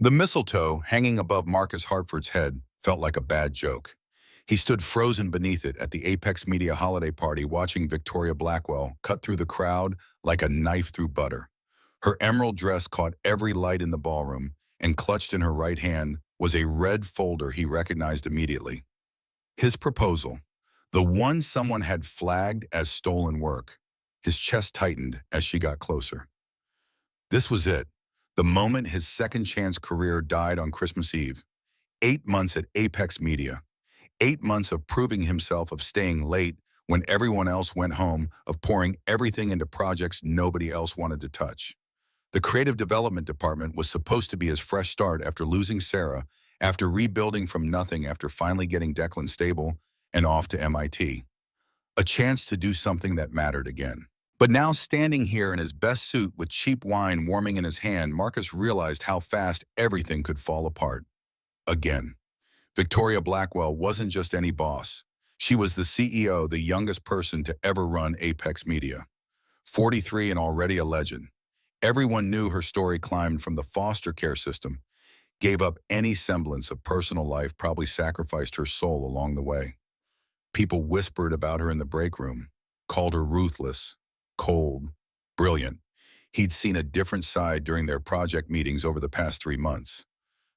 The mistletoe hanging above Marcus Hartford's head felt like a bad joke. He stood frozen beneath it at the Apex Media holiday party watching Victoria Blackwell cut through the crowd like a knife through butter. Her emerald dress caught every light in the ballroom, and clutched in her right hand was a red folder he recognized immediately. His proposal, the one someone had flagged as stolen work. His chest tightened as she got closer. This was it, the moment his second chance career died on Christmas Eve. 8 months at Apex Media. 8 months of proving himself, of staying late when everyone else went home, of pouring everything into projects nobody else wanted to touch. The creative development department was supposed to be his fresh start after losing Sarah, after rebuilding from nothing, after finally getting Declan stable and off to MIT. A chance to do something that mattered again. But now, standing here in his best suit with cheap wine warming in his hand, Marcus realized how fast everything could fall apart. Again. Victoria Blackwell wasn't just any boss. She was the CEO, the youngest person to ever run Apex Media. 43 and already a legend. Everyone knew her story. Climbed from the foster care system, gave up any semblance of personal life, probably sacrificed her soul along the way. People whispered about her in the break room, called her ruthless, cold, brilliant. He'd seen a different side during their project meetings over the past 3 months.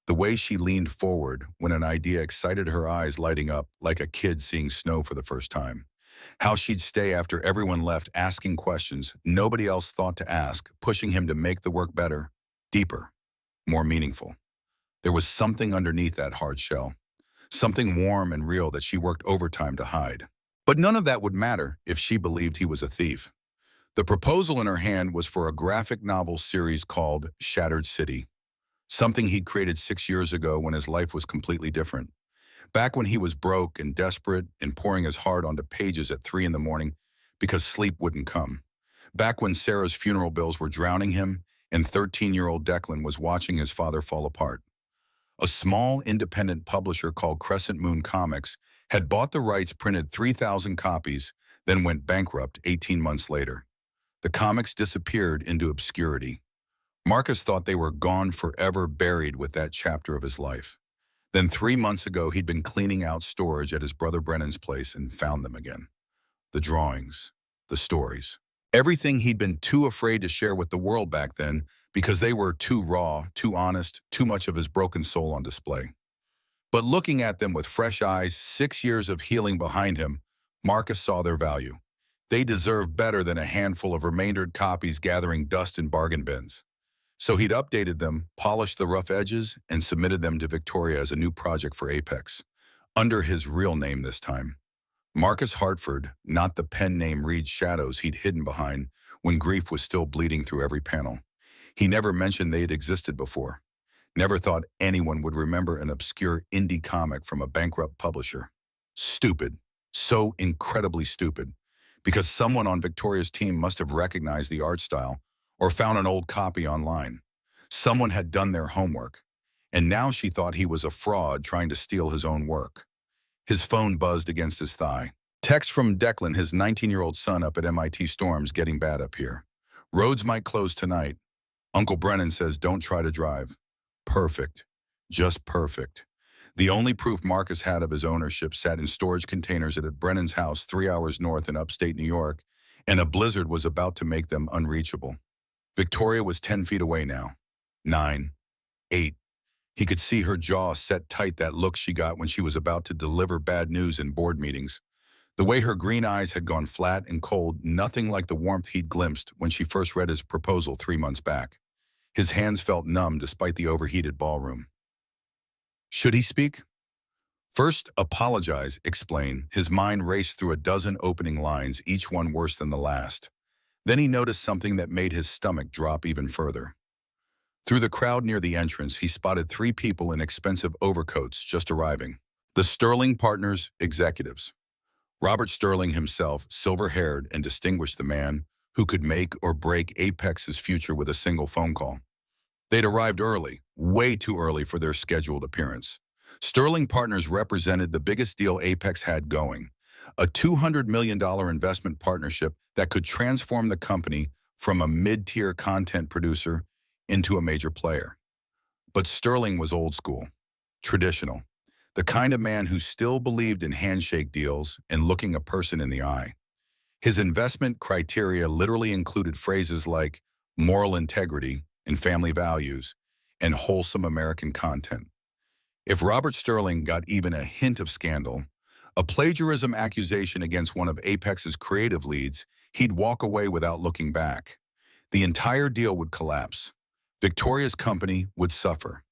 The way she leaned forward when an idea excited her, eyes lighting up like a kid seeing snow for the first time. How she'd stay after everyone left, asking questions nobody else thought to ask, pushing him to make the work better, deeper, more meaningful. There was something underneath that hard shell, something warm and real that she worked overtime to hide. But none of that would matter if she believed he was a thief. The proposal in her hand was for a graphic novel series called Shattered City. Something he'd created 6 years ago when his life was completely different. Back when he was broke and desperate and pouring his heart onto pages at 3 in the morning because sleep wouldn't come. Back when Sarah's funeral bills were drowning him and 13-year-old Declan was watching his father fall apart. A small independent publisher called Crescent Moon Comics had bought the rights, printed 3,000 copies, then went bankrupt 18 months later. The comics disappeared into obscurity. Marcus thought they were gone forever, buried with that chapter of his life. Then 3 months ago, he'd been cleaning out storage at his brother Brennan's place and found them again. The drawings, the stories. Everything he'd been too afraid to share with the world back then because they were too raw, too honest, too much of his broken soul on display. But looking at them with fresh eyes, 6 years of healing behind him, Marcus saw their value. They deserved better than a handful of remaindered copies gathering dust in bargain bins. So he'd updated them, polished the rough edges, and submitted them to Victoria as a new project for Apex, under his real name this time. Marcus Hartford, not the pen name Reed Shadows he'd hidden behind when grief was still bleeding through every panel. He never mentioned they had existed before. Never thought anyone would remember an obscure indie comic from a bankrupt publisher. Stupid. So incredibly stupid. Because someone on Victoria's team must have recognized the art style or found an old copy online. Someone had done their homework, and now she thought he was a fraud trying to steal his own work. His phone buzzed against his thigh. Text from Declan, his 19-year-old son up at MIT. Storm's getting bad up here. Roads might close tonight. Uncle Brennan says don't try to drive. Perfect. Just perfect. The only proof Marcus had of his ownership sat in storage containers at Brennan's house 3 hours north in upstate New York, and a blizzard was about to make them unreachable. Victoria was 10 feet away now. 9. 8. He could see her jaw set tight, that look she got when she was about to deliver bad news in board meetings. The way her green eyes had gone flat and cold, nothing like the warmth he'd glimpsed when she first read his proposal 3 months back. His hands felt numb despite the overheated ballroom. Should he speak? First, apologize, explain. His mind raced through a dozen opening lines, each one worse than the last. Then he noticed something that made his stomach drop even further. Through the crowd near the entrance, he spotted 3 people in expensive overcoats just arriving. The Sterling Partners executives. Robert Sterling himself, silver-haired and distinguished, the man who could make or break Apex's future with a single phone call. They'd arrived early, way too early for their scheduled appearance. Sterling Partners represented the biggest deal Apex had going, a $200 million investment partnership that could transform the company from a mid-tier content producer into a major player. But Sterling was old school, traditional, the kind of man who still believed in handshake deals and looking a person in the eye. His investment criteria literally included phrases like moral integrity and family values and wholesome American content. If Robert Sterling got even a hint of scandal, a plagiarism accusation against one of Apex's creative leads, he'd walk away without looking back. The entire deal would collapse. Victoria's company would suffer.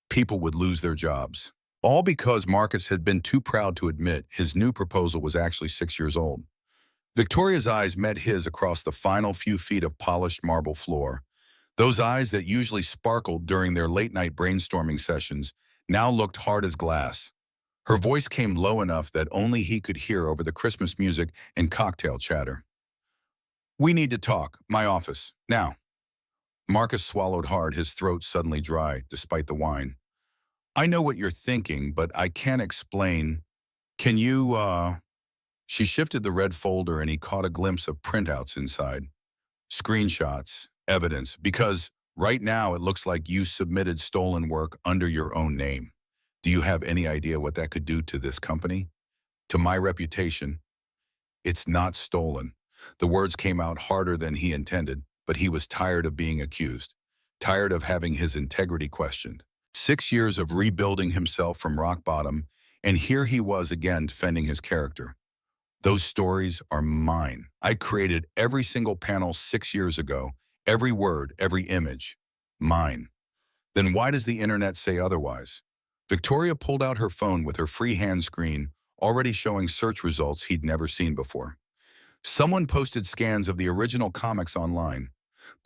People would lose their jobs. All because Marcus had been too proud to admit his new proposal was actually 6 years old. Victoria's eyes met his across the final few feet of polished marble floor. Those eyes that usually sparkled during their late-night brainstorming sessions now looked hard as glass. Her voice came low enough that only he could hear over the Christmas music and cocktail chatter. "We need to talk. My office. Now." Marcus swallowed hard, his throat suddenly dry, despite the wine. "I know what you're thinking, but I can't explain. Can you, She shifted the red folder and he caught a glimpse of printouts inside. Screenshots, evidence, because right now it looks like you submitted stolen work under your own name. Do you have any idea what that could do to this company? To my reputation? It's not stolen." The words came out harder than he intended, but he was tired of being accused, tired of having his integrity questioned. 6 years of rebuilding himself from rock bottom, and here he was again defending his character. "Those stories are mine. I created every single panel 6 years ago, every word, every image. Mine." "Then why does the internet say otherwise?" Victoria pulled out her phone with her freehand screen, already showing search results he'd never seen before. "Someone posted scans of the original comics online.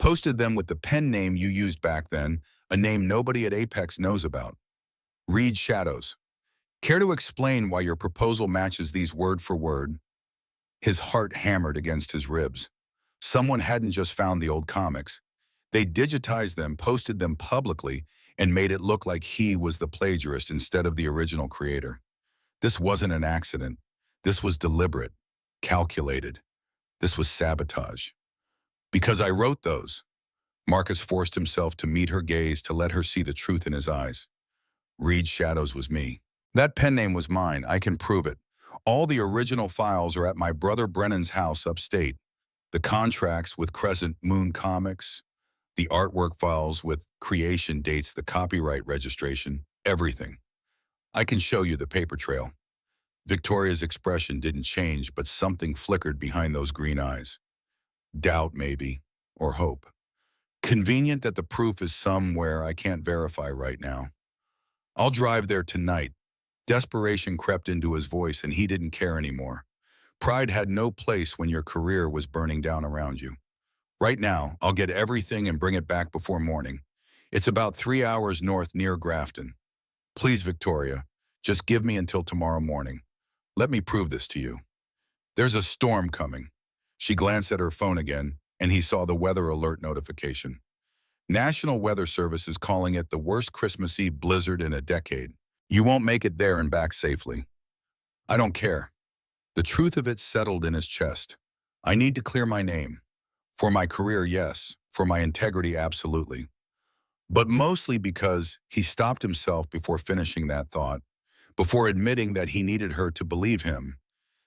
Posted them with the pen name you used back then, a name nobody at Apex knows about. Reed Shadows. Care to explain why your proposal matches these word for word?" His heart hammered against his ribs. Someone hadn't just found the old comics. They digitized them, posted them publicly, and made it look like he was the plagiarist instead of the original creator. This wasn't an accident. This was deliberate, calculated. This was sabotage. "Because I wrote those." Marcus forced himself to meet her gaze, to let her see the truth in his eyes. "Reed Shadows was me. That pen name was mine. I can prove it. All the original files are at my brother Brennan's house upstate. The contracts with Crescent Moon Comics, the artwork files with creation dates, the copyright registration, everything. I can show you the paper trail." Victoria's expression didn't change, but something flickered behind those green eyes. Doubt, maybe, or hope. "Convenient that the proof is somewhere I can't verify right now. I'll drive there tonight." Desperation crept into his voice, and he didn't care anymore. Pride had no place when your career was burning down around you. "Right now, I'll get everything and bring it back before morning. It's about 3 hours north near Grafton. Please, Victoria, just give me until tomorrow morning. Let me prove this to you. There's a storm coming." She glanced at her phone again, and he saw the weather alert notification. National Weather Service is calling it the worst Christmas Eve blizzard in a decade. "You won't make it there and back safely." "I don't care." The truth of it settled in his chest. "I need to clear my name. For my career, yes. For my integrity, absolutely." But mostly because he stopped himself before finishing that thought, before admitting that he needed her to believe him,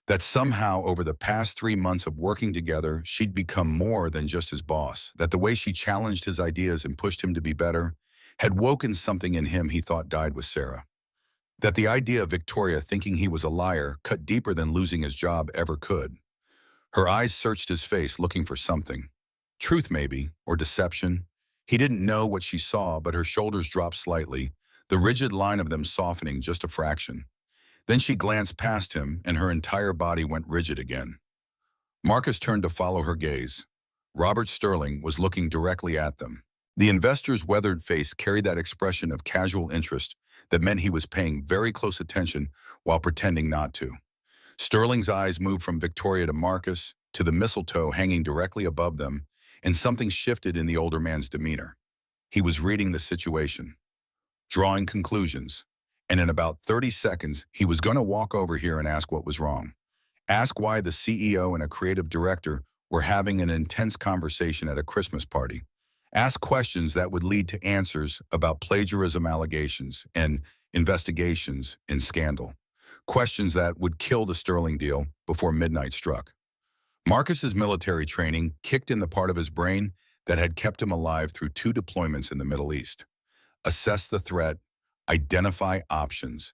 that somehow over the past 3 months of working together, she'd become more than just his boss, that the way she challenged his ideas and pushed him to be better had woken something in him he thought died with Sarah. That the idea of Victoria thinking he was a liar cut deeper than losing his job ever could. Her eyes searched his face, looking for something. Truth, maybe, or deception. He didn't know what she saw, but her shoulders dropped slightly, the rigid line of them softening just a fraction. Then she glanced past him, and her entire body went rigid again. Marcus turned to follow her gaze. Robert Sterling was looking directly at them. The investor's weathered face carried that expression of casual interest that meant he was paying very close attention while pretending not to. Sterling's eyes moved from Victoria to Marcus, to the mistletoe hanging directly above them, and something shifted in the older man's demeanor. He was reading the situation, drawing conclusions, and in about 30 seconds, he was going to walk over here and ask what was wrong. Ask why the CEO and a creative director were having an intense conversation at a Christmas party. Ask questions that would lead to answers about plagiarism allegations and investigations in scandal. Questions that would kill the Sterling deal before midnight struck. Marcus's military training kicked in the part of his brain that had kept him alive through 2 deployments in the Middle East. Assess the threat, identify options,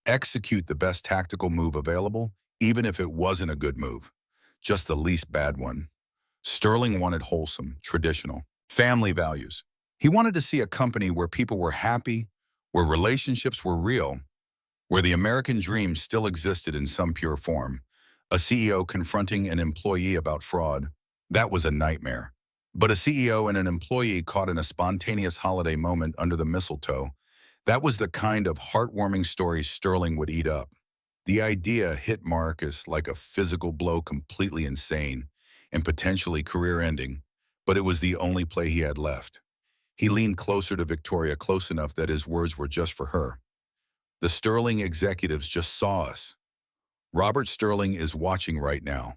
execute the best tactical move available, even if it wasn't a good move, just the least bad one. Sterling wanted wholesome, traditional, family values. He wanted to see a company where people were happy, where relationships were real, where the American dream still existed in some pure form. A CEO confronting an employee about fraud, that was a nightmare. But a CEO and an employee caught in a spontaneous holiday moment under the mistletoe, that was the kind of heartwarming story Sterling would eat up. The idea hit Marcus like a physical blow, completely insane and potentially career-ending, but it was the only play he had left. He leaned closer to Victoria, close enough that his words were just for her. The Sterling executives just saw us. Robert Sterling is watching right now.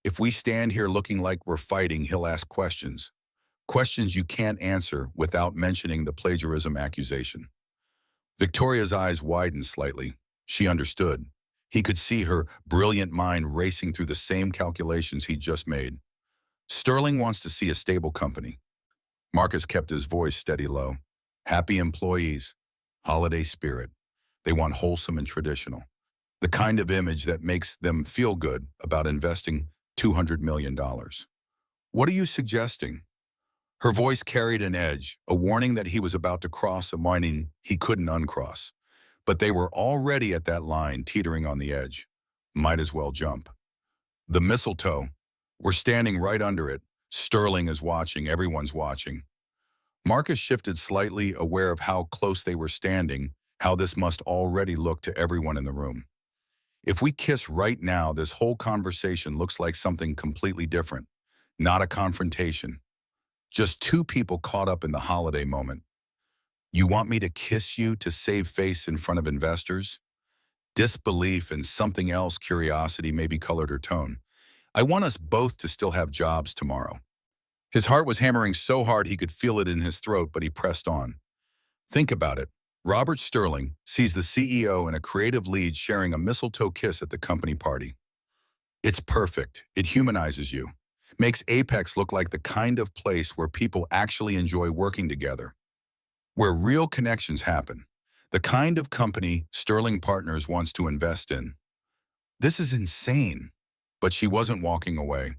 If we stand here looking like we're fighting, he'll ask questions. Questions you can't answer without mentioning the plagiarism accusation. Victoria's eyes widened slightly. She understood. He could see her brilliant mind racing through the same calculations he'd just made. Sterling wants to see a stable company. Marcus kept his voice steady low. Happy employees. Holiday spirit. They want wholesome and traditional. The kind of image that makes them feel good about investing $200 million. What are you suggesting? Her voice carried an edge, a warning that he was about to cross a line he couldn't uncross. But they were already at that line, teetering on the edge. Might as well jump. The mistletoe. We're standing right under it. Sterling is watching. Everyone's watching. Marcus shifted slightly, aware of how close they were standing, how this must already look to everyone in the room. If we kiss right now, this whole conversation looks like something completely different. Not a confrontation. Just two people caught up in the holiday moment. You want me to kiss you to save face in front of investors? Disbelief and something else, curiosity, maybe colored her tone. I want us both to still have jobs tomorrow. His heart was hammering so hard he could feel it in his throat, but he pressed on. Think about it. Robert Sterling sees the CEO and a creative lead sharing a mistletoe kiss at the company party. It's perfect. It humanizes you. Makes Apex look like the kind of place where people actually enjoy working together, where real connections happen. The kind of company Sterling Partners wants to invest in. This is insane. But she wasn't walking away.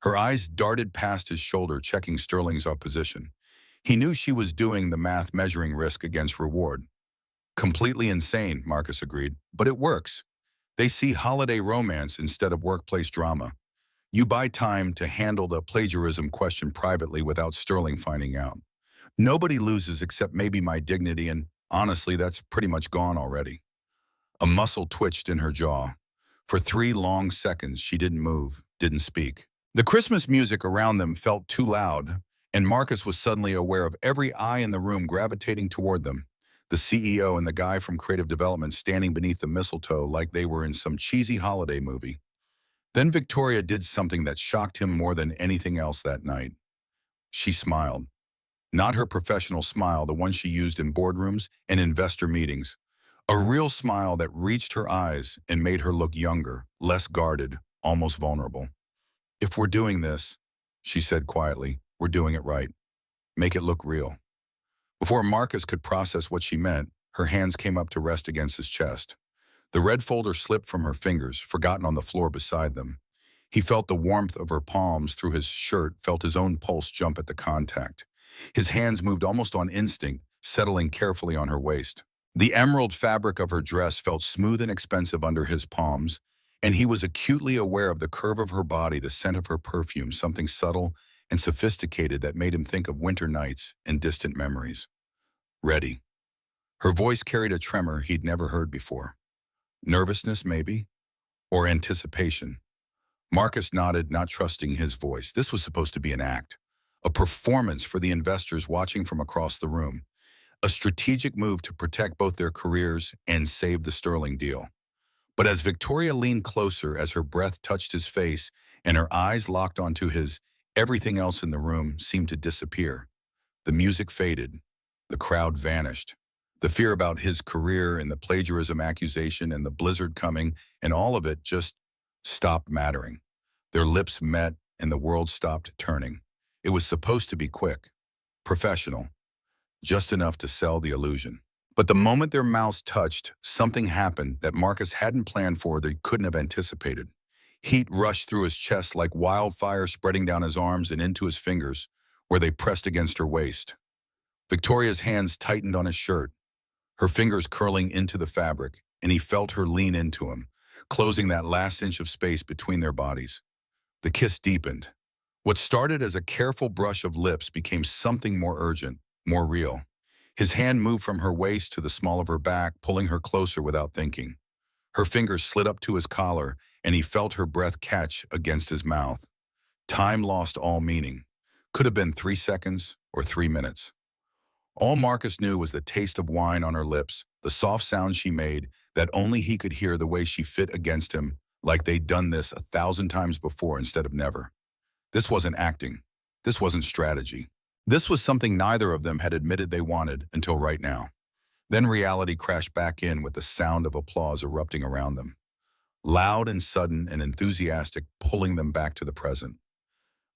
Her eyes darted past his shoulder, checking Sterling's opposition. He knew she was doing the math, measuring risk against reward. Completely insane, Marcus agreed, but it works. They see holiday romance instead of workplace drama. You buy time to handle the plagiarism question privately without Sterling finding out. Nobody loses except maybe my dignity, and honestly, that's pretty much gone already. A muscle twitched in her jaw. For 3 long seconds, she didn't move, didn't speak. The Christmas music around them felt too loud, and Marcus was suddenly aware of every eye in the room gravitating toward them. The CEO and the guy from creative development standing beneath the mistletoe like they were in some cheesy holiday movie. Then Victoria did something that shocked him more than anything else that night. She smiled. Not her professional smile, the one she used in boardrooms and investor meetings. A real smile that reached her eyes and made her look younger, less guarded, almost vulnerable. If we're doing this, she said quietly, we're doing it right. Make it look real. Before Marcus could process what she meant, her hands came up to rest against his chest. The red folder slipped from her fingers, forgotten on the floor beside them. He felt the warmth of her palms through his shirt, felt his own pulse jump at the contact. His hands moved almost on instinct, settling carefully on her waist. The emerald fabric of her dress felt smooth and expensive under his palms, and he was acutely aware of the curve of her body, the scent of her perfume, something subtle and sophisticated that made him think of winter nights and distant memories. Ready. Her voice carried a tremor he'd never heard before. Nervousness, maybe? Or anticipation? Marcus nodded, not trusting his voice. This was supposed to be an act, a performance for the investors watching from across the room, a strategic move to protect both their careers and save the Sterling deal. But as Victoria leaned closer, as her breath touched his face and her eyes locked onto his, everything else in the room seemed to disappear. The music faded. The crowd vanished. The fear about his career and the plagiarism accusation and the blizzard coming and all of it just stopped mattering. Their lips met and the world stopped turning. It was supposed to be quick, professional, just enough to sell the illusion. But the moment their mouths touched, something happened that Marcus hadn't planned for, they couldn't have anticipated. Heat rushed through his chest like wildfire, spreading down his arms and into his fingers, where they pressed against her waist. Victoria's hands tightened on his shirt, her fingers curling into the fabric, and he felt her lean into him, closing that last inch of space between their bodies. The kiss deepened. What started as a careful brush of lips became something more urgent, more real. His hand moved from her waist to the small of her back, pulling her closer without thinking. Her fingers slid up to his collar, and he felt her breath catch against his mouth. Time lost all meaning. Could have been 3 seconds or 3 minutes. All Marcus knew was the taste of wine on her lips, the soft sound she made that only he could hear, the way she fit against him, like they'd done this 1,000 times before instead of never. This wasn't acting. This wasn't strategy. This was something neither of them had admitted they wanted until right now. Then reality crashed back in with the sound of applause erupting around them. Loud and sudden and enthusiastic, pulling them back to the present.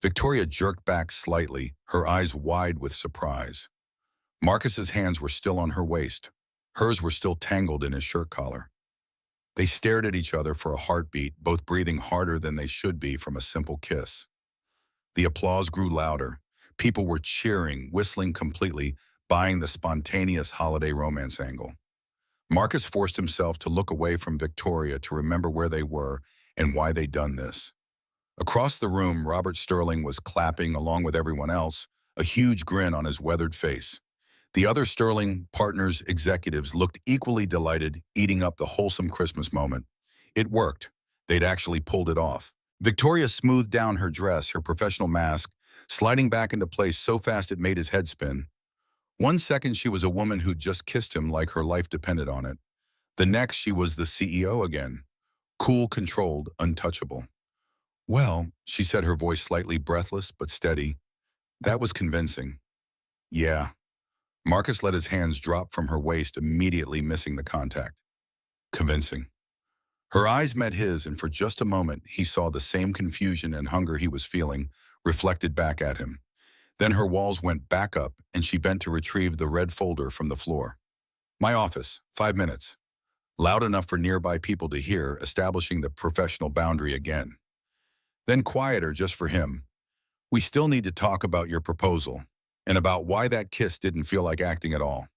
Victoria jerked back slightly, her eyes wide with surprise. Marcus's hands were still on her waist. Hers were still tangled in his shirt collar. They stared at each other for a heartbeat, both breathing harder than they should be from a simple kiss. The applause grew louder. People were cheering, whistling completely, buying the spontaneous holiday romance angle. Marcus forced himself to look away from Victoria to remember where they were and why they'd done this. Across the room, Robert Sterling was clapping along with everyone else, a huge grin on his weathered face. The other Sterling Partners executives looked equally delighted, eating up the wholesome Christmas moment. It worked. They'd actually pulled it off. Victoria smoothed down her dress, her professional mask, sliding back into place so fast it made his head spin. 1 second she was a woman who'd just kissed him like her life depended on it. The next she was the CEO again. Cool, controlled, untouchable. "Well," she said, her voice slightly breathless but steady. "That was convincing." "Yeah." Marcus let his hands drop from her waist, immediately missing the contact. "Convincing." Her eyes met his, and for just a moment he saw the same confusion and hunger he was feeling reflected back at him. Then her walls went back up, and she bent to retrieve the red folder from the floor. "My office, 5 minutes." Loud enough for nearby people to hear, establishing the professional boundary again. Then quieter just for him. "We still need to talk about your proposal, and about why that kiss didn't feel like acting at all."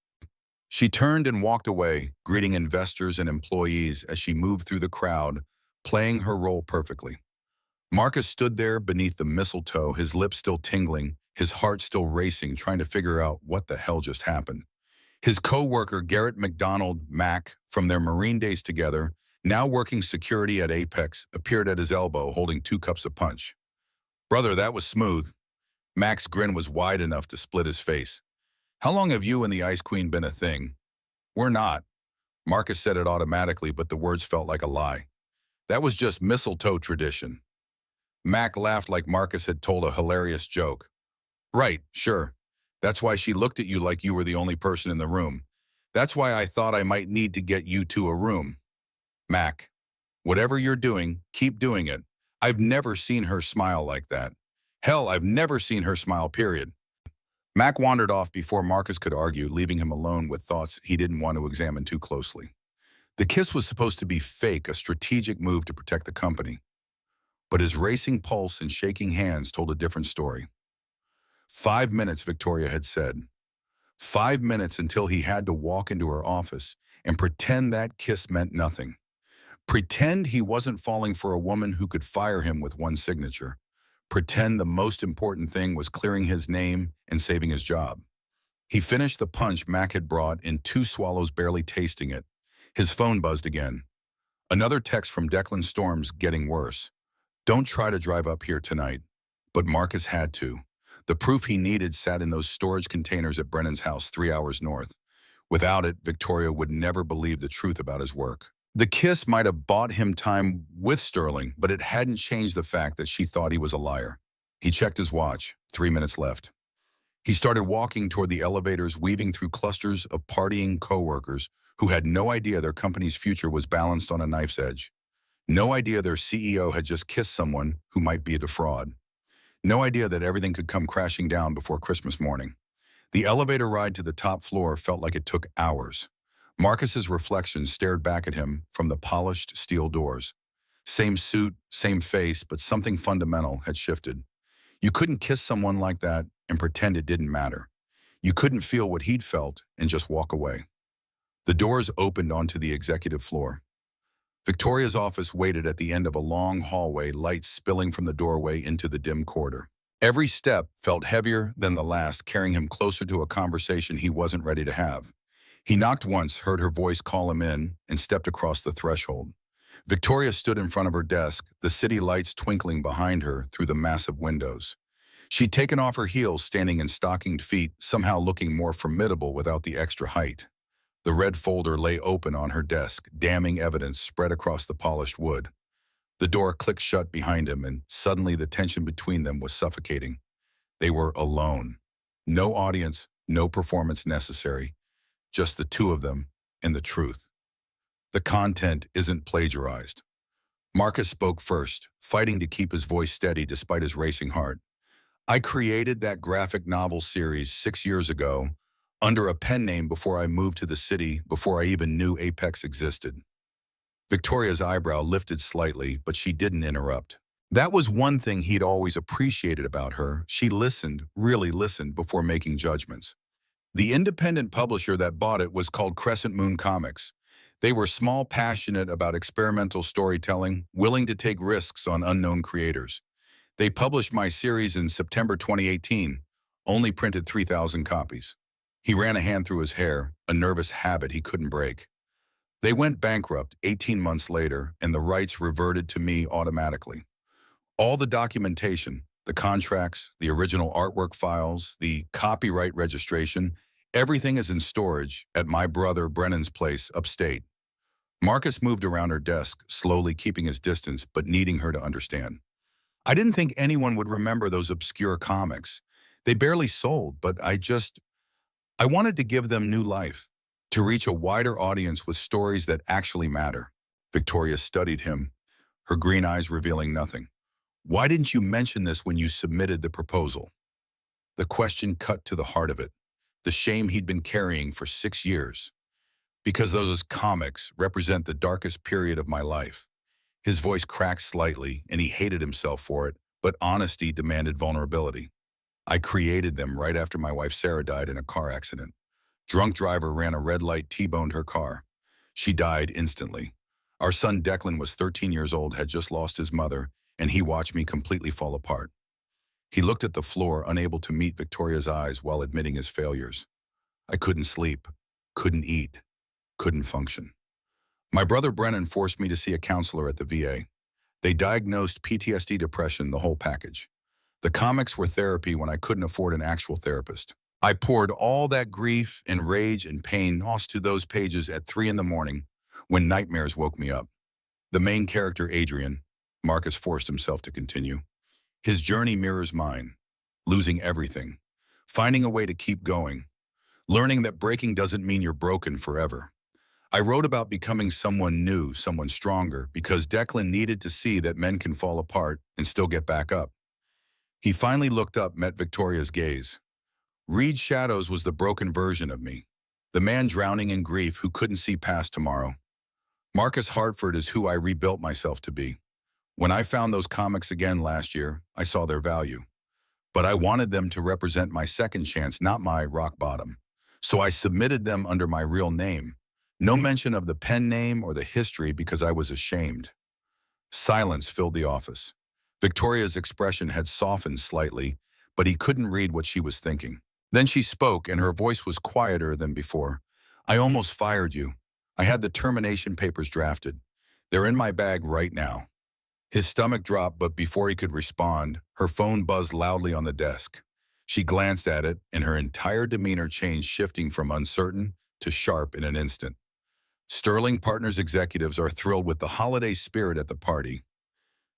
She turned and walked away, greeting investors and employees as she moved through the crowd, playing her role perfectly. Marcus stood there beneath the mistletoe, his lips still tingling, his heart still racing, trying to figure out what the hell just happened. His co-worker, Garrett McDonald Mack, from their Marine days together, now working security at Apex, appeared at his elbow holding 2 cups of punch. "Brother, that was smooth." Mack's grin was wide enough to split his face. "How long have you and the Ice Queen been a thing?" "We're not." Marcus said it automatically, but the words felt like a lie. "That was just mistletoe tradition." Mack laughed like Marcus had told a hilarious joke. "Right, sure. That's why she looked at you like you were the only person in the room. That's why I thought I might need to get you to a room." "Mack, whatever you're doing, keep doing it. I've never seen her smile like that. Hell, I've never seen her smile, period." Mack wandered off before Marcus could argue, leaving him alone with thoughts he didn't want to examine too closely. The kiss was supposed to be fake, a strategic move to protect the company. But his racing pulse and shaking hands told a different story. 5 minutes, Victoria had said. 5 minutes until he had to walk into her office and pretend that kiss meant nothing. Pretend he wasn't falling for a woman who could fire him with one signature. Pretend the most important thing was clearing his name and saving his job. He finished the punch Mac had brought in 2 swallows, barely tasting it. His phone buzzed again. Another text from Declan Storms, getting worse. "Don't try to drive up here tonight." But Marcus had to. The proof he needed sat in those storage containers at Brennan's house 3 hours north. Without it, Victoria would never believe the truth about his work. The kiss might have bought him time with Sterling, but it hadn't changed the fact that she thought he was a liar. He checked his watch. 3 minutes left. He started walking toward the elevators, weaving through clusters of partying coworkers who had no idea their company's future was balanced on a knife's edge. No idea their CEO had just kissed someone who might be a defraud. No idea that everything could come crashing down before Christmas morning. The elevator ride to the top floor felt like it took hours. Marcus's reflection stared back at him from the polished steel doors. Same suit, same face, but something fundamental had shifted. You couldn't kiss someone like that and pretend it didn't matter. You couldn't feel what he'd felt and just walk away. The doors opened onto the executive floor. Victoria's office waited at the end of a long hallway, light spilling from the doorway into the dim corridor. Every step felt heavier than the last, carrying him closer to a conversation he wasn't ready to have. He knocked once, heard her voice call him in, and stepped across the threshold. Victoria stood in front of her desk, the city lights twinkling behind her through the massive windows. She'd taken off her heels, standing in stockinged feet, somehow looking more formidable without the extra height. The red folder lay open on her desk, damning evidence spread across the polished wood. The door clicked shut behind him, and suddenly the tension between them was suffocating. They were alone. No audience, no performance necessary. Just the two of them and the truth. The content isn't plagiarized. Marcus spoke first, fighting to keep his voice steady despite his racing heart. I created that graphic novel series 6 years ago under a pen name before I moved to the city, before I even knew Apex existed. Victoria's eyebrow lifted slightly, but she didn't interrupt. That was one thing he'd always appreciated about her. She listened, really listened, before making judgments. The independent publisher that bought it was called Crescent Moon Comics. They were small, passionate about experimental storytelling, willing to take risks on unknown creators. They published my series in September 2018, only printed 3,000 copies. He ran a hand through his hair, a nervous habit he couldn't break. They went bankrupt 18 months later, and the rights reverted to me automatically. All the documentation, the contracts, the original artwork files, the copyright registration, everything is in storage at my brother Brennan's place upstate. Marcus moved around her desk, slowly keeping his distance but needing her to understand. I didn't think anyone would remember those obscure comics. They barely sold, but I wanted to give them new life, to reach a wider audience with stories that actually matter. Victoria studied him, her green eyes revealing nothing. Why didn't you mention this when you submitted the proposal? The question cut to the heart of it, the shame he'd been carrying for 6 years. Because those comics represent the darkest period of my life. His voice cracked slightly, and he hated himself for it, but honesty demanded vulnerability. I created them right after my wife Sarah died in a car accident. Drunk driver ran a red light, T-boned her car. She died instantly. Our son Declan was 13 years old, had just lost his mother, and he watched me completely fall apart. He looked at the floor, unable to meet Victoria's eyes while admitting his failures. I couldn't sleep, couldn't eat, couldn't function. My brother Brennan forced me to see a counselor at the VA. They diagnosed PTSD, depression, the whole package. The comics were therapy when I couldn't afford an actual therapist. I poured all that grief and rage and pain onto those pages at 3 in the morning when nightmares woke me up. The main character, Adrian, Marcus forced himself to continue. His journey mirrors mine, losing everything, finding a way to keep going, learning that breaking doesn't mean you're broken forever. I wrote about becoming someone new, someone stronger, because Declan needed to see that men can fall apart and still get back up. He finally looked up, met Victoria's gaze. Reed Shadows was the broken version of me, the man drowning in grief who couldn't see past tomorrow. Marcus Hartford is who I rebuilt myself to be. When I found those comics again last year, I saw their value. But I wanted them to represent my second chance, not my rock bottom. So I submitted them under my real name. No mention of the pen name or the history because I was ashamed. Silence filled the office. Victoria's expression had softened slightly, but he couldn't read what she was thinking. Then she spoke, and her voice was quieter than before. I almost fired you. I had the termination papers drafted. They're in my bag right now. His stomach dropped, but before he could respond, her phone buzzed loudly on the desk. She glanced at it, and her entire demeanor changed, shifting from uncertain to sharp in an instant. Sterling Partners executives are thrilled with the holiday spirit at the party.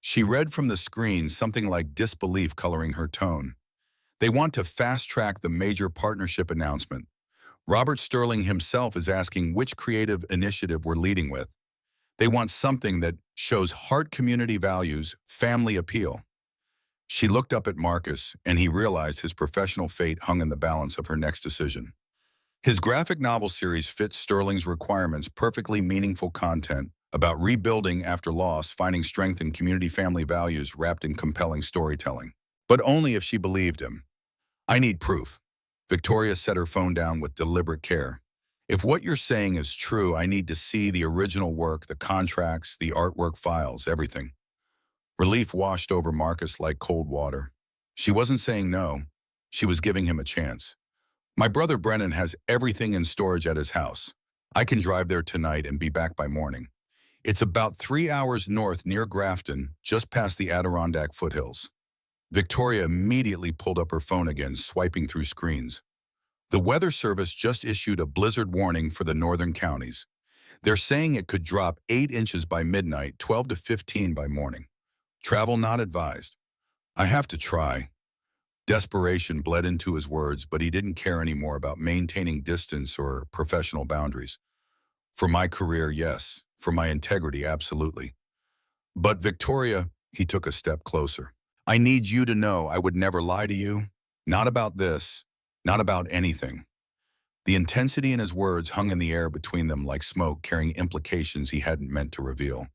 She read from the screen, something like disbelief coloring her tone. They want to fast-track the major partnership announcement. Robert Sterling himself is asking which creative initiative we're leading with. They want something that shows heart community values, family appeal. She looked up at Marcus, and he realized his professional fate hung in the balance of her next decision. His graphic novel series fits Sterling's requirements, perfectly meaningful content about rebuilding after loss, finding strength in community family values wrapped in compelling storytelling. But only if she believed him. I need proof. Victoria set her phone down with deliberate care. If what you're saying is true, I need to see the original work, the contracts, the artwork files, everything. Relief washed over Marcus like cold water. She wasn't saying no. She was giving him a chance. My brother Brennan has everything in storage at his house. I can drive there tonight and be back by morning. It's about 3 hours north near Grafton, just past the Adirondack foothills. Victoria immediately pulled up her phone again, swiping through screens. The Weather Service just issued a blizzard warning for the northern counties. They're saying it could drop 8 inches by midnight, 12 to 15 by morning. Travel not advised. I have to try. Desperation bled into his words, but he didn't care anymore about maintaining distance or professional boundaries. For my career, yes. For my integrity, absolutely. But Victoria, he took a step closer. I need you to know I would never lie to you. Not about this. Not about anything. The intensity in his words hung in the air between them like smoke, carrying implications he hadn't meant to reveal.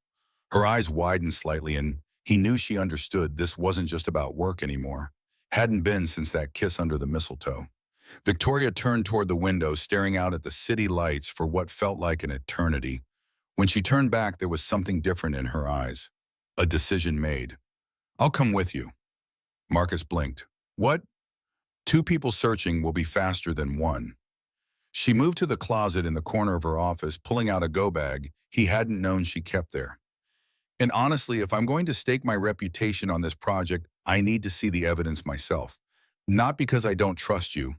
Her eyes widened slightly, and he knew she understood this wasn't just about work anymore. Hadn't been since that kiss under the mistletoe. Victoria turned toward the window, staring out at the city lights for what felt like an eternity. When she turned back, there was something different in her eyes. A decision made. I'll come with you. Marcus blinked. What? 2 people searching will be faster than 1. She moved to the closet in the corner of her office, pulling out a go-bag he hadn't known she kept there. And honestly, if I'm going to stake my reputation on this project, I need to see the evidence myself. Not because I don't trust you.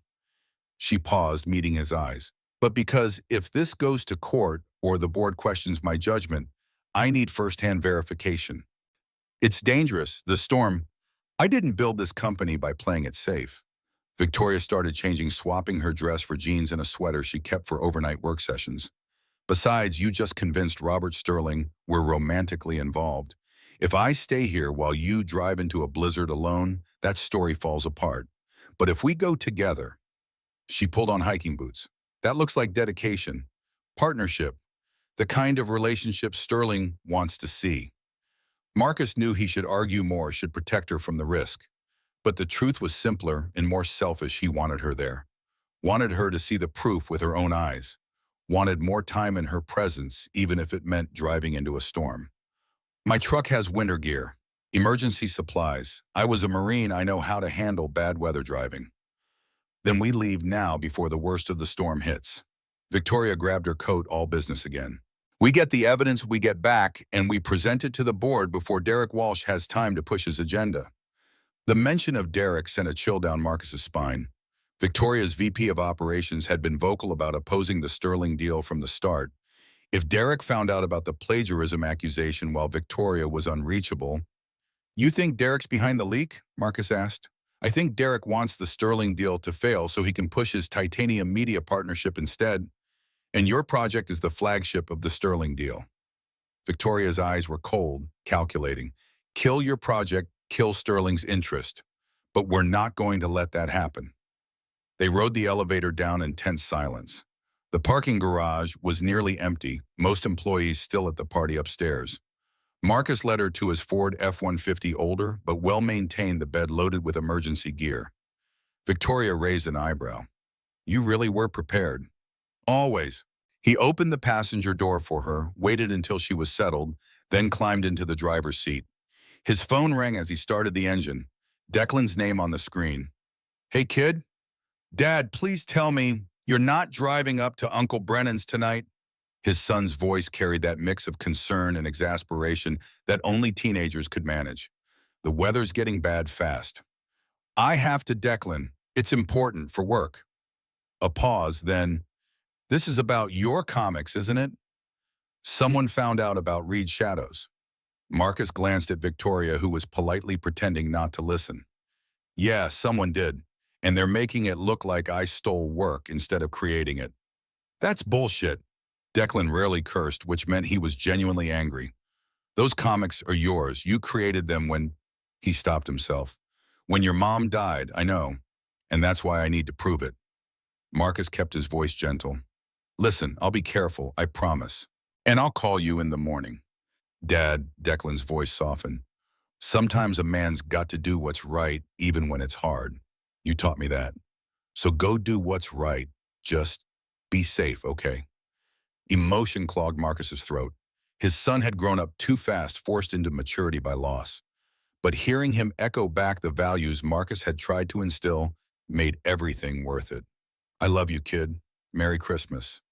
She paused, meeting his eyes. But because if this goes to court or the board questions my judgment, I need firsthand verification. It's dangerous, the storm. I didn't build this company by playing it safe. Victoria started changing, swapping her dress for jeans and a sweater she kept for overnight work sessions. Besides, you just convinced Robert Sterling we're romantically involved. If I stay here while you drive into a blizzard alone, that story falls apart. But if we go together, she pulled on hiking boots. That looks like dedication, partnership, the kind of relationship Sterling wants to see. Marcus knew he should argue more, should protect her from the risk. But the truth was simpler and more selfish. He wanted her there. Wanted her to see the proof with her own eyes. Wanted more time in her presence, even if it meant driving into a storm. My truck has winter gear, emergency supplies. I was a Marine. I know how to handle bad weather driving. Then we leave now before the worst of the storm hits. Victoria grabbed her coat, all business again. We get the evidence we get back, and we present it to the board before Derek Walsh has time to push his agenda. The mention of Derek sent a chill down Marcus's spine. Victoria's VP of Operations had been vocal about opposing the Sterling deal from the start. If Derek found out about the plagiarism accusation while Victoria was unreachable, "You think Derek's behind the leak?" Marcus asked. "I think Derek wants the Sterling deal to fail so he can push his titanium media partnership instead. And your project is the flagship of the Sterling deal." Victoria's eyes were cold, calculating. Kill your project, kill Sterling's interest. But we're not going to let that happen. They rode the elevator down in tense silence. The parking garage was nearly empty, most employees still at the party upstairs. Marcus led her to his Ford F-150, older but well-maintained, the bed loaded with emergency gear. Victoria raised an eyebrow. "You really were prepared." "Always." He opened the passenger door for her, waited until she was settled, then climbed into the driver's seat. His phone rang as he started the engine. Declan's name on the screen. "Hey, kid? Dad, please tell me you're not driving up to Uncle Brennan's tonight?" His son's voice carried that mix of concern and exasperation that only teenagers could manage. "The weather's getting bad fast." "I have to, Declan. It's important for work." A pause, then, "This is about your comics, isn't it?" "Someone found out about Reed Shadows." Marcus glanced at Victoria, who was politely pretending not to listen. "Yeah, someone did. and they're making it look like I stole work instead of creating it. That's bullshit. Declan rarely cursed, which meant he was genuinely angry. Those comics are yours. You created them when he stopped himself. When your mom died, I know, and that's why I need to prove it. Marcus kept his voice gentle. Listen, I'll be careful, I promise. And I'll call you in the morning. Dad, Declan's voice softened. Sometimes a man's got to do what's right even when it's hard. You taught me that. So go do what's right. Just be safe, okay? Emotion clogged Marcus's throat. His son had grown up too fast, forced into maturity by loss. But hearing him echo back the values Marcus had tried to instill made everything worth it. I love you, kid. Merry Christmas.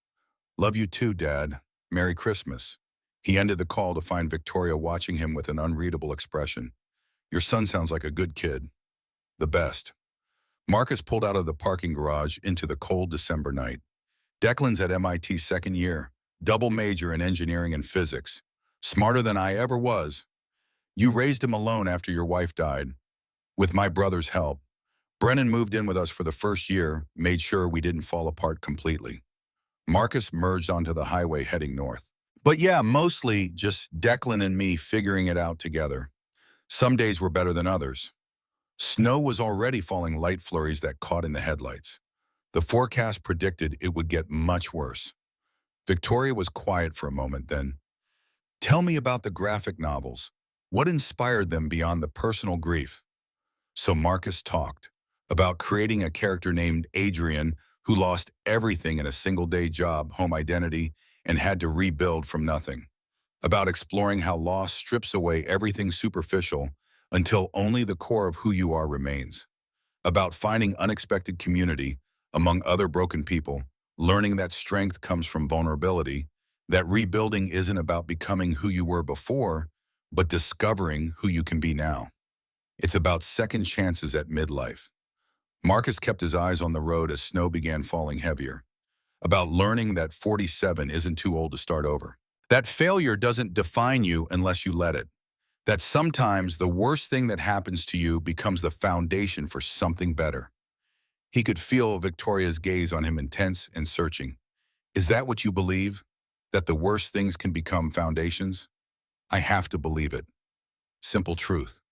Love you too, Dad. Merry Christmas. He ended the call to find Victoria watching him with an unreadable expression. Your son sounds like a good kid. The best. Marcus pulled out of the parking garage into the cold December night. Declan's at MIT's second year, double major in engineering and physics. Smarter than I ever was. You raised him alone after your wife died. With my brother's help. Brennan moved in with us for the first year, made sure we didn't fall apart completely. Marcus merged onto the highway heading north. But yeah, mostly just Declan and me figuring it out together. Some days were better than others. Snow was already falling, light flurries that caught in the headlights. The forecast predicted it would get much worse. Victoria was quiet for a moment, then, tell me about the graphic novels. What inspired them beyond the personal grief? So Marcus talked about creating a character named Adrian who lost everything in a single-day job, home identity, and had to rebuild from nothing. About exploring how loss strips away everything superficial until only the core of who you are remains. About finding unexpected community among other broken people, learning that strength comes from vulnerability, that rebuilding isn't about becoming who you were before, but discovering who you can be now. It's about second chances at midlife. Marcus kept his eyes on the road as snow began falling heavier. About learning that 47 isn't too old to start over. That failure doesn't define you unless you let it. That sometimes the worst thing that happens to you becomes the foundation for something better. He could feel Victoria's gaze on him, intense and searching. Is that what you believe? That the worst things can become foundations? I have to believe it. Simple truth.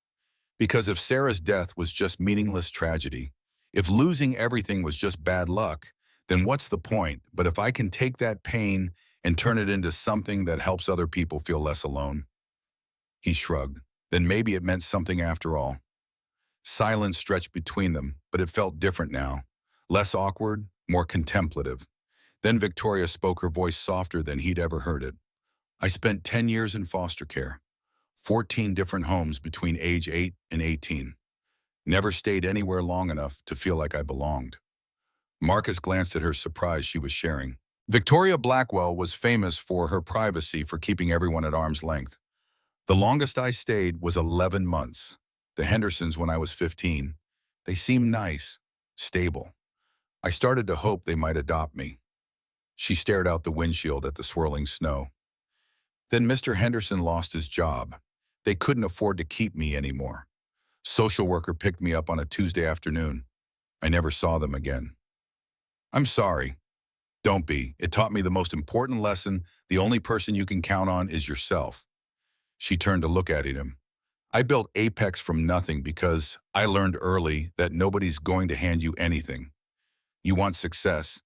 Because if Sarah's death was just meaningless tragedy, if losing everything was just bad luck, then what's the point? But if I can take that pain and turn it into something that helps other people feel less alone? He shrugged. Then maybe it meant something after all. Silence stretched between them, but it felt different now. Less awkward, more contemplative. Then Victoria spoke, her voice softer than he'd ever heard it. I spent 10 years in foster care. 14 different homes between age 8 and 18. Never stayed anywhere long enough to feel like I belonged. Marcus glanced at her, surprised she was sharing. Victoria Blackwell was famous for her privacy, for keeping everyone at arm's length. The longest I stayed was 11 months. The Hendersons when I was 15. They seemed nice, stable. I started to hope they might adopt me. She stared out the windshield at the swirling snow. Then Mr. Henderson lost his job. They couldn't afford to keep me anymore. Social worker picked me up on a Tuesday afternoon. I never saw them again. I'm sorry. Don't be. It taught me the most important lesson. The only person you can count on is yourself. She turned to look at him. I built Apex from nothing because I learned early that nobody's going to hand you anything. You want success,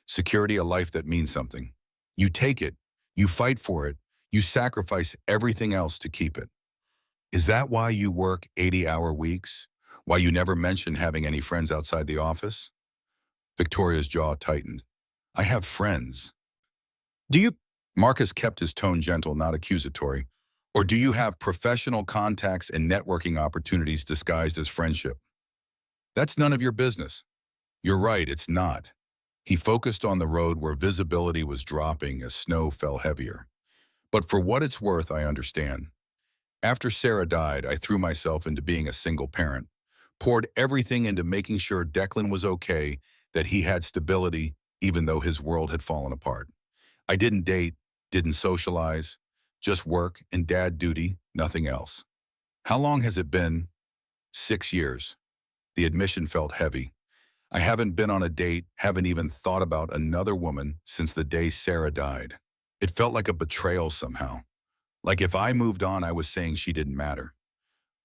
security, a life that means something. You take it, you fight for it, you sacrifice everything else to keep it. Is that why you work 80-hour weeks? Why you never mention having any friends outside the office? Victoria's jaw tightened. I have friends. Do you? Marcus kept his tone gentle, not accusatory. Or do you have professional contacts and networking opportunities disguised as friendship? That's none of your business. You're right, it's not. He focused on the road where visibility was dropping as snow fell heavier. But for what it's worth, I understand. After Sarah died, I threw myself into being a single parent, poured everything into making sure Declan was okay, that he had stability, even though his world had fallen apart. I didn't date, didn't socialize, just work and dad duty, nothing else. How long has it been? 6 years. The admission felt heavy. I haven't been on a date, haven't even thought about another woman since the day Sarah died. It felt like a betrayal somehow. Like if I moved on, I was saying she didn't matter.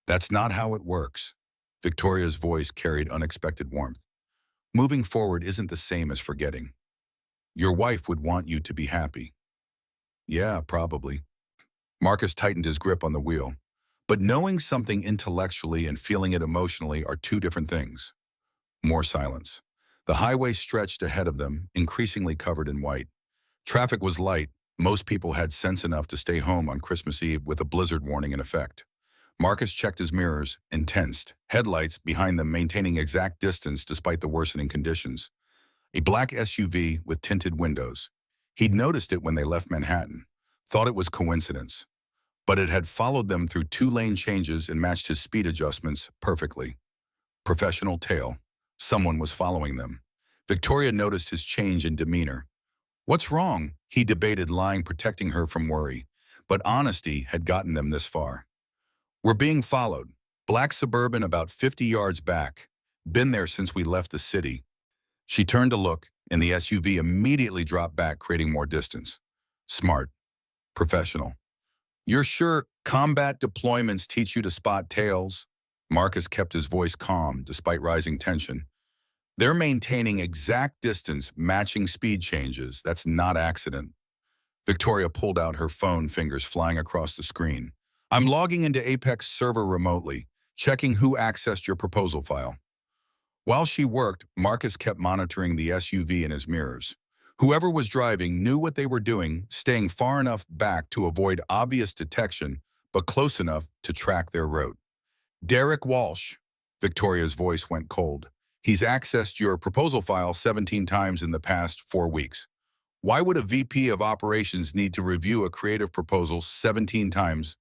That's not how it works. Victoria's voice carried unexpected warmth. Moving forward isn't the same as forgetting. Your wife would want you to be happy. Yeah, probably. Marcus tightened his grip on the wheel. But knowing something intellectually and feeling it emotionally are two different things. More silence. The highway stretched ahead of them, increasingly covered in white. Traffic was light. Most people had sense enough to stay home on Christmas Eve with a blizzard warning in effect. Marcus checked his mirrors and tensed, headlights behind them maintaining exact distance despite the worsening conditions. A black SUV with tinted windows. He'd noticed it when they left Manhattan, thought it was coincidence. But it had followed them through two-lane changes and matched his speed adjustments perfectly. Professional tail. Someone was following them. Victoria noticed his change in demeanor. What's wrong? He debated, lying protecting her from worry. But honesty had gotten them this far. We're being followed. Black Suburban about 50 yards back. Been there since we left the city. She turned to look, and the SUV immediately dropped back, creating more distance. Smart. Professional. You're sure combat deployments teach you to spot tails? Marcus kept his voice calm despite rising tension. They're maintaining exact distance, matching speed changes. That's not accident. Victoria pulled out her phone, fingers flying across the screen. I'm logging into Apex server remotely, checking who accessed your proposal file. While she worked, Marcus kept monitoring the SUV in his mirrors. Whoever was driving knew what they were doing, staying far enough back to avoid obvious detection, but close enough to track their route. Derek Walsh. Victoria's voice went cold. He's accessed your proposal file 17 times in the past 4 weeks. Why would a VP of operations need to review a creative proposal 17 times?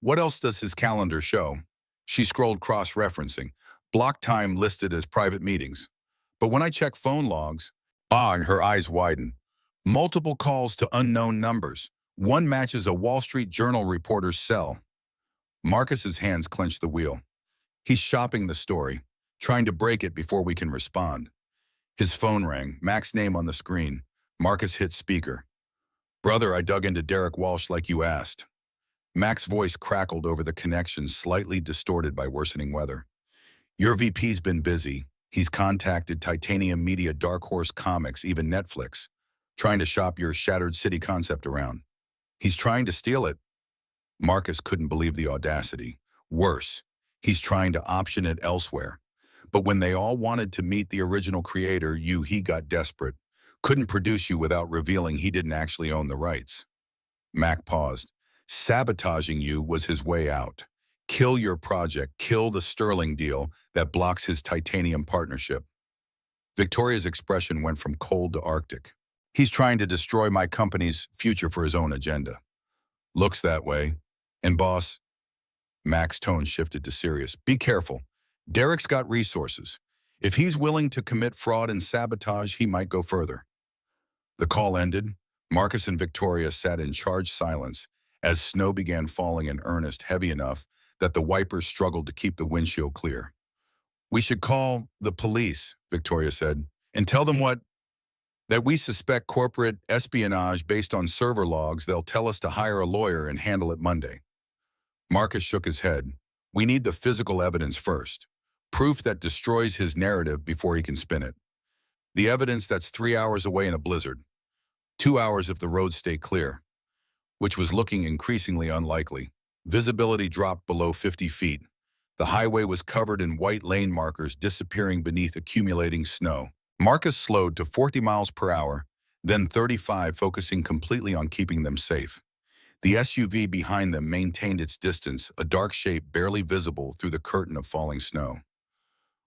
What else does his calendar show? She scrolled cross-referencing. Block time listed as private meetings. But when I check phone logs, and her eyes widen. Multiple calls to unknown numbers. One matches a Wall Street Journal reporter's cell. Marcus's hands clenched the wheel. He's shopping the story, trying to break it before we can respond. His phone rang, Mac's name on the screen. Marcus hit speaker. Brother, I dug into Derek Walsh like you asked. Mac's voice crackled over the connection, slightly distorted by worsening weather. Your VP's been busy. He's contacted Titanium Media, Dark Horse Comics, even Netflix, trying to shop your Shattered City concept around. He's trying to steal it. Marcus couldn't believe the audacity. Worse, he's trying to option it elsewhere. But when they all wanted to meet the original creator, he got desperate. Couldn't produce you without revealing he didn't actually own the rights. Mac paused. Sabotaging you was his way out. Kill your project, kill the Sterling deal that blocks his Titanium partnership. Victoria's expression went from cold to Arctic. He's trying to destroy my company's future for his own agenda. Looks that way. And boss, Mac's tone shifted to serious. Be careful. Derek's got resources. If he's willing to commit fraud and sabotage, he might go further. The call ended. Marcus and Victoria sat in charged silence as snow began falling in earnest, heavy enough that the wipers struggled to keep the windshield clear. We should call the police, Victoria said, and tell them that we suspect corporate espionage based on server logs. They'll tell us to hire a lawyer and handle it Monday. Marcus shook his head. We need the physical evidence first. Proof that destroys his narrative before he can spin it. The evidence that's 3 hours away in a blizzard. 2 hours if the roads stay clear, which was looking increasingly unlikely. Visibility dropped below 50 feet. The highway was covered in white lane markers disappearing beneath accumulating snow. Marcus slowed to 40 miles per hour, then 35, focusing completely on keeping them safe. The SUV behind them maintained its distance, a dark shape barely visible through the curtain of falling snow.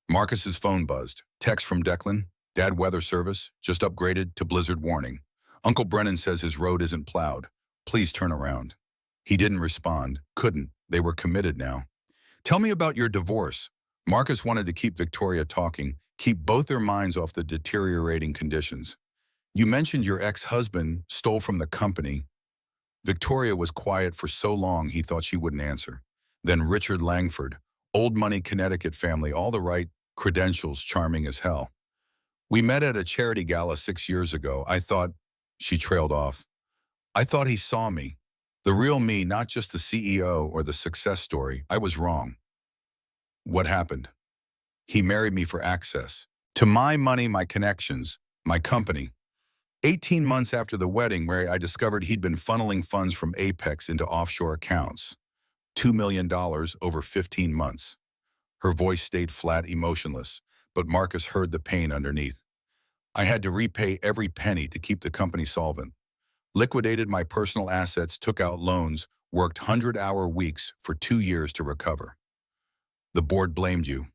Marcus's phone buzzed. Text from Declan. Dad, weather service. Just upgraded to blizzard warning. Uncle Brennan says his road isn't plowed. Please turn around. He didn't respond. Couldn't. They were committed now. Tell me about your divorce. Marcus wanted to keep Victoria talking, keep both their minds off the deteriorating conditions. You mentioned your ex-husband stole from the company. Victoria was quiet for so long he thought she wouldn't answer. Then Richard Langford, old money Connecticut family, all the right credentials, charming as hell. We met at a charity gala 6 years ago. I thought, she trailed off. I thought he saw me. The real me, not just the CEO or the success story. I was wrong. What happened? He married me for access. To my money, my connections, my company. 18 months after the wedding, where I discovered he'd been funneling funds from Apex into offshore accounts. $2 million over 15 months. Her voice stayed flat, emotionless, but Marcus heard the pain underneath. I had to repay every penny to keep the company solvent. Liquidated my personal assets, took out loans, worked 100-hour weeks for 2 years to recover. The board blamed you.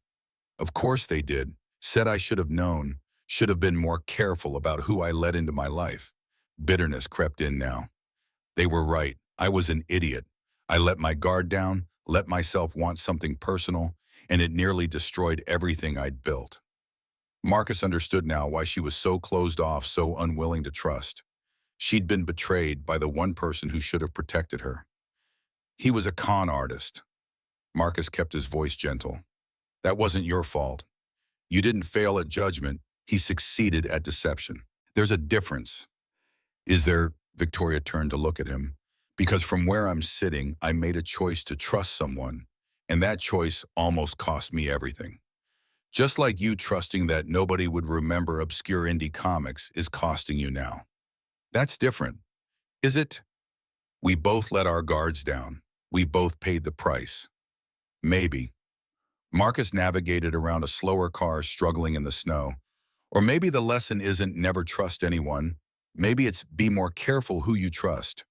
Of course they did. Said I should have known, should have been more careful about who I let into my life. Bitterness crept in now. They were right. I was an idiot. I let my guard down, let myself want something personal, and it nearly destroyed everything I'd built. Marcus understood now why she was so closed off, so unwilling to trust. She'd been betrayed by the one person who should have protected her. He was a con artist. Marcus kept his voice gentle. That wasn't your fault. You didn't fail at judgment. He succeeded at deception. There's a difference. Is there? Victoria turned to look at him. Because from where I'm sitting, I made a choice to trust someone, and that choice almost cost me everything. Just like you trusting that nobody would remember obscure indie comics is costing you now. That's different. Is it? We both let our guards down. We both paid the price. Maybe. Marcus navigated around a slower car struggling in the snow. Or maybe the lesson isn't never trust anyone. Maybe it's be more careful who you trust.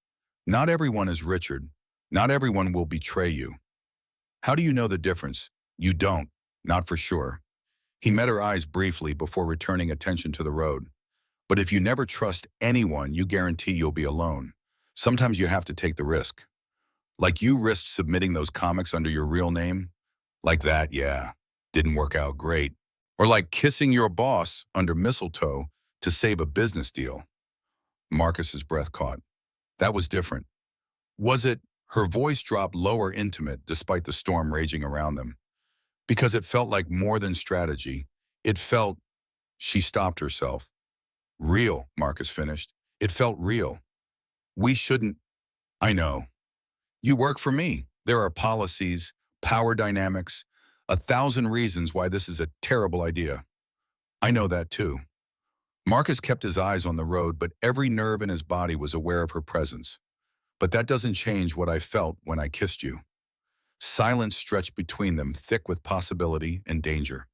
Not everyone is Richard. Not everyone will betray you. How do you know the difference? You don't. Not for sure. He met her eyes briefly before returning attention to the road. But if you never trust anyone, you guarantee you'll be alone. Sometimes you have to take the risk. Like you risked submitting those comics under your real name. Like that, yeah, didn't work out great. Or like kissing your boss under Mistletoe to save a business deal. Marcus's breath caught. That was different. Was it? Her voice dropped lower, intimate, despite the storm raging around them. Because it felt like more than strategy. It felt... She stopped herself. Real, Marcus finished. It felt real. We shouldn't... I know. You work for me. There are policies, power dynamics, 1,000 reasons why this is a terrible idea. I know that too. Marcus kept his eyes on the road, but every nerve in his body was aware of her presence. But that doesn't change what I felt when I kissed you. Silence stretched between them, thick with possibility and danger.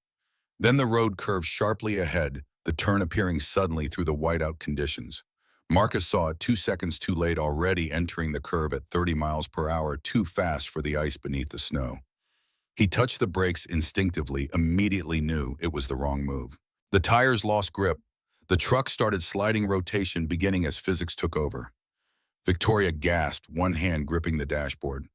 Then the road curved sharply ahead, the turn appearing suddenly through the whiteout conditions. Marcus saw it 2 seconds too late, already entering the curve at 30 miles per hour, too fast for the ice beneath the snow. He touched the brakes instinctively, immediately knew it was the wrong move. The tires lost grip. The truck started sliding rotation, beginning as physics took over. Victoria gasped, one hand gripping the dashboard.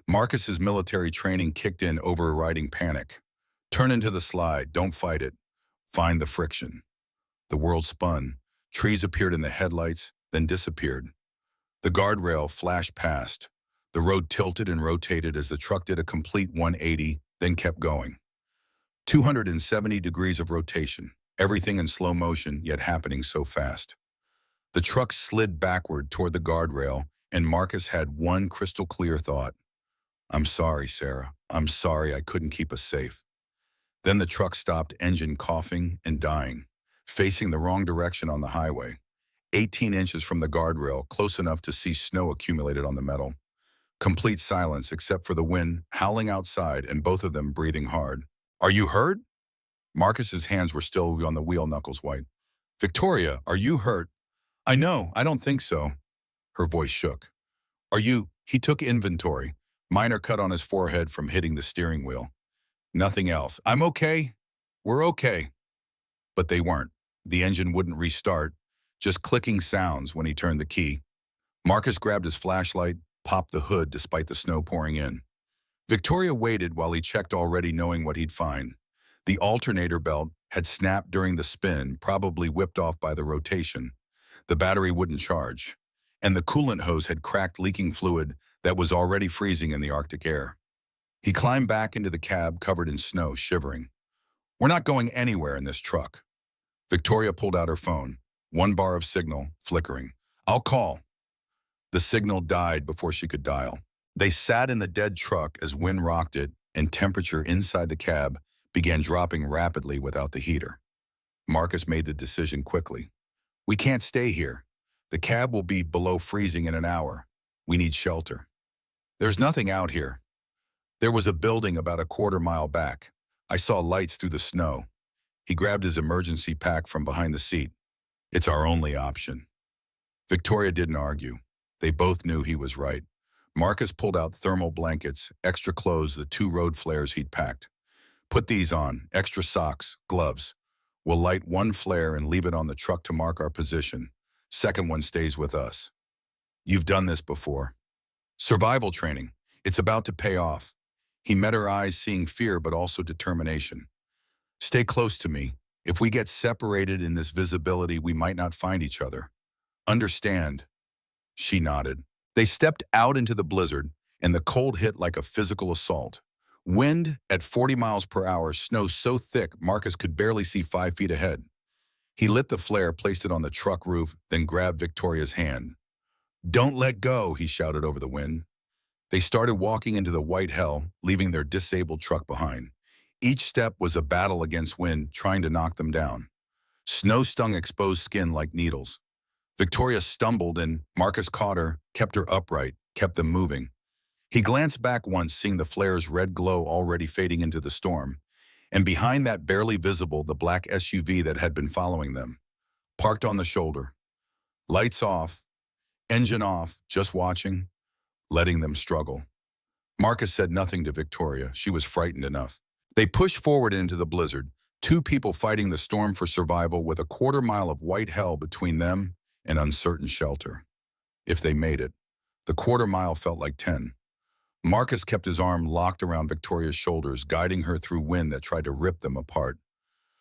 Marcus's military training kicked in, overriding panic. Turn into the slide, don't fight it. Find the friction. The world spun. Trees appeared in the headlights, then disappeared. The guardrail flashed past. The road tilted and rotated as the truck did a complete 180, then kept going. 270 degrees of rotation, everything in slow motion, yet happening so fast. The truck slid backward toward the guardrail, and Marcus had one crystal clear thought. I'm sorry, Sarah. I'm sorry I couldn't keep us safe. Then the truck stopped, engine coughing and dying, facing the wrong direction on the highway. 18 inches from the guardrail, close enough to see snow accumulated on the metal. Complete silence except for the wind howling outside and both of them breathing hard. Are you hurt? Marcus's hands were still on the wheel, knuckles white. Victoria, are you hurt? I know, I don't think so. Her voice shook. Are you? He took inventory. Minor cut on his forehead from hitting the steering wheel. Nothing else. I'm okay. We're okay. But they weren't. The engine wouldn't restart, just clicking sounds when he turned the key. Marcus grabbed his flashlight, popped the hood despite the snow pouring in. Victoria waited while he checked, already knowing what he'd find. The alternator belt had snapped during the spin, probably whipped off by the rotation. The battery wouldn't charge. And the coolant hose had cracked, leaking fluid that was already freezing in the Arctic air. He climbed back into the cab, covered in snow, shivering. We're not going anywhere in this truck. Victoria pulled out her phone, one bar of signal flickering. I'll call. The signal died before she could dial. They sat in the dead truck as wind rocked it and temperature inside the cab began dropping rapidly without the heater. Marcus made the decision quickly. We can't stay here. The cab will be below freezing in an hour. We need shelter. There's nothing out here. There was a building about a quarter-mile back. I saw lights through the snow. He grabbed his emergency pack from behind the seat. It's our only option. Victoria didn't argue. They both knew he was right. Marcus pulled out thermal blankets, extra clothes, the 2 road flares he'd packed. Put these on, extra socks, gloves. We'll light 1 flare and leave it on the truck to mark our position. Second one stays with us. You've done this before. Survival training. It's about to pay off. He met her eyes, seeing fear but also determination. Stay close to me. If we get separated in this visibility, we might not find each other. Understand? She nodded. They stepped out into the blizzard, and the cold hit like a physical assault. Wind at 40 miles per hour, snow so thick Marcus could barely see 5 feet ahead. He lit the flare, placed it on the truck roof, then grabbed Victoria's hand. Don't let go, he shouted over the wind. They started walking into the white hell, leaving their disabled truck behind. Each step was a battle against wind, trying to knock them down. Snow stung exposed skin like needles. Victoria stumbled and Marcus caught her, kept her upright, kept them moving. He glanced back once, seeing the flare's red glow already fading into the storm, and behind that barely visible, the black SUV that had been following them. Parked on the shoulder. Lights off, engine off, just watching, letting them struggle. Marcus said nothing to Victoria. She was frightened enough. They pushed forward into the blizzard, 2 people fighting the storm for survival with a quarter-mile of white hell between them and uncertain shelter. If they made it, the quarter-mile felt like 10. Marcus kept his arm locked around Victoria's shoulders, guiding her through wind that tried to rip them apart.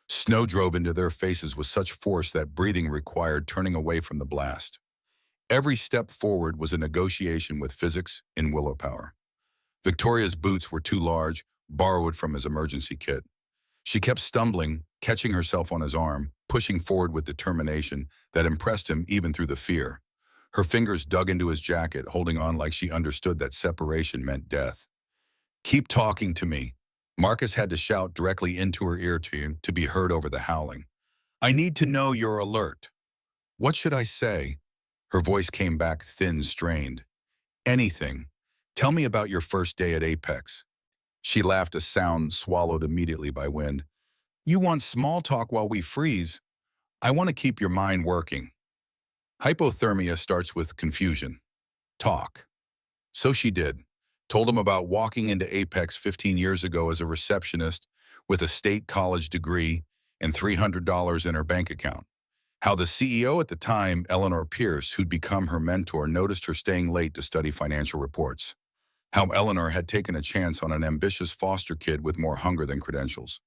Snow drove into their faces with such force that breathing required turning away from the blast. Every step forward was a negotiation with physics and willpower. Victoria's boots were too large, borrowed from his emergency kit. She kept stumbling, catching herself on his arm, pushing forward with determination that impressed him even through the fear. Her fingers dug into his jacket, holding on like she understood that separation meant death. Keep talking to me. Marcus had to shout directly into her ear to be heard over the howling. I need to know you're alert. What should I say? Her voice came back thin, strained. Anything. Tell me about your first day at Apex. She laughed, a sound swallowed immediately by wind. You want small talk while we freeze? I want to keep your mind working. Hypothermia starts with confusion. Talk. So she did. Told him about walking into Apex 15 years ago as a receptionist with a state college degree and $300 in her bank account. How the CEO at the time, Eleanor Pierce, who'd become her mentor, noticed her staying late to study financial reports. How Eleanor had taken a chance on an ambitious foster kid with more hunger than credentials.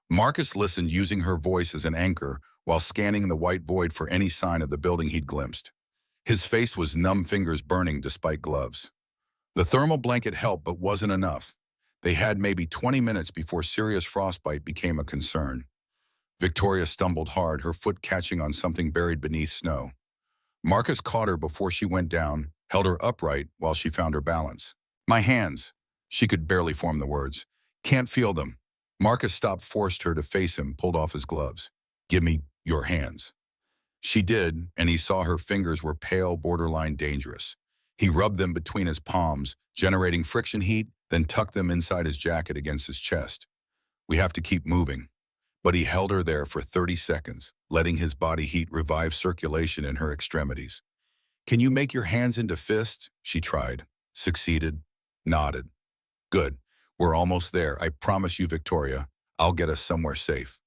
Marcus listened, using her voice as an anchor while scanning the white void for any sign of the building he'd glimpsed. His face was numb, fingers burning despite gloves. The thermal blanket helped but wasn't enough. They had maybe 20 minutes before serious frostbite became a concern. Victoria stumbled hard, her foot catching on something buried beneath snow. Marcus caught her before she went down, held her upright while she found her balance. My hands. She could barely form the words. Can't feel them. Marcus stopped, forced her to face him, pulled off his gloves. Give me your hands. She did, and he saw her fingers were pale, borderline dangerous. He rubbed them between his palms, generating friction heat, then tucked them inside his jacket against his chest. We have to keep moving. But he held her there for 30 seconds, letting his body heat revive circulation in her extremities. Can you make your hands into fists? She tried. Succeeded. Nodded. Good. We're almost there. I promise you, Victoria. I'll get us somewhere safe.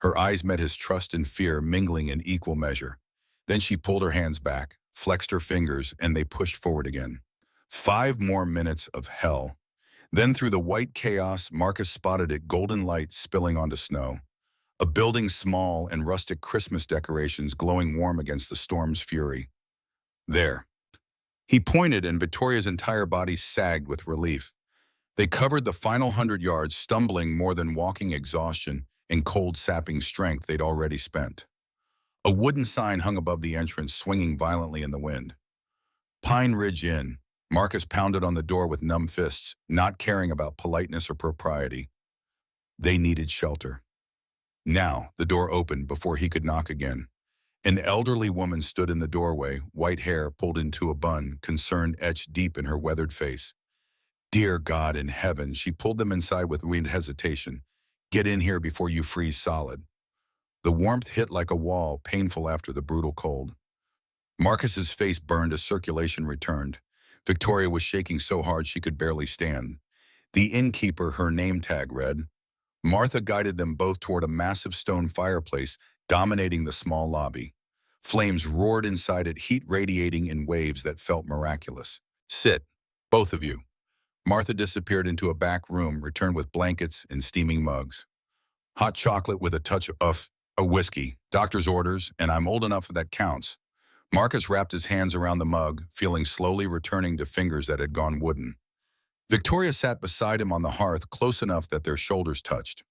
Her eyes met his, trust and fear mingling in equal measure. Then she pulled her hands back, flexed her fingers, and they pushed forward again. 5 more minutes of hell. Then through the white chaos, Marcus spotted it, golden light spilling onto snow. A building small and rustic, Christmas decorations glowing warm against the storm's fury. There. He pointed, and Victoria's entire body sagged with relief. They covered the final 100 yards, stumbling more than walking, exhaustion, and cold sapping strength they'd already spent. A wooden sign hung above the entrance, swinging violently in the wind. Pine Ridge Inn. Marcus pounded on the door with numb fists, not caring about politeness or propriety. They needed shelter. Now, the door opened before he could knock again. An elderly woman stood in the doorway, white hair pulled into a bun, concern etched deep in her weathered face. Dear God in heaven, she pulled them inside with weird hesitation. Get in here before you freeze solid. The warmth hit like a wall, painful after the brutal cold. Marcus's face burned as circulation returned. Victoria was shaking so hard she could barely stand. The innkeeper, her name tag read. Martha guided them both toward a massive stone fireplace dominating the small lobby. Flames roared inside it, heat radiating in waves that felt miraculous. Sit, both of you. Martha disappeared into a back room, returned with blankets and steaming mugs. Hot chocolate with a touch of a whiskey, doctor's orders, and I'm old enough that counts. Marcus wrapped his hands around the mug, feeling slowly returning to fingers that had gone wooden. Victoria sat beside him on the hearth, close enough that their shoulders touched.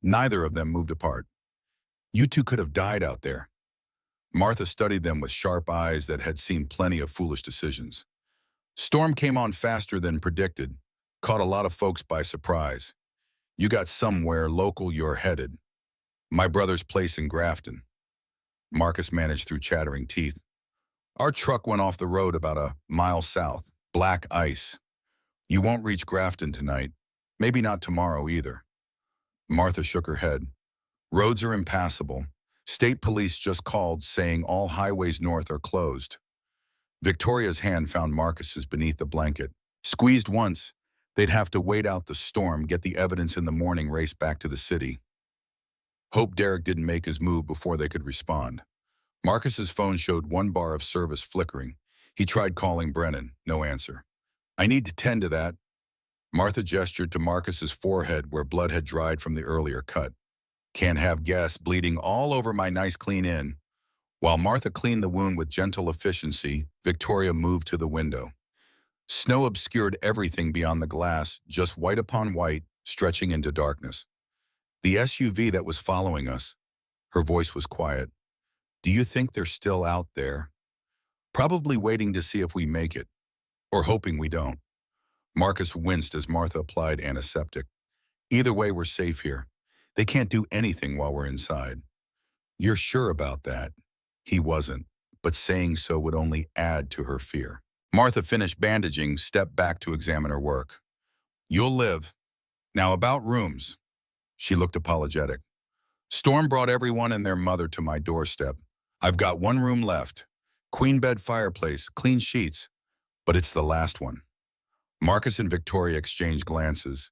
Neither of them moved apart. You two could have died out there. Martha studied them with sharp eyes that had seen plenty of foolish decisions. Storm came on faster than predicted, caught a lot of folks by surprise. You got somewhere local you're headed. My brother's place in Grafton. Marcus managed through chattering teeth. Our truck went off the road about a mile south. Black ice. You won't reach Grafton tonight. Maybe not tomorrow either. Martha shook her head. Roads are impassable. State police just called saying all highways north are closed. Victoria's hand found Marcus's beneath the blanket. Squeezed once, they'd have to wait out the storm, get the evidence in the morning, race back to the city. Hope Derek didn't make his move before they could respond. Marcus's phone showed one bar of service flickering. He tried calling Brennan, no answer. I need to tend to that. Martha gestured to Marcus's forehead where blood had dried from the earlier cut. Can't have guests bleeding all over my nice clean inn. While Martha cleaned the wound with gentle efficiency, Victoria moved to the window. Snow obscured everything beyond the glass, just white upon white, stretching into darkness. The SUV that was following us. Her voice was quiet. Do you think they're still out there? Probably waiting to see if we make it. Or hoping we don't. Marcus winced as Martha applied antiseptic. Either way, we're safe here. They can't do anything while we're inside. You're sure about that? He wasn't, but saying so would only add to her fear. Martha finished bandaging, stepped back to examine her work. You'll live. Now about rooms. She looked apologetic. Storm brought everyone and their mother to my doorstep. I've got one room left. Queen bed fireplace, clean sheets. But it's the last one. Marcus and Victoria exchanged glances.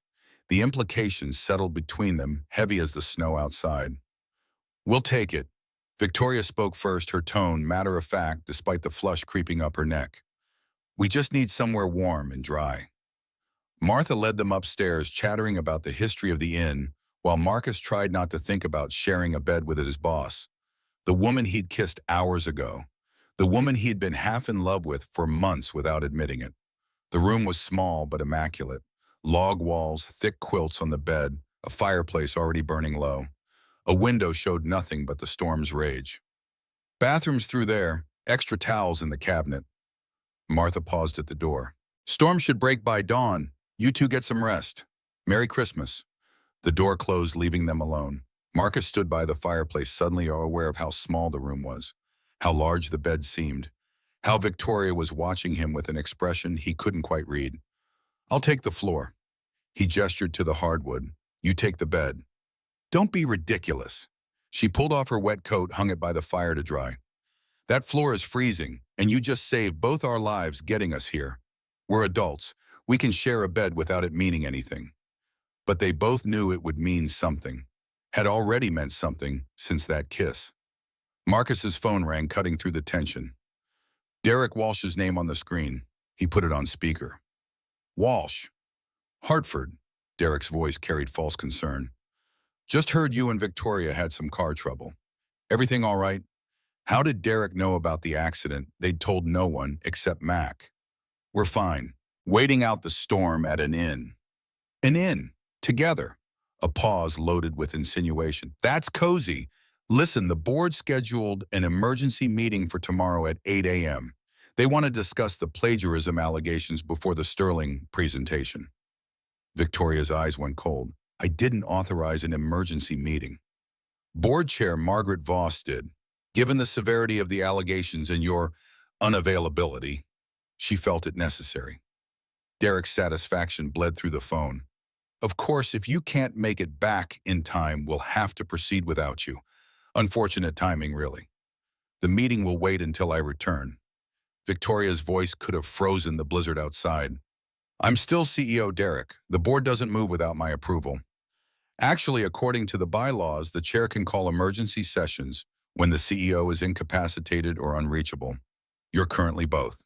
The implications settled between them, heavy as the snow outside. We'll take it. Victoria spoke first, her tone matter-of-fact despite the flush creeping up her neck. We just need somewhere warm and dry. Martha led them upstairs, chattering about the history of the inn, while Marcus tried not to think about sharing a bed with his boss. The woman he'd kissed hours ago. The woman he'd been half in love with for months without admitting it. The room was small but immaculate. Log walls, thick quilts on the bed, a fireplace already burning low. A window showed nothing but the storm's rage. Bathrooms through there, extra towels in the cabinet. Martha paused at the door. Storm should break by dawn. You two get some rest. Merry Christmas. The door closed, leaving them alone. Marcus stood by the fireplace, suddenly aware of how small the room was, how large the bed seemed, how Victoria was watching him with an expression he couldn't quite read. I'll take the floor. He gestured to the hardwood. You take the bed. Don't be ridiculous. She pulled off her wet coat, hung it by the fire to dry. That floor is freezing, and you just saved both our lives getting us here. We're adults. We can share a bed without it meaning anything. But they both knew it would mean something. Had already meant something since that kiss. Marcus's phone rang, cutting through the tension. Derek Walsh's name on the screen. He put it on speaker. Walsh. Hartford. Derek's voice carried false concern. Just heard you and Victoria had some car trouble. Everything all right? How did Derek know about the accident? They'd told no one except Mac. We're fine. Waiting out the storm at an inn. An inn. Together. A pause loaded with insinuation. That's cozy. Listen, the board scheduled an emergency meeting for tomorrow at 8 a.m. They want to discuss the plagiarism allegations before the Sterling presentation. Victoria's eyes went cold. I didn't authorize an emergency meeting. Board Chair Margaret Voss did. Given the severity of the allegations and your unavailability, she felt it necessary. Derek's satisfaction bled through the phone. Of course, if you can't make it back in time, we'll have to proceed without you. Unfortunate timing, really. The meeting will wait until I return. Victoria's voice could have frozen the blizzard outside. I'm still CEO Derek. The board doesn't move without my approval. Actually, according to the bylaws, the chair can call emergency sessions when the CEO is incapacitated or unreachable. You're currently both.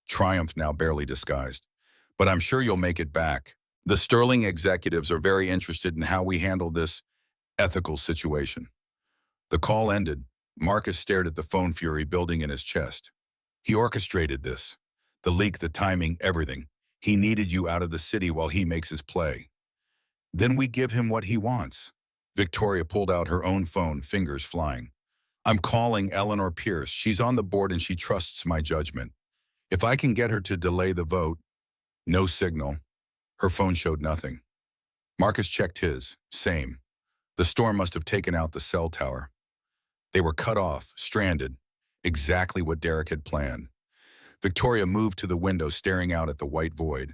Triumph now barely disguised. But I'm sure you'll make it back. The Sterling executives are very interested in how we handle this ethical situation. The call ended. Marcus stared at the phone fury building in his chest. He orchestrated this. The leak, the timing, everything. He needed you out of the city while he makes his play. Then we give him what he wants. Victoria pulled out her own phone, fingers flying. I'm calling Eleanor Pierce. She's on the board and she trusts my judgment. If I can get her to delay the vote, no signal. Her phone showed nothing. Marcus checked his. Same. The storm must have taken out the cell tower. They were cut off, stranded. Exactly what Derek had planned. Victoria moved to the window, staring out at the white void.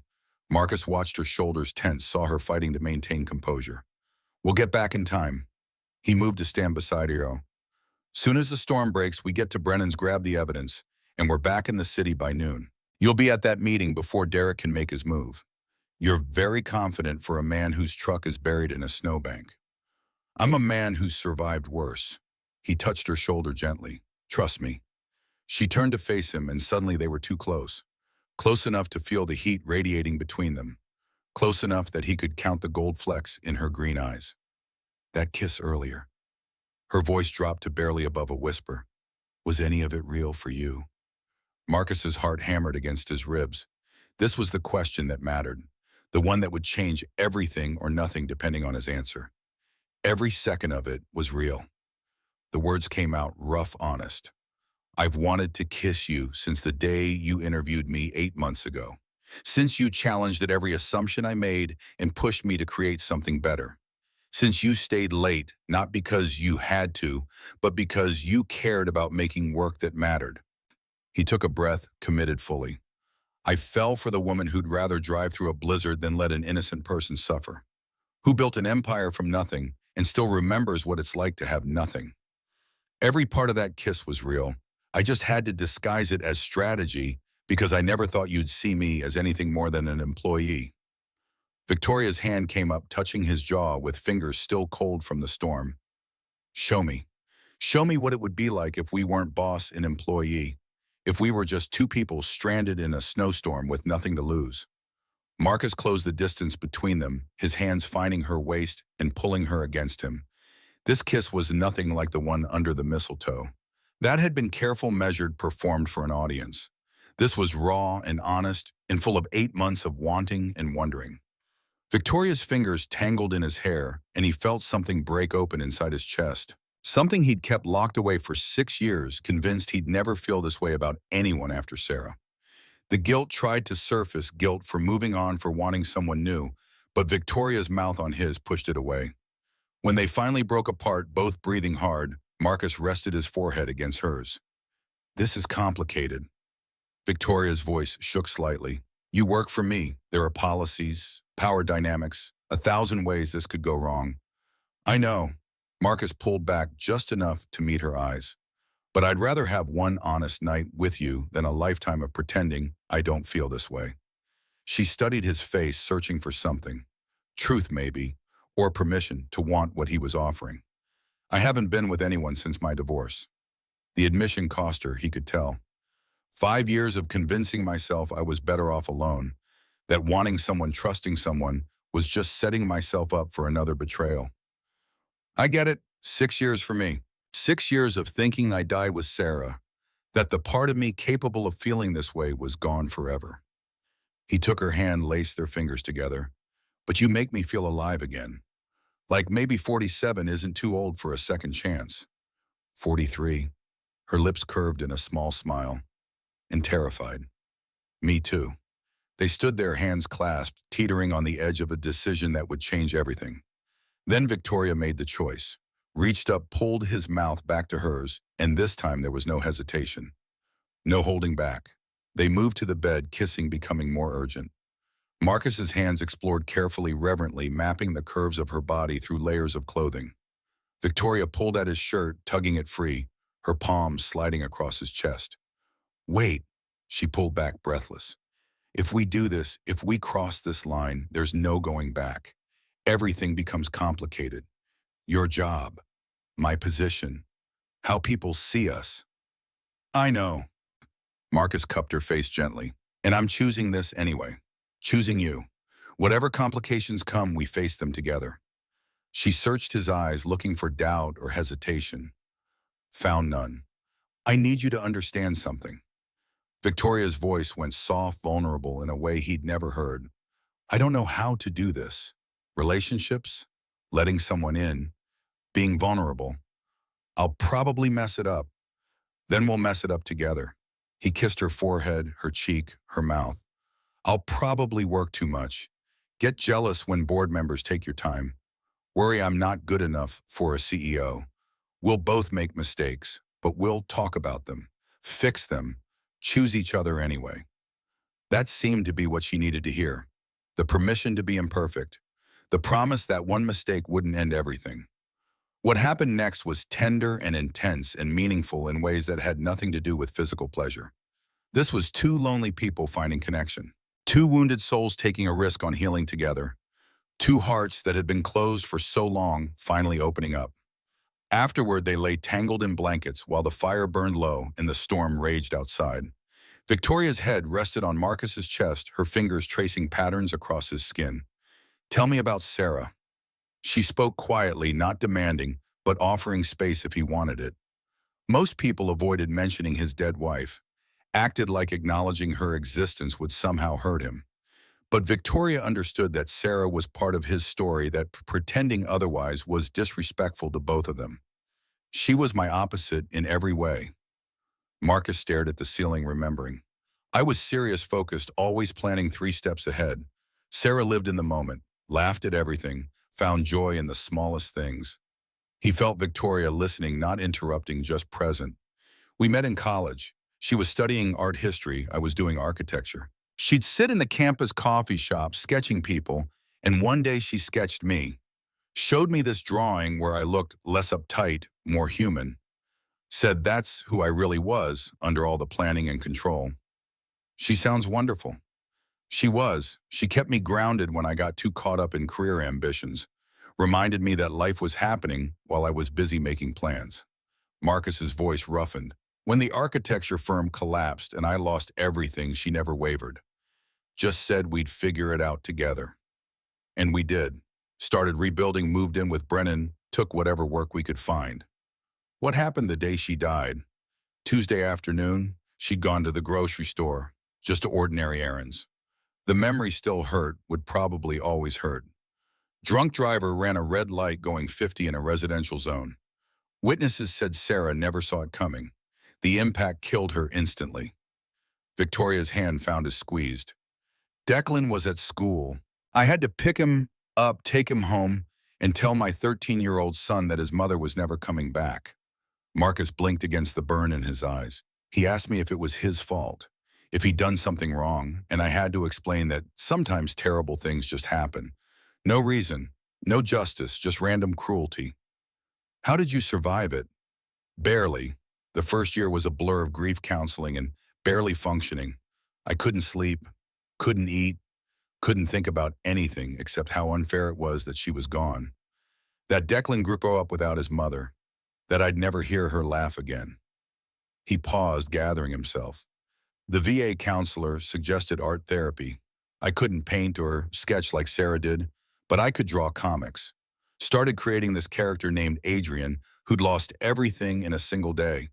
Marcus watched her shoulders tense, saw her fighting to maintain composure. We'll get back in time. He moved to stand beside her. Soon as the storm breaks, we get to Brennan's, grab the evidence, and we're back in the city by noon. You'll be at that meeting before Derek can make his move. You're very confident for a man whose truck is buried in a snowbank. I'm a man who's survived worse. He touched her shoulder gently. Trust me. She turned to face him, and suddenly they were too close. Close enough to feel the heat radiating between them. Close enough that he could count the gold flecks in her green eyes. That kiss earlier. Her voice dropped to barely above a whisper. Was any of it real for you? Marcus's heart hammered against his ribs. This was the question that mattered. The one that would change everything or nothing depending on his answer. Every second of it was real. The words came out rough, honest. I've wanted to kiss you since the day you interviewed me 8 months ago. Since you challenged at every assumption I made and pushed me to create something better. Since you stayed late, not because you had to, but because you cared about making work that mattered. He took a breath, committed fully. I fell for the woman who'd rather drive through a blizzard than let an innocent person suffer. Who built an empire from nothing and still remembers what it's like to have nothing. Every part of that kiss was real. I just had to disguise it as strategy because I never thought you'd see me as anything more than an employee. Victoria's hand came up, touching his jaw with fingers still cold from the storm. Show me. Show me what it would be like if we weren't boss and employee. If we were just two people stranded in a snowstorm with nothing to lose. Marcus closed the distance between them, his hands finding her waist and pulling her against him. This kiss was nothing like the one under the mistletoe. That had been careful, measured, performed for an audience. This was raw and honest and full of 8 months of wanting and wondering. Victoria's fingers tangled in his hair, and he felt something break open inside his chest. Something he'd kept locked away for 6 years, convinced he'd never feel this way about anyone after Sarah. The guilt tried to surface, guilt for moving on, for wanting someone new, but Victoria's mouth on his pushed it away. When they finally broke apart, both breathing hard, Marcus rested his forehead against hers. This is complicated. Victoria's voice shook slightly. You work for me. There are policies, power dynamics, 1,000 ways this could go wrong. I know. Marcus pulled back just enough to meet her eyes. But I'd rather have one honest night with you than a lifetime of pretending I don't feel this way. She studied his face, searching for something. Truth, maybe, or permission to want what he was offering. I haven't been with anyone since my divorce. The admission cost her, he could tell. 5 years of convincing myself I was better off alone, that wanting someone, trusting someone, was just setting myself up for another betrayal. I get it. 6 years for me. 6 years of thinking I died with Sarah, that the part of me capable of feeling this way was gone forever. He took her hand, laced their fingers together. But you make me feel alive again. Like maybe 47 isn't too old for a second chance. 43. Her lips curved in a small smile. And terrified. Me too. They stood there, hands clasped, teetering on the edge of a decision that would change everything. Then Victoria made the choice. Reached up, pulled his mouth back to hers, and this time there was no hesitation. No holding back. They moved to the bed, kissing becoming more urgent. Marcus's hands explored carefully, reverently, mapping the curves of her body through layers of clothing. Victoria pulled at his shirt, tugging it free, her palms sliding across his chest. Wait, she pulled back, breathless. If we do this, if we cross this line, there's no going back. Everything becomes complicated. Your job, my position, how people see us. I know. Marcus cupped her face gently. And I'm choosing this anyway. Choosing you. Whatever complications come, we face them together. She searched his eyes, looking for doubt or hesitation. Found none. I need you to understand something. Victoria's voice went soft, vulnerable in a way he'd never heard. I don't know how to do this. Relationships, letting someone in, being vulnerable. I'll probably mess it up. Then we'll mess it up together. He kissed her forehead, her cheek, her mouth. I'll probably work too much. Get jealous when board members take your time. Worry I'm not good enough for a CEO. We'll both make mistakes, but we'll talk about them, fix them, choose each other anyway. That seemed to be what she needed to hear. The permission to be imperfect. The promise that one mistake wouldn't end everything. What happened next was tender and intense and meaningful in ways that had nothing to do with physical pleasure. This was two lonely people finding connection. Two wounded souls taking a risk on healing together. Two hearts that had been closed for so long finally opening up. Afterward, they lay tangled in blankets while the fire burned low and the storm raged outside. Victoria's head rested on Marcus's chest, her fingers tracing patterns across his skin. Tell me about Sarah. She spoke quietly, not demanding, but offering space if he wanted it. Most people avoided mentioning his dead wife, acted like acknowledging her existence would somehow hurt him. But Victoria understood that Sarah was part of his story, that pretending otherwise was disrespectful to both of them. She was my opposite in every way. Marcus stared at the ceiling, remembering. I was serious, focused, always planning 3 steps ahead. Sarah lived in the moment, laughed at everything, found joy in the smallest things. He felt Victoria listening, not interrupting, just present. We met in college. She was studying art history, I was doing architecture. She'd sit in the campus coffee shop sketching people, and one day she sketched me. Showed me this drawing where I looked less uptight, more human. Said that's who I really was under all the planning and control. She sounds wonderful. She was. She kept me grounded when I got too caught up in career ambitions. Reminded me that life was happening while I was busy making plans. Marcus's voice roughened. When the architecture firm collapsed and I lost everything, she never wavered. Just said we'd figure it out together. And we did. Started rebuilding, moved in with Brennan, took whatever work we could find. What happened the day she died? Tuesday afternoon, she'd gone to the grocery store, just ordinary errands. The memory still hurt, would probably always hurt. Drunk driver ran a red light going 50 in a residential zone. Witnesses said Sarah never saw it coming. The impact killed her instantly. Victoria's hand found his squeezed. Declan was at school. I had to pick him up, take him home, and tell my 13-year-old son that his mother was never coming back. Marcus blinked against the burn in his eyes. He asked me if it was his fault, if he'd done something wrong, and I had to explain that sometimes terrible things just happen. No reason, no justice, just random cruelty. How did you survive it? Barely. The first year was a blur of grief counseling and barely functioning. I couldn't sleep, couldn't eat, couldn't think about anything except how unfair it was that she was gone. That Declan grew up without his mother, that I'd never hear her laugh again. He paused, gathering himself. The VA counselor suggested art therapy. I couldn't paint or sketch like Sarah did, but I could draw comics. Started creating this character named Adrian, who'd lost everything in a single day.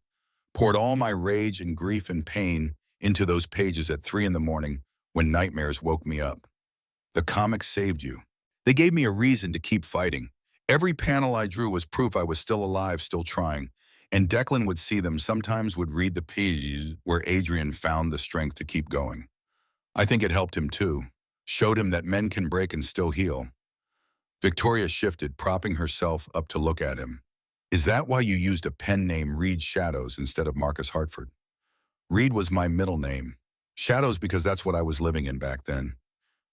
Poured all my rage and grief and pain into those pages at 3 in the morning when nightmares woke me up. The comics saved you. They gave me a reason to keep fighting. Every panel I drew was proof I was still alive, still trying. And Declan would see them, sometimes would read the pages where Adrian found the strength to keep going. I think it helped him too. Showed him that men can break and still heal. Victoria shifted, propping herself up to look at him. Is that why you used a pen name Reed Shadows instead of Marcus Hartford? Reed was my middle name. Shadows because that's what I was living in back then.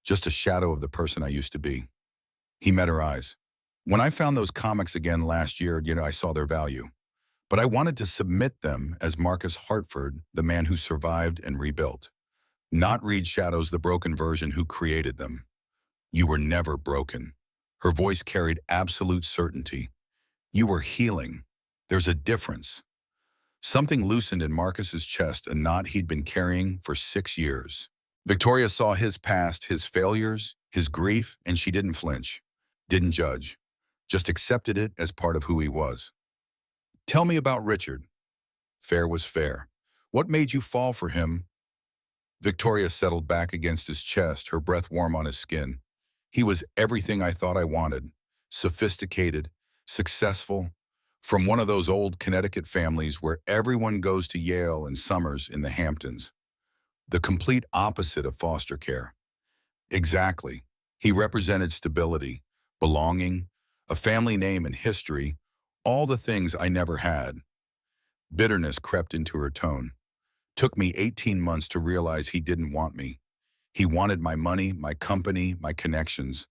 Just a shadow of the person I used to be. He met her eyes. When I found those comics again last year, I saw their value. But I wanted to submit them as Marcus Hartford, the man who survived and rebuilt. Not Reed Shadows, the broken version who created them. You were never broken. Her voice carried absolute certainty. You were healing. There's a difference. Something loosened in Marcus's chest, a knot he'd been carrying for 6 years. Victoria saw his past, his failures, his grief, and she didn't flinch, didn't judge, just accepted it as part of who he was. Tell me about Richard. Fair was fair. What made you fall for him? Victoria settled back against his chest, her breath warm on his skin. He was everything I thought I wanted. Sophisticated, successful, from one of those old Connecticut families where everyone goes to Yale and summers in the Hamptons. The complete opposite of foster care. Exactly. He represented stability, belonging, a family name and history, all the things I never had. Bitterness crept into her tone. Took me 18 months to realize he didn't want me. He wanted my money, my company, my connections.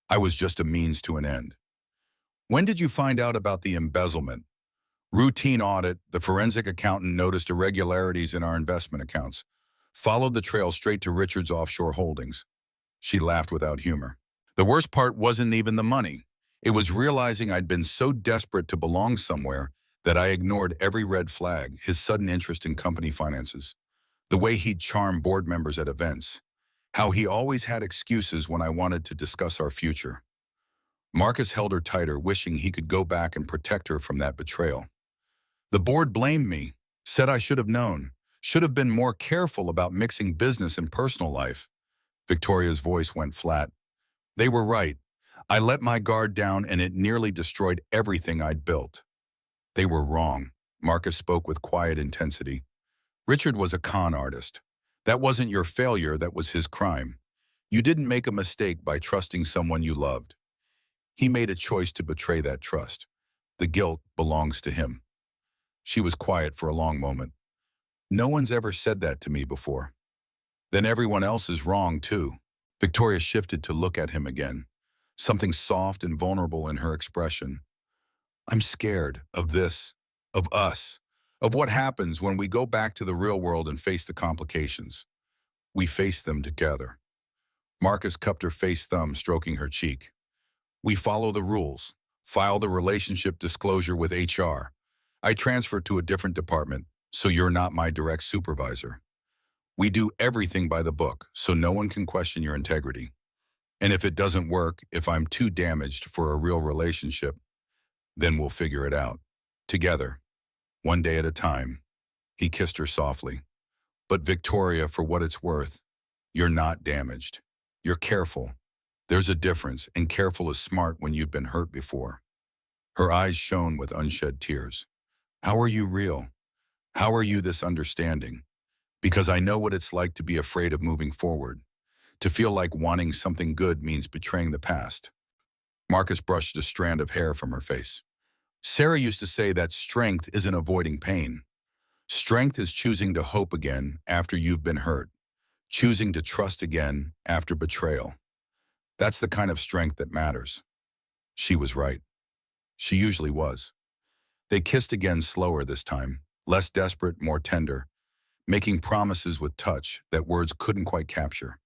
I was just a means to an end. When did you find out about the embezzlement? Routine audit, the forensic accountant noticed irregularities in our investment accounts. Followed the trail straight to Richard's offshore holdings. She laughed without humor. The worst part wasn't even the money. It was realizing I'd been so desperate to belong somewhere that I ignored every red flag, his sudden interest in company finances, the way he'd charm board members at events, how he always had excuses when I wanted to discuss our future. Marcus held her tighter, wishing he could go back and protect her from that betrayal. The board blamed me, said I should have known, should have been more careful about mixing business and personal life. Victoria's voice went flat. They were right. I let my guard down and it nearly destroyed everything I'd built. They were wrong. Marcus spoke with quiet intensity. Richard was a con artist. That wasn't your failure, that was his crime. You didn't make a mistake by trusting someone you loved. He made a choice to betray that trust. The guilt belongs to him. She was quiet for a long moment. No one's ever said that to me before. Then everyone else is wrong too. Victoria shifted to look at him again, something soft and vulnerable in her expression. I'm scared of this, of us, of what happens when we go back to the real world and face the complications. We face them together. Marcus cupped her face thumb, stroking her cheek. We follow the rules, file the relationship disclosure with HR. I transfer to a different department, so you're not my direct supervisor. We do everything by the book, so no one can question your integrity. And if it doesn't work, if I'm too damaged for a real relationship, then we'll figure it out. Together. One day at a time. He kissed her softly. But Victoria, for what it's worth, you're not damaged. You're careful. There's a difference, and careful is smart when you've been hurt before. Her eyes shone with unshed tears. How are you real? How are you this understanding? Because I know what it's like to be afraid of moving forward, to feel like wanting something good means betraying the past. Marcus brushed a strand of hair from her face. Sarah used to say that strength isn't avoiding pain. Strength is choosing to hope again after you've been hurt, choosing to trust again after betrayal. That's the kind of strength that matters. She was right. She usually was. They kissed again, slower this time, less desperate, more tender, making promises with touch that words couldn't quite capture.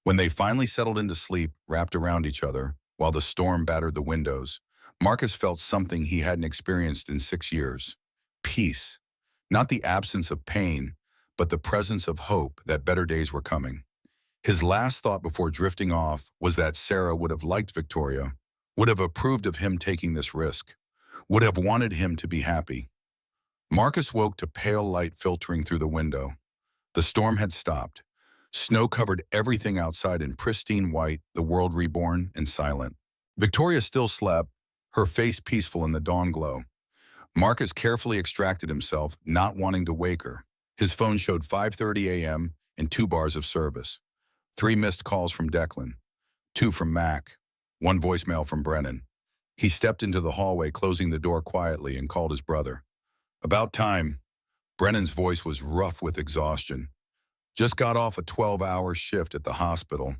When they finally settled into sleep, wrapped around each other, while the storm battered the windows, Marcus felt something he hadn't experienced in 6 years. Peace. Not the absence of pain, but the presence of hope that better days were coming. His last thought before drifting off was that Sarah would have liked Victoria, would have approved of him taking this risk, would have wanted him to be happy. Marcus woke to pale light filtering through the window. The storm had stopped. Snow covered everything outside in pristine white, the world reborn and silent. Victoria still slept, her face peaceful in the dawn glow. Marcus carefully extracted himself, not wanting to wake her. His phone showed 5:30 a.m. and 2 bars of service. 3 missed calls from Declan, 2 from Mac, 1 voicemail from Brennan. He stepped into the hallway, closing the door quietly, and called his brother. About time. Brennan's voice was rough with exhaustion. Just got off a 12-hour shift at the hospital.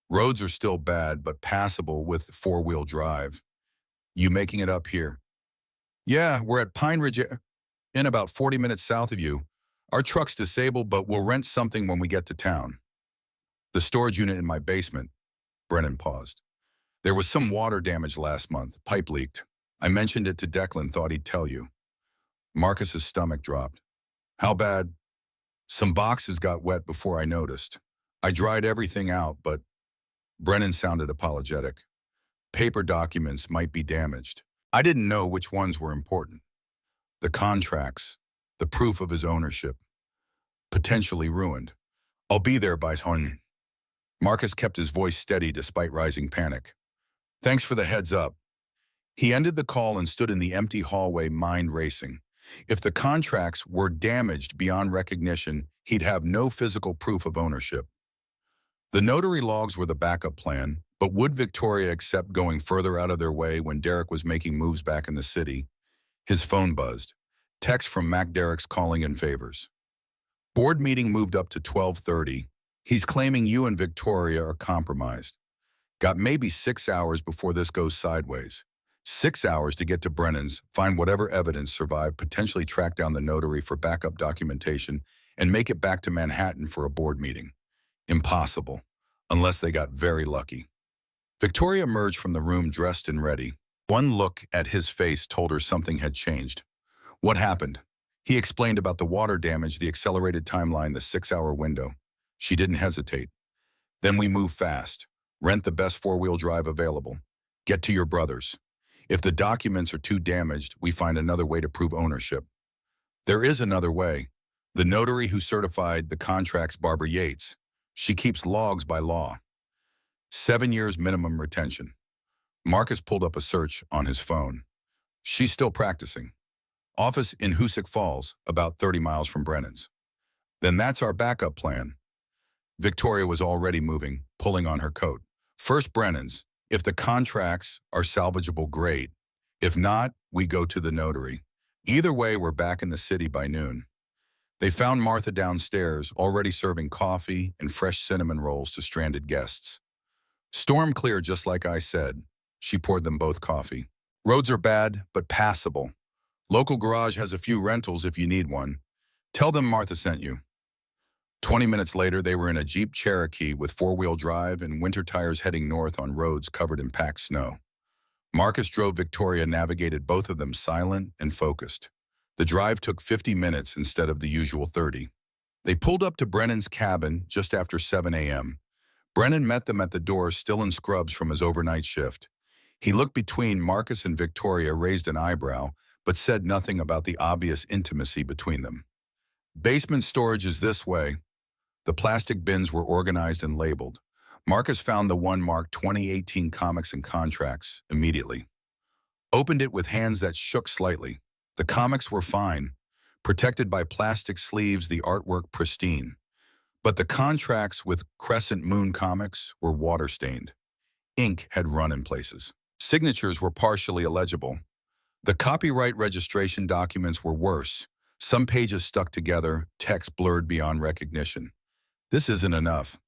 Roads are still bad, but passable with four-wheel drive. You making it up here? Yeah, we're at Pine Ridge, in about 40 minutes south of you. Our truck's disabled, but we'll rent something when we get to town. The storage unit in my basement. Brennan paused. There was some water damage last month. Pipe leaked. I mentioned it to Declan, thought he'd tell you. Marcus's stomach dropped. How bad? Some boxes got wet before I noticed. I dried everything out, but Brennan sounded apologetic. Paper documents might be damaged. I didn't know which ones were important. The contracts, the proof of his ownership, potentially ruined. I'll be there by then. Marcus kept his voice steady despite rising panic. Thanks for the heads up. He ended the call and stood in the empty hallway, mind racing. If the contracts were damaged beyond recognition, he'd have no physical proof of ownership. The notary logs were the backup plan, but would Victoria accept going further out of their way when Derek was making moves back in the city? His phone buzzed. Text from Mac. Derek's calling in favors. Board meeting moved up to 12:30. He's claiming you and Victoria are compromised. Got maybe 6 hours before this goes sideways. 6 hours to get to Brennan's, find whatever evidence survived, potentially track down the notary for backup documentation, and make it back to Manhattan for a board meeting. Impossible, unless they got very lucky. Victoria emerged from the room dressed and ready. One look at his face told her something had changed. What happened? He explained about the water damage, the accelerated timeline, the 6-hour window. She didn't hesitate. Then we move fast. Rent the best four-wheel drive available. Get to your brother's. If the documents are too damaged, we find another way to prove ownership. There is another way. The notary who certified the contracts, Barbara Yates. She keeps logs by law. 7 years minimum retention. Marcus pulled up a search on his phone. She's still practicing. Office in Hoosick Falls, about 30 miles from Brennan's. Then that's our backup plan. Victoria was already moving, pulling on her coat. First Brennan's. If the contracts are salvageable, great. If not, we go to the notary. Either way, we're back in the city by noon. They found Martha downstairs, already serving coffee and fresh cinnamon rolls to stranded guests. Storm clear, just like I said. She poured them both coffee. Roads are bad, but passable. Local garage has a few rentals if you need one. Tell them Martha sent you. 20 minutes later, they were in a Jeep Cherokee with four-wheel drive and winter tires heading north on roads covered in packed snow. Marcus drove. Victoria navigated, both of them silent and focused. The drive took 50 minutes instead of the usual 30. They pulled up to Brennan's cabin just after 7 a.m. Brennan met them at the door, still in scrubs from his overnight shift. He looked between Marcus and Victoria, raised an eyebrow, but said nothing about the obvious intimacy between them. Basement storage is this way. The plastic bins were organized and labeled. Marcus found the one marked 2018 Comics and Contracts immediately. Opened it with hands that shook slightly. The comics were fine, protected by plastic sleeves, the artwork pristine. But the contracts with Crescent Moon Comics were water-stained. Ink had run in places. Signatures were partially illegible. The copyright registration documents were worse. Some pages stuck together, text blurred beyond recognition. This isn't enough.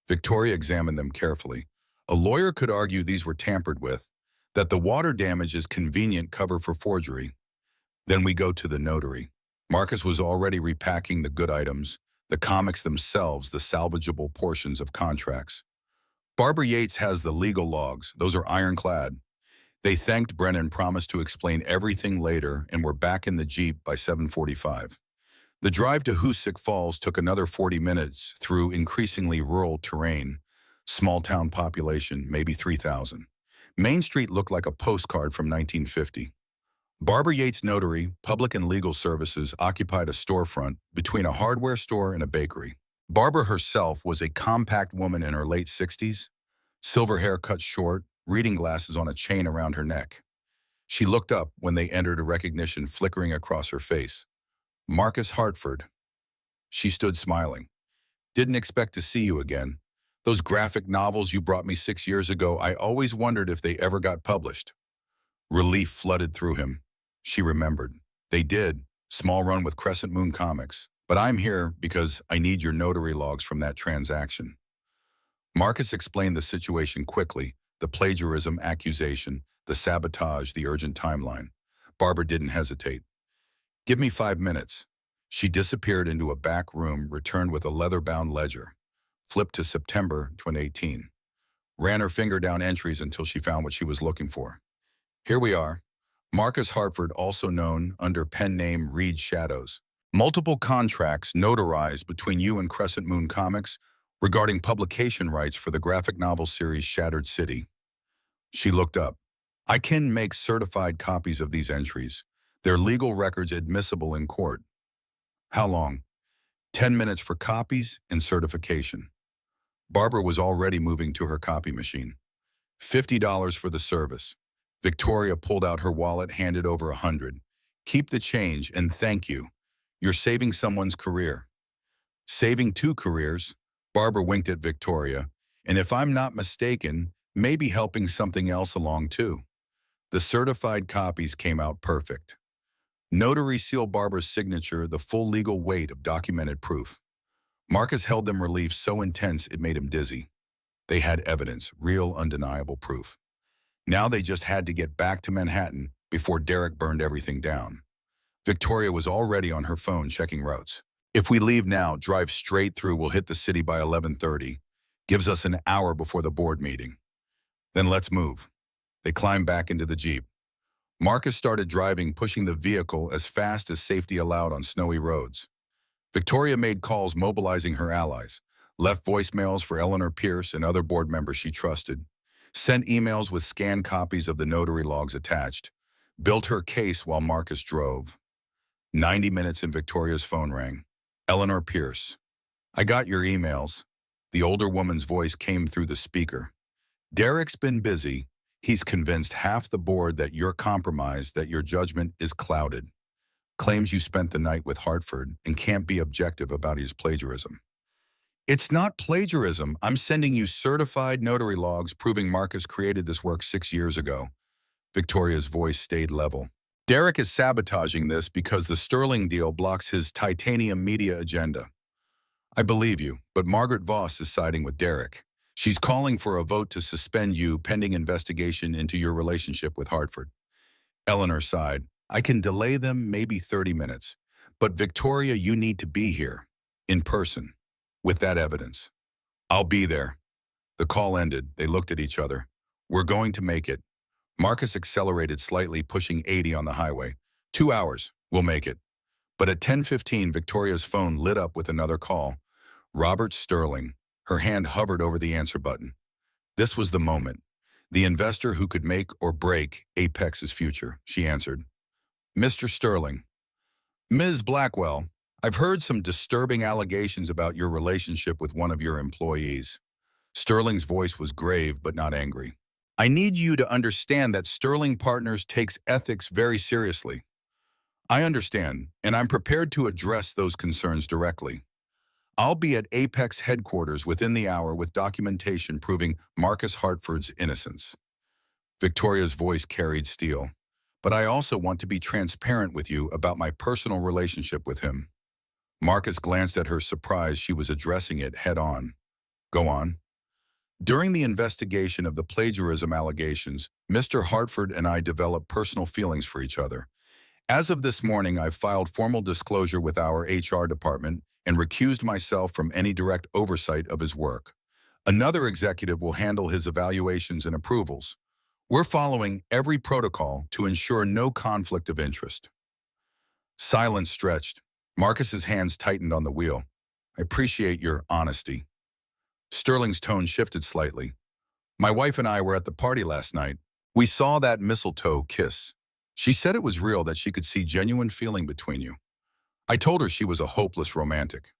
Victoria examined them carefully. A lawyer could argue these were tampered with, that the water damage is convenient cover for forgery. Then we go to the notary. Marcus was already repacking the good items, the comics themselves, the salvageable portions of contracts. Barbara Yates has the legal logs. Those are ironclad. They thanked Brennan, promised to explain everything later, and were back in the Jeep by 7:45. The drive to Hoosick Falls took another 40 minutes through increasingly rural terrain. Small town population, maybe 3,000. Main Street looked like a postcard from 1950. Barbara Yates Notary, Public and Legal Services, occupied a storefront between a hardware store and a bakery. Barbara herself was a compact woman in her late 60s, silver hair cut short, reading glasses on a chain around her neck. She looked up when they entered, a recognition flickering across her face. Marcus Hartford. She stood smiling. Didn't expect to see you again. Those graphic novels you brought me 6 years ago, I always wondered if they ever got published. Relief flooded through him. She remembered. They did. Small run with Crescent Moon Comics. But I'm here because I need your notary logs from that transaction. Marcus explained the situation quickly, the plagiarism accusation, the sabotage, the urgent timeline. Barbara didn't hesitate. Give me 5 minutes. She disappeared into a back room, returned with a leather-bound ledger. Flipped to September 2018. Ran her finger down entries until she found what she was looking for. Here we are. Marcus Hartford, also known under pen name Reed Shadows. Multiple contracts notarized between you and Crescent Moon Comics regarding publication rights for the graphic novel series Shattered City. She looked up. I can make certified copies of these entries. Their legal records admissible in court. How long? 10 minutes for copies and certification. Barbara was already moving to her copy machine. $50 for the service. Victoria pulled out her wallet, handed over $100. Keep the change and thank you. You're saving someone's career. Saving 2 careers, Barbara winked at Victoria, and if I'm not mistaken, maybe helping something else along too. The certified copies came out perfect. Notary seal Barbara's signature, the full legal weight of documented proof. Marcus held them, relief so intense it made him dizzy. They had evidence, real, undeniable proof. Now they just had to get back to Manhattan before Derek burned everything down. Victoria was already on her phone checking routes. If we leave now, drive straight through, we'll hit the city by 11:30. Gives us an hour before the board meeting. Then let's move. They climbed back into the Jeep. Marcus started driving, pushing the vehicle as fast as safety allowed on snowy roads. Victoria made calls, mobilizing her allies. Left voicemails for Eleanor Pierce and other board members she trusted. Sent emails with scanned copies of the notary logs attached. Built her case while Marcus drove. 90 minutes and Victoria's phone rang. Eleanor Pierce. I got your emails. The older woman's voice came through the speaker. Derek's been busy. He's convinced half the board that you're compromised, that your judgment is clouded. Claims you spent the night with Hartford and can't be objective about his plagiarism. It's not plagiarism. I'm sending you certified notary logs proving Marcus created this work 6 years ago. Victoria's voice stayed level. Derek is sabotaging this because the Sterling deal blocks his titanium media agenda. I believe you, but Margaret Voss is siding with Derek. She's calling for a vote to suspend you pending investigation into your relationship with Hartford. Eleanor sighed. I can delay them maybe 30 minutes. But Victoria, you need to be here, in person, with that evidence. I'll be there. The call ended. They looked at each other. We're going to make it. Marcus accelerated slightly, pushing 80 on the highway. 2 hours. We'll make it. But at 10:15, Victoria's phone lit up with another call. Robert Sterling. Her hand hovered over the answer button. This was the moment. The investor who could make or break Apex's future, she answered. Mr. Sterling. Ms. Blackwell, I've heard some disturbing allegations about your relationship with one of your employees. Sterling's voice was grave but not angry. I need you to understand that Sterling Partners takes ethics very seriously. I understand, and I'm prepared to address those concerns directly. I'll be at Apex headquarters within the hour with documentation proving Marcus Hartford's innocence. Victoria's voice carried steel. But I also want to be transparent with you about my personal relationship with him. Marcus glanced at her, surprised she was addressing it head on. Go on. During the investigation of the plagiarism allegations, Mr. Hartford and I developed personal feelings for each other. As of this morning, I've filed formal disclosure with our HR department and recused myself from any direct oversight of his work. Another executive will handle his evaluations and approvals. We're following every protocol to ensure no conflict of interest. Silence stretched. Marcus's hands tightened on the wheel. I appreciate your honesty. Sterling's tone shifted slightly. My wife and I were at the party last night. We saw that mistletoe kiss. She said it was real, that she could see genuine feeling between you. I told her she was a hopeless romantic.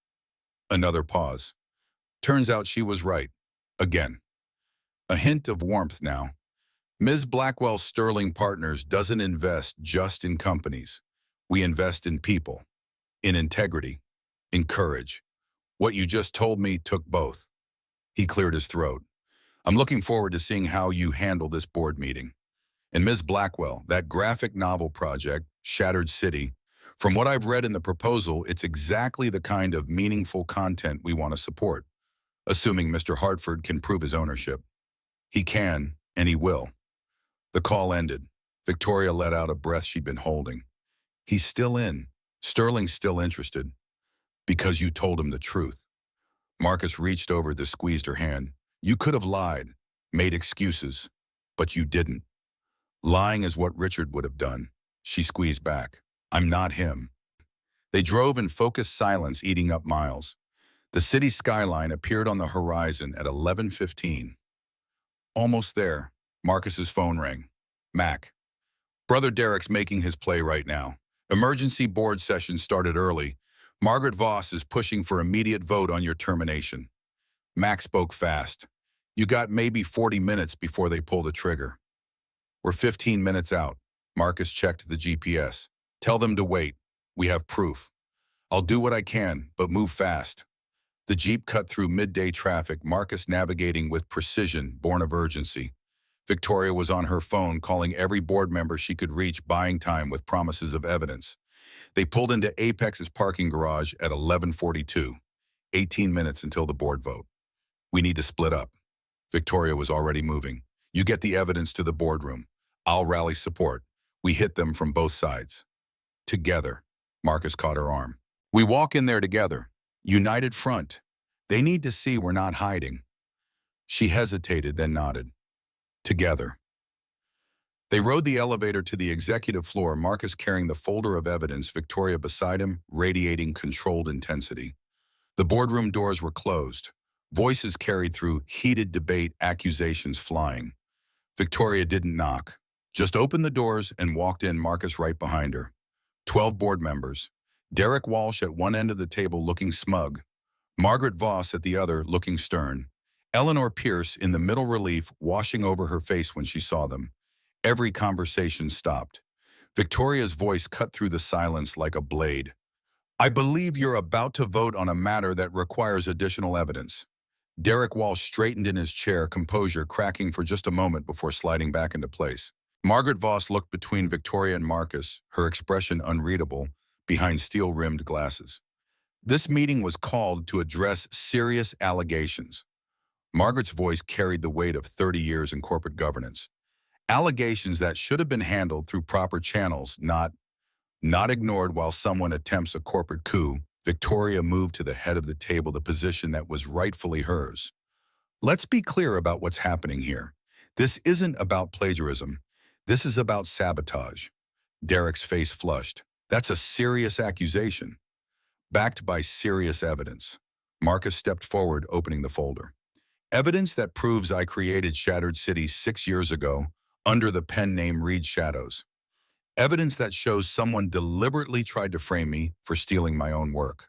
Another pause. Turns out she was right. Again. A hint of warmth now. Ms. Blackwell's Sterling Partners doesn't invest just in companies. We invest in people, in integrity, in courage. What you just told me took both. He cleared his throat. I'm looking forward to seeing how you handle this board meeting. And Ms. Blackwell, that graphic novel project, Shattered City, from what I've read in the proposal, it's exactly the kind of meaningful content we want to support, assuming Mr. Hartford can prove his ownership. He can, and he will. The call ended. Victoria let out a breath she'd been holding. He's still in. Sterling's still interested. Because you told him the truth. Marcus reached over to squeeze her hand. You could have lied, made excuses, but you didn't. Lying is what Richard would have done. She squeezed back. I'm not him. They drove in focused silence, eating up miles. The city skyline appeared on the horizon at 11:15. Almost there. Marcus's phone rang. Mac. Brother Derek's making his play right now. Emergency board session started early. Margaret Voss is pushing for immediate vote on your termination. Mac spoke fast. You got maybe 40 minutes before they pull the trigger. We're 15 minutes out. Marcus checked the GPS. Tell them to wait. We have proof. I'll do what I can, but move fast. The Jeep cut through midday traffic, Marcus navigating with precision, born of urgency. Victoria was on her phone, calling every board member she could reach, buying time with promises of evidence. They pulled into Apex's parking garage at 11:42, 18 minutes until the board vote. We need to split up. Victoria was already moving. You get the evidence to the boardroom. I'll rally support. We hit them from both sides. Together. Marcus caught her arm. We walk in there together. United front. They need to see we're not hiding. She hesitated, then nodded. Together. They rode the elevator to the executive floor, Marcus carrying the folder of evidence, Victoria beside him, radiating controlled intensity. The boardroom doors were closed. Voices carried through, heated debate, accusations flying. Victoria didn't knock. Just opened the doors and walked in, Marcus right behind her. 12 board members. Derek Walsh at one end of the table looking smug. Margaret Voss at the other looking stern. Eleanor Pierce in the middle relief, washing over her face when she saw them. Every conversation stopped. Victoria's voice cut through the silence like a blade. I believe you're about to vote on a matter that requires additional evidence. Derek Walsh straightened in his chair, composure cracking for just a moment before sliding back into place. Margaret Voss looked between Victoria and Marcus, her expression unreadable, behind steel-rimmed glasses. This meeting was called to address serious allegations. Margaret's voice carried the weight of 30 years in corporate governance. Allegations that should have been handled through proper channels, not ignored while someone attempts a corporate coup. Victoria moved to the head of the table, the position that was rightfully hers. Let's be clear about what's happening here. This isn't about plagiarism. This is about sabotage. Derek's face flushed. That's a serious accusation, backed by serious evidence. Marcus stepped forward, opening the folder. Evidence that proves I created Shattered City 6 years ago under the pen name Reed Shadows. Evidence that shows someone deliberately tried to frame me for stealing my own work.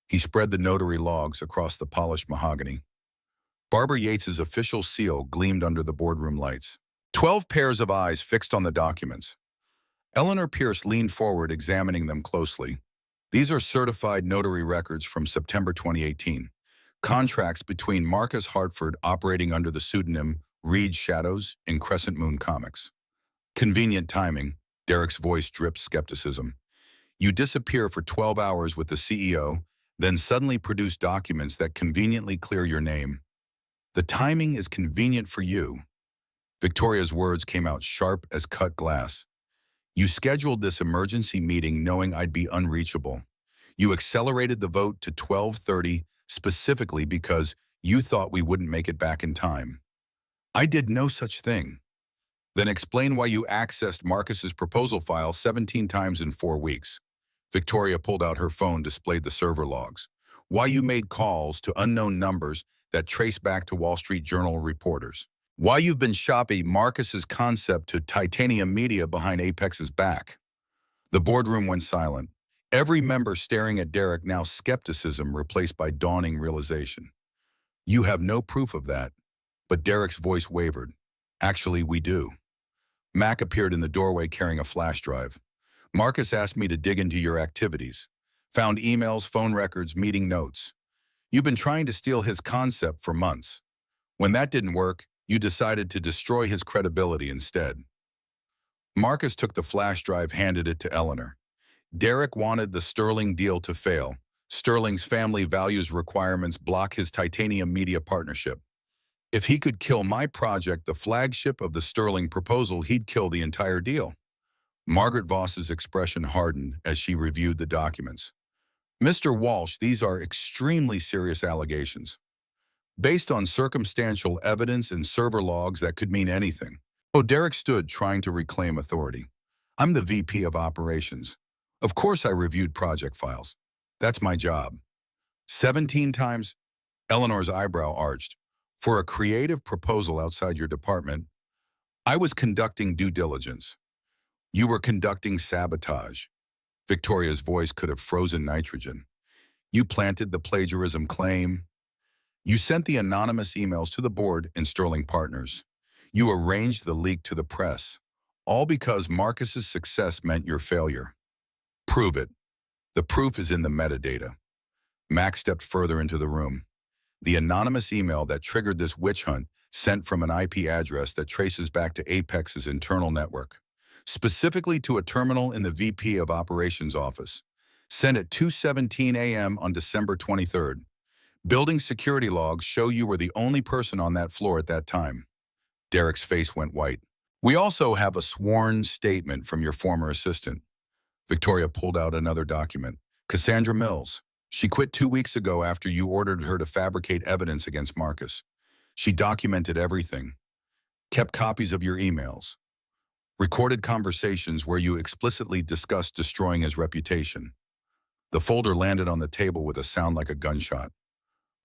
He spread the notary logs across the polished mahogany. Barbara Yates's official seal gleamed under the boardroom lights. 12 pairs of eyes fixed on the documents. Eleanor Pierce leaned forward, examining them closely. These are certified notary records from September 2018. Contracts between Marcus Hartford, operating under the pseudonym Reed Shadows, and Crescent Moon Comics. Convenient timing. Derek's voice dripped skepticism. You disappear for 12 hours with the CEO, then suddenly produce documents that conveniently clear your name. The timing is convenient for you. Victoria's words came out sharp as cut glass. You scheduled this emergency meeting knowing I'd be unreachable. You accelerated the vote to 12:30 specifically because you thought we wouldn't make it back in time. I did no such thing. Then explain why you accessed Marcus's proposal file 17 times in 4 weeks. Victoria pulled out her phone, displayed the server logs. Why you made calls to unknown numbers that trace back to Wall Street Journal reporters. Why you've been shopping Marcus's concept to Titanium Media behind Apex's back. The boardroom went silent. Every member staring at Derek, now skepticism replaced by dawning realization. You have no proof of that. But Derek's voice wavered. Actually, we do. Mac appeared in the doorway carrying a flash drive. Marcus asked me to dig into your activities. Found emails, phone records, meeting notes. You've been trying to steal his concept for months. When that didn't work, you decided to destroy his credibility instead. Marcus took the flash drive, handed it to Eleanor. Derek wanted the Sterling deal to fail. Sterling's family values requirements block his titanium media partnership. If he could kill my project, the flagship of the Sterling proposal, he'd kill the entire deal. Margaret Voss's expression hardened as she reviewed the documents. Mr. Walsh, these are extremely serious allegations. Based on circumstantial evidence and server logs that could mean anything. Oh, Derek stood, trying to reclaim authority. I'm the VP of Operations. Of course I reviewed project files. That's my job. 17 times? Eleanor's eyebrow arched. For a creative proposal outside your department, I was conducting due diligence. You were conducting sabotage. Victoria's voice could have frozen nitrogen. You planted the plagiarism claim. You sent the anonymous emails to the board and Sterling Partners. You arranged the leak to the press, all because Marcus's success meant your failure. Prove it. The proof is in the metadata. Max stepped further into the room. The anonymous email that triggered this witch hunt sent from an IP address that traces back to Apex's internal network, specifically to a terminal in the VP of Operations office. Sent at 2:17 a.m. on December 23rd. Building security logs show you were the only person on that floor at that time. Derek's face went white. We also have a sworn statement from your former assistant. Victoria pulled out another document. Cassandra Mills. She quit 2 weeks ago after you ordered her to fabricate evidence against Marcus. She documented everything. Kept copies of your emails. Recorded conversations where you explicitly discussed destroying his reputation. The folder landed on the table with a sound like a gunshot.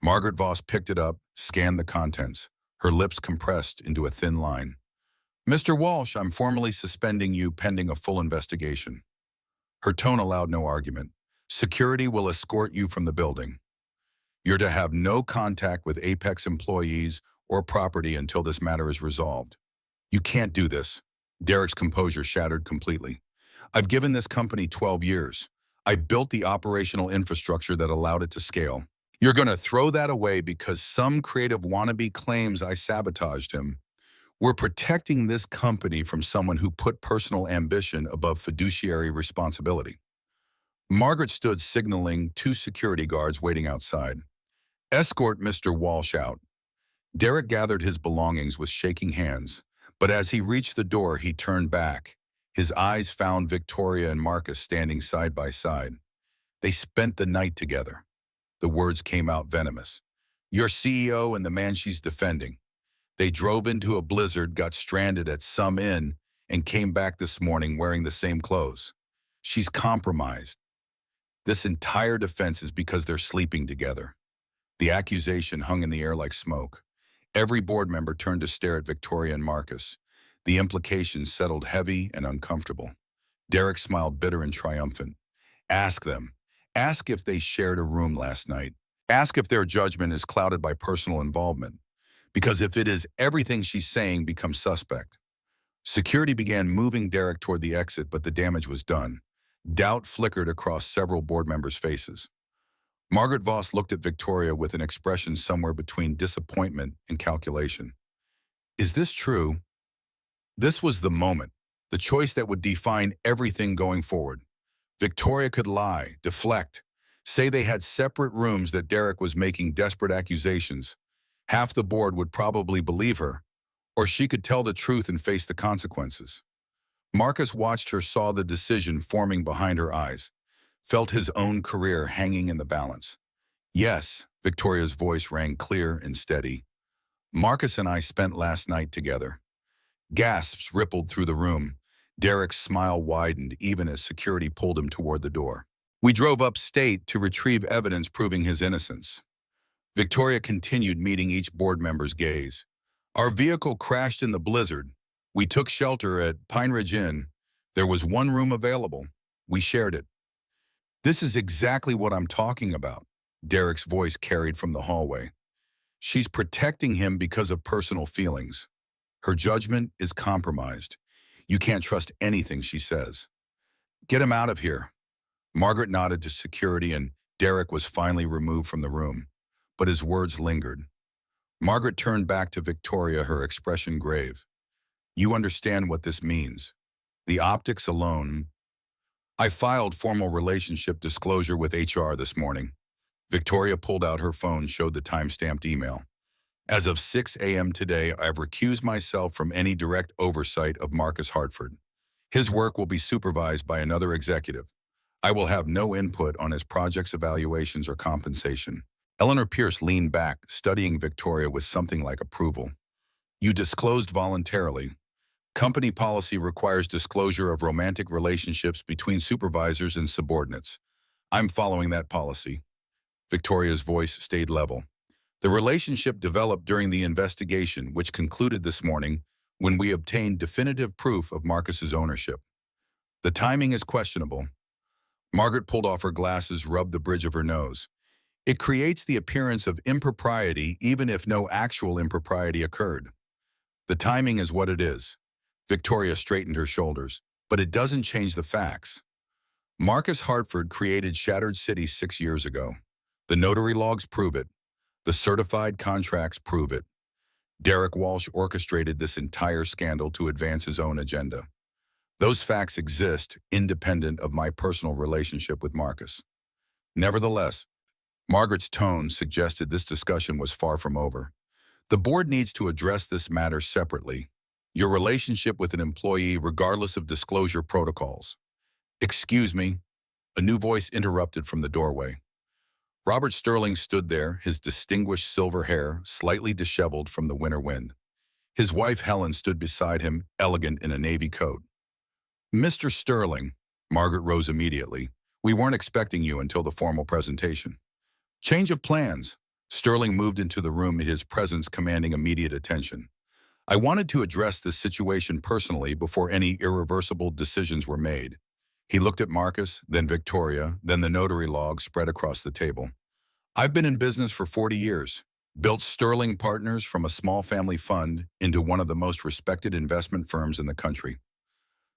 Margaret Voss picked it up, scanned the contents, her lips compressed into a thin line. Mr. Walsh, I'm formally suspending you pending a full investigation. Her tone allowed no argument. Security will escort you from the building. You're to have no contact with Apex employees or property until this matter is resolved. You can't do this. Derek's composure shattered completely. I've given this company 12 years. I built the operational infrastructure that allowed it to scale. You're going to throw that away because some creative wannabe claims I sabotaged him. We're protecting this company from someone who put personal ambition above fiduciary responsibility. Margaret stood, signaling 2 security guards waiting outside. Escort Mr. Walsh out. Derek gathered his belongings with shaking hands, but as he reached the door, he turned back. His eyes found Victoria and Marcus standing side by side. They spent the night together. The words came out venomous. Your CEO and the man she's defending. They drove into a blizzard, got stranded at some inn, and came back this morning wearing the same clothes. She's compromised. This entire defense is because they're sleeping together. The accusation hung in the air like smoke. Every board member turned to stare at Victoria and Marcus. The implications settled heavy and uncomfortable. Derek smiled bitter and triumphant. Ask them. Ask if they shared a room last night. Ask if their judgment is clouded by personal involvement. Because if it is, everything she's saying becomes suspect. Security began moving Derek toward the exit, but the damage was done. Doubt flickered across several board members' faces. Margaret Voss looked at Victoria with an expression somewhere between disappointment and calculation. Is this true? This was the moment, the choice that would define everything going forward. Victoria could lie, deflect, say they had separate rooms, that Derek was making desperate accusations. Half the board would probably believe her, or she could tell the truth and face the consequences. Marcus watched her, saw the decision forming behind her eyes, felt his own career hanging in the balance. Yes, Victoria's voice rang clear and steady. Marcus and I spent last night together. Gasps rippled through the room. Derek's smile widened even as security pulled him toward the door. We drove upstate to retrieve evidence proving his innocence. Victoria continued, meeting each board member's gaze. Our vehicle crashed in the blizzard. We took shelter at Pine Ridge Inn. There was one room available. We shared it. This is exactly what I'm talking about, Derek's voice carried from the hallway. She's protecting him because of personal feelings. Her judgment is compromised. You can't trust anything she says. Get him out of here. Margaret nodded to security and Derek was finally removed from the room. But his words lingered. Margaret turned back to Victoria, her expression grave. You understand what this means. The optics alone. I filed formal relationship disclosure with HR this morning. Victoria pulled out her phone, showed the time-stamped email. As of 6 a.m. today, I've recused myself from any direct oversight of Marcus Hartford. His work will be supervised by another executive. I will have no input on his project's evaluations or compensation. Eleanor Pierce leaned back, studying Victoria with something like approval. You disclosed voluntarily. Company policy requires disclosure of romantic relationships between supervisors and subordinates. I'm following that policy. Victoria's voice stayed level. The relationship developed during the investigation, which concluded this morning when we obtained definitive proof of Marcus's ownership. The timing is questionable. Margaret pulled off her glasses, rubbed the bridge of her nose. It creates the appearance of impropriety even if no actual impropriety occurred. The timing is what it is. Victoria straightened her shoulders, but it doesn't change the facts. Marcus Hartford created Shattered City 6 years ago. The notary logs prove it. The certified contracts prove it. Derek Walsh orchestrated this entire scandal to advance his own agenda. Those facts exist independent of my personal relationship with Marcus. Nevertheless, Margaret's tone suggested this discussion was far from over. The board needs to address this matter separately. Your relationship with an employee, regardless of disclosure protocols. Excuse me, a new voice interrupted from the doorway. Robert Sterling stood there, his distinguished silver hair slightly disheveled from the winter wind. His wife Helen stood beside him, elegant in a navy coat. Mr. Sterling, Margaret rose immediately. We weren't expecting you until the formal presentation. Change of plans. Sterling moved into the room, his presence commanding immediate attention. I wanted to address this situation personally before any irreversible decisions were made. He looked at Marcus, then Victoria, then the notary log spread across the table. I've been in business for 40 years, built Sterling Partners from a small family fund into one of the most respected investment firms in the country.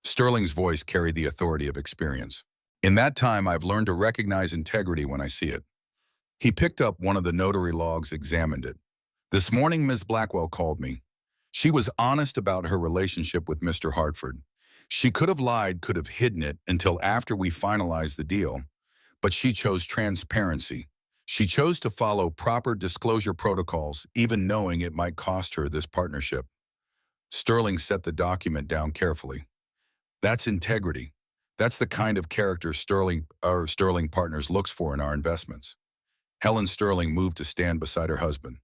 Sterling's voice carried the authority of experience. In that time, I've learned to recognize integrity when I see it. He picked up one of the notary logs, examined it. This morning, Ms. Blackwell called me. She was honest about her relationship with Mr. Hartford. She could have lied, could have hidden it until after we finalized the deal, but she chose transparency. She chose to follow proper disclosure protocols, even knowing it might cost her this partnership. Sterling set the document down carefully. That's integrity. That's the kind of character Sterling Partners looks for in our investments. Helen Sterling moved to stand beside her husband.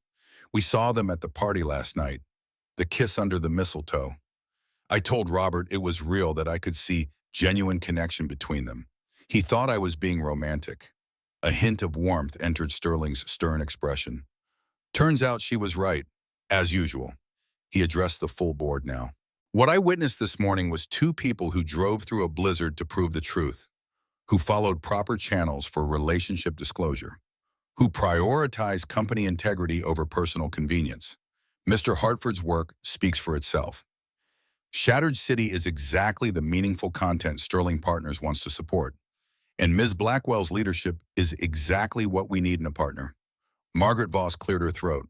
We saw them at the party last night. The kiss under the mistletoe. I told Robert it was real, that I could see genuine connection between them. He thought I was being romantic. A hint of warmth entered Sterling's stern expression. Turns out she was right, as usual. He addressed the full board now. What I witnessed this morning was two people who drove through a blizzard to prove the truth, who followed proper channels for relationship disclosure, who prioritized company integrity over personal convenience. Mr. Hartford's work speaks for itself. Shattered City is exactly the meaningful content Sterling Partners wants to support. And Ms. Blackwell's leadership is exactly what we need in a partner. Margaret Voss cleared her throat.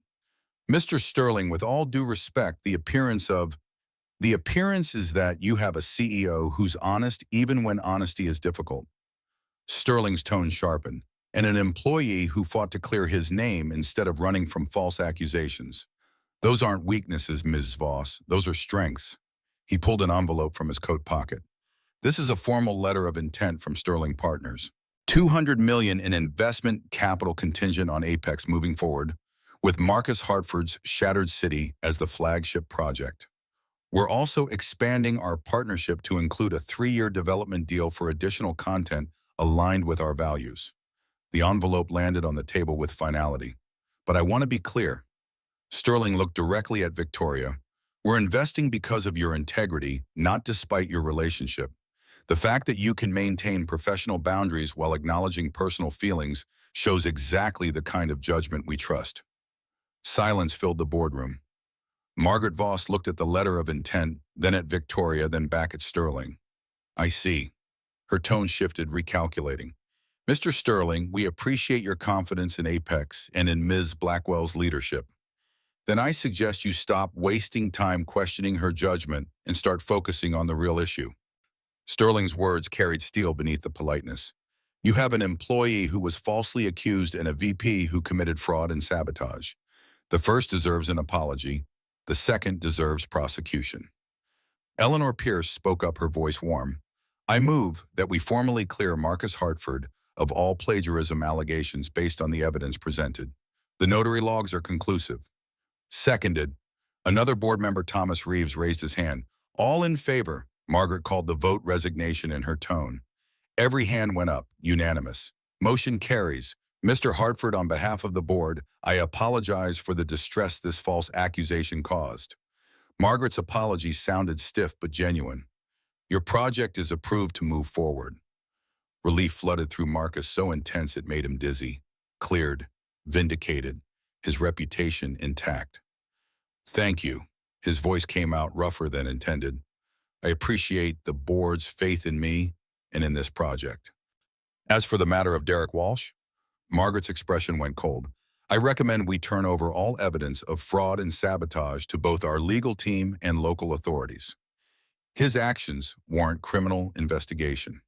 Mr. Sterling, with all due respect, the appearance is that you have a CEO who's honest even when honesty is difficult. Sterling's tone sharpened, and an employee who fought to clear his name instead of running from false accusations. Those aren't weaknesses, Ms. Voss. Those are strengths. He pulled an envelope from his coat pocket. This is a formal letter of intent from Sterling Partners. $200 million in investment capital contingent on Apex moving forward, with Marcus Hartford's Shattered City as the flagship project. We're also expanding our partnership to include a 3-year development deal for additional content aligned with our values. The envelope landed on the table with finality. But I want to be clear. Sterling looked directly at Victoria. We're investing because of your integrity, not despite your relationship. The fact that you can maintain professional boundaries while acknowledging personal feelings shows exactly the kind of judgment we trust. Silence filled the boardroom. Margaret Voss looked at the letter of intent, then at Victoria, then back at Sterling. I see. Her tone shifted, recalculating. Mr. Sterling, we appreciate your confidence in Apex and in Ms. Blackwell's leadership. Then I suggest you stop wasting time questioning her judgment and start focusing on the real issue. Sterling's words carried steel beneath the politeness. You have an employee who was falsely accused and a VP who committed fraud and sabotage. The first deserves an apology. The second deserves prosecution. Eleanor Pierce spoke up, her voice warm. I move that we formally clear Marcus Hartford of all plagiarism allegations based on the evidence presented. The notary logs are conclusive. Seconded. Another board member, Thomas Reeves, raised his hand. All in favor. Margaret called the vote resignation in her tone. Every hand went up, unanimous. Motion carries. Mr. Hartford, on behalf of the board, I apologize for the distress this false accusation caused. Margaret's apology sounded stiff but genuine. Your project is approved to move forward. Relief flooded through Marcus, so intense it made him dizzy. Cleared, vindicated, his reputation intact. Thank you. His voice came out rougher than intended. I appreciate the board's faith in me and in this project. As for the matter of Derek Walsh, Margaret's expression went cold. I recommend we turn over all evidence of fraud and sabotage to both our legal team and local authorities. His actions warrant criminal investigation.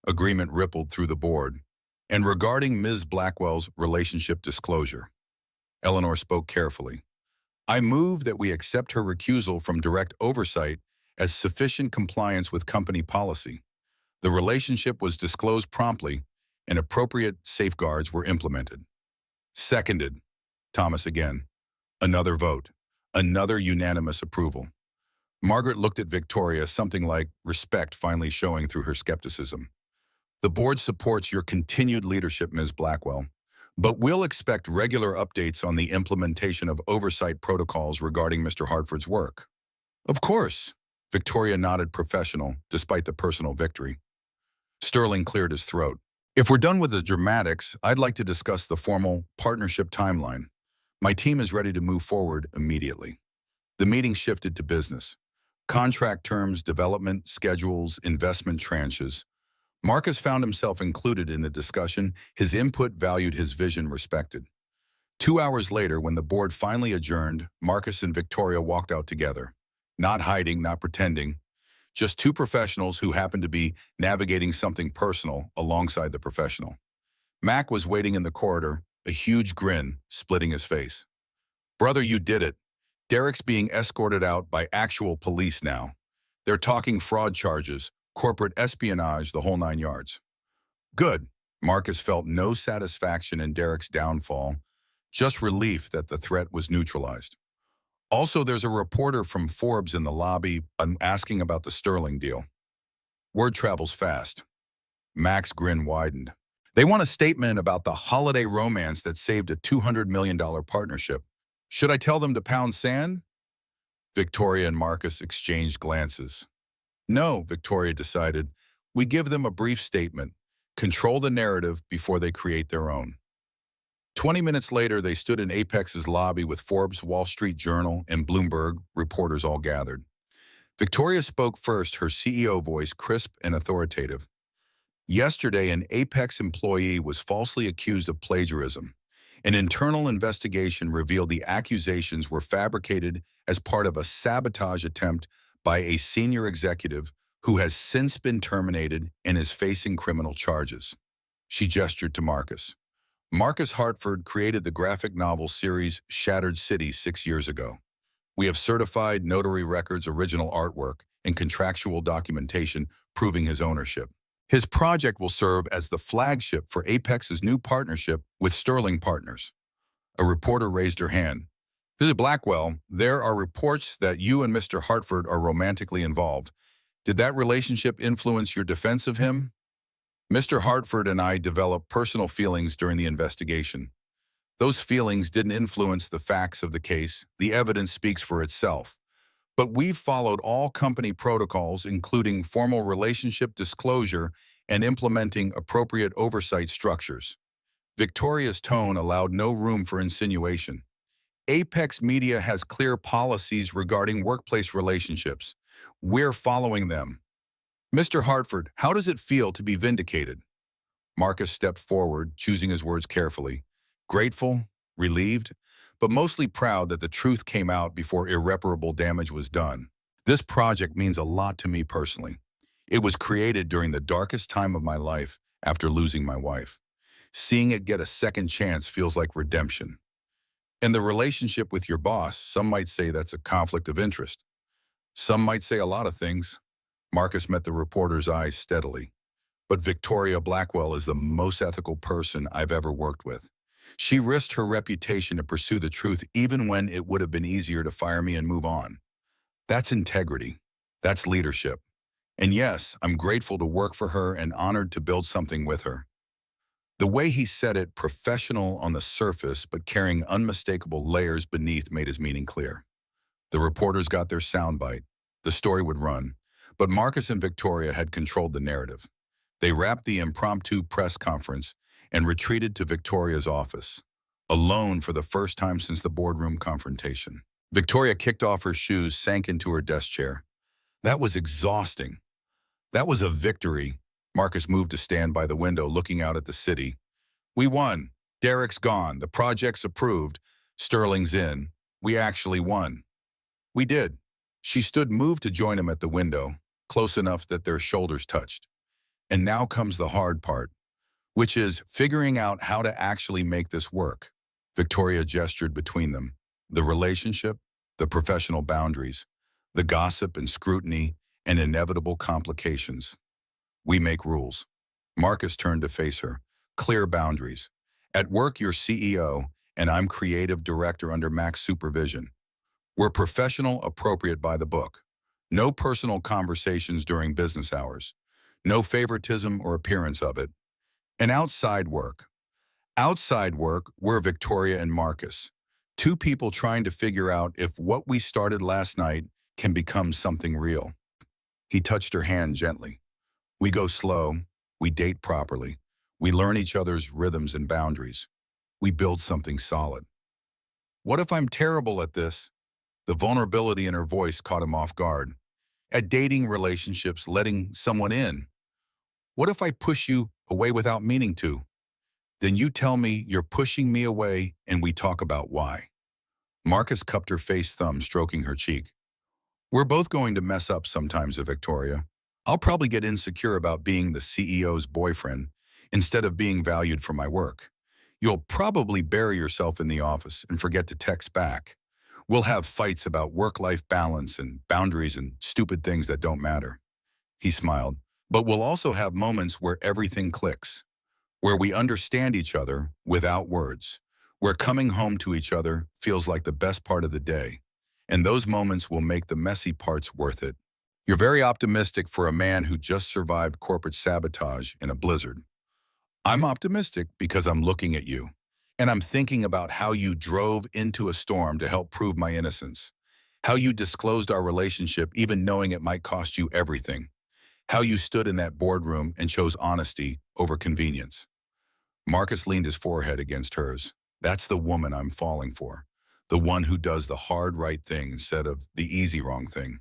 Agreement rippled through the board. And regarding Ms. Blackwell's relationship disclosure, Eleanor spoke carefully. I move that we accept her recusal from direct oversight as sufficient compliance with company policy. The relationship was disclosed promptly and appropriate safeguards were implemented. Seconded. Thomas again. Another vote. Another unanimous approval. Margaret looked at Victoria, something like respect finally showing through her skepticism. The board supports your continued leadership, Ms. Blackwell, but we'll expect regular updates on the implementation of oversight protocols regarding Mr. Hartford's work. Of course. Victoria nodded, professional, despite the personal victory. Sterling cleared his throat. If we're done with the dramatics, I'd like to discuss the formal partnership timeline. My team is ready to move forward immediately. The meeting shifted to business. Contract terms, development, schedules, investment tranches. Marcus found himself included in the discussion. His input valued, his vision respected. 2 hours later, when the board finally adjourned, Marcus and Victoria walked out together. Not hiding, not pretending. Just two professionals who happened to be navigating something personal alongside the professional. Mac was waiting in the corridor, a huge grin splitting his face. Brother, you did it. Derek's being escorted out by actual police now. They're talking fraud charges, corporate espionage, the whole 9 yards. Good. Marcus felt no satisfaction in Derek's downfall, just relief that the threat was neutralized. Also, there's a reporter from Forbes in the lobby asking about the Sterling deal. Word travels fast. Mac's grin widened. They want a statement about the holiday romance that saved a $200 million partnership. Should I tell them to pound sand? Victoria and Marcus exchanged glances. No, Victoria decided. We give them a brief statement. Control the narrative before they create their own. 20 minutes later, they stood in Apex's lobby with Forbes, Wall Street Journal, and Bloomberg reporters all gathered. Victoria spoke first, her CEO voice crisp and authoritative. Yesterday, an Apex employee was falsely accused of plagiarism. An internal investigation revealed the accusations were fabricated as part of a sabotage attempt by a senior executive who has since been terminated and is facing criminal charges. She gestured to Marcus. Marcus Hartford created the graphic novel series Shattered City 6 years ago. We have certified notary records, original artwork, and contractual documentation proving his ownership. His project will serve as the flagship for Apex's new partnership with Sterling Partners. A reporter raised her hand. Mrs. Blackwell, there are reports that you and Mr. Hartford are romantically involved. Did that relationship influence your defense of him? Mr. Hartford and I developed personal feelings during the investigation. Those feelings didn't influence the facts of the case. The evidence speaks for itself. But we've followed all company protocols, including formal relationship disclosure and implementing appropriate oversight structures. Victoria's tone allowed no room for insinuation. Apex Media has clear policies regarding workplace relationships. We're following them. Mr. Hartford, how does it feel to be vindicated? Marcus stepped forward, choosing his words carefully. Grateful, relieved, but mostly proud that the truth came out before irreparable damage was done. This project means a lot to me personally. It was created during the darkest time of my life after losing my wife. Seeing it get a second chance feels like redemption. In the relationship with your boss, some might say that's a conflict of interest. Some might say a lot of things. Marcus met the reporter's eyes steadily. But Victoria Blackwell is the most ethical person I've ever worked with. She risked her reputation to pursue the truth even when it would have been easier to fire me and move on. That's integrity. That's leadership. And yes, I'm grateful to work for her and honored to build something with her. The way he said it, professional on the surface but carrying unmistakable layers beneath, made his meaning clear. The reporters got their soundbite. The story would run. But Marcus and Victoria had controlled the narrative. They wrapped the impromptu press conference and retreated to Victoria's office, alone for the first time since the boardroom confrontation. Victoria kicked off her shoes, sank into her desk chair. That was exhausting. That was a victory. Marcus moved to stand by the window, looking out at the city. We won. Derek's gone. The project's approved. Sterling's in. We actually won. We did. She stood moved to join him at the window, close enough that their shoulders touched. And now comes the hard part, which is figuring out how to actually make this work. Victoria gestured between them. The relationship, the professional boundaries, the gossip and scrutiny, and inevitable complications. We make rules. Marcus turned to face her. Clear boundaries. At work, you're CEO, and I'm creative director under Mac's supervision. We're professional, appropriate by the book. No personal conversations during business hours. No favoritism or appearance of it. And outside work. Outside work, we're Victoria and Marcus. Two people trying to figure out if what we started last night can become something real. He touched her hand gently. We go slow. We date properly. We learn each other's rhythms and boundaries. We build something solid. What if I'm terrible at this? The vulnerability in her voice caught him off guard. At dating relationships, letting someone in. What if I push you away without meaning to? Then you tell me you're pushing me away and we talk about why. Marcus cupped her face, thumb stroking her cheek. We're both going to mess up sometimes, Victoria. I'll probably get insecure about being the CEO's boyfriend instead of being valued for my work. You'll probably bury yourself in the office and forget to text back. We'll have fights about work-life balance and boundaries and stupid things that don't matter. He smiled. But we'll also have moments where everything clicks, where we understand each other without words, where coming home to each other feels like the best part of the day. And those moments will make the messy parts worth it. You're very optimistic for a man who just survived corporate sabotage in a blizzard. I'm optimistic because I'm looking at you, and I'm thinking about how you drove into a storm to help prove my innocence, how you disclosed our relationship even knowing it might cost you everything, how you stood in that boardroom and chose honesty over convenience. Marcus leaned his forehead against hers. That's the woman I'm falling for, the one who does the hard right thing instead of the easy wrong thing.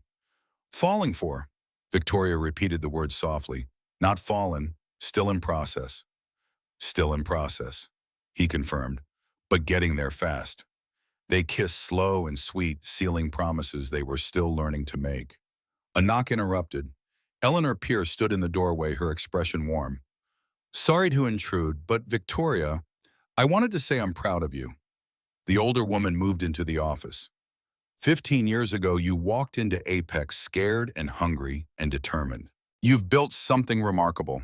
Falling for, Victoria repeated the word softly. Not fallen, still in process. Still in process, he confirmed, but getting there fast. They kissed slow and sweet, sealing promises they were still learning to make. A knock interrupted. Eleanor Pierce stood in the doorway, her expression warm. Sorry to intrude, but Victoria, I wanted to say I'm proud of you. The older woman moved into the office. 15 years ago, you walked into Apex scared and hungry and determined. You've built something remarkable.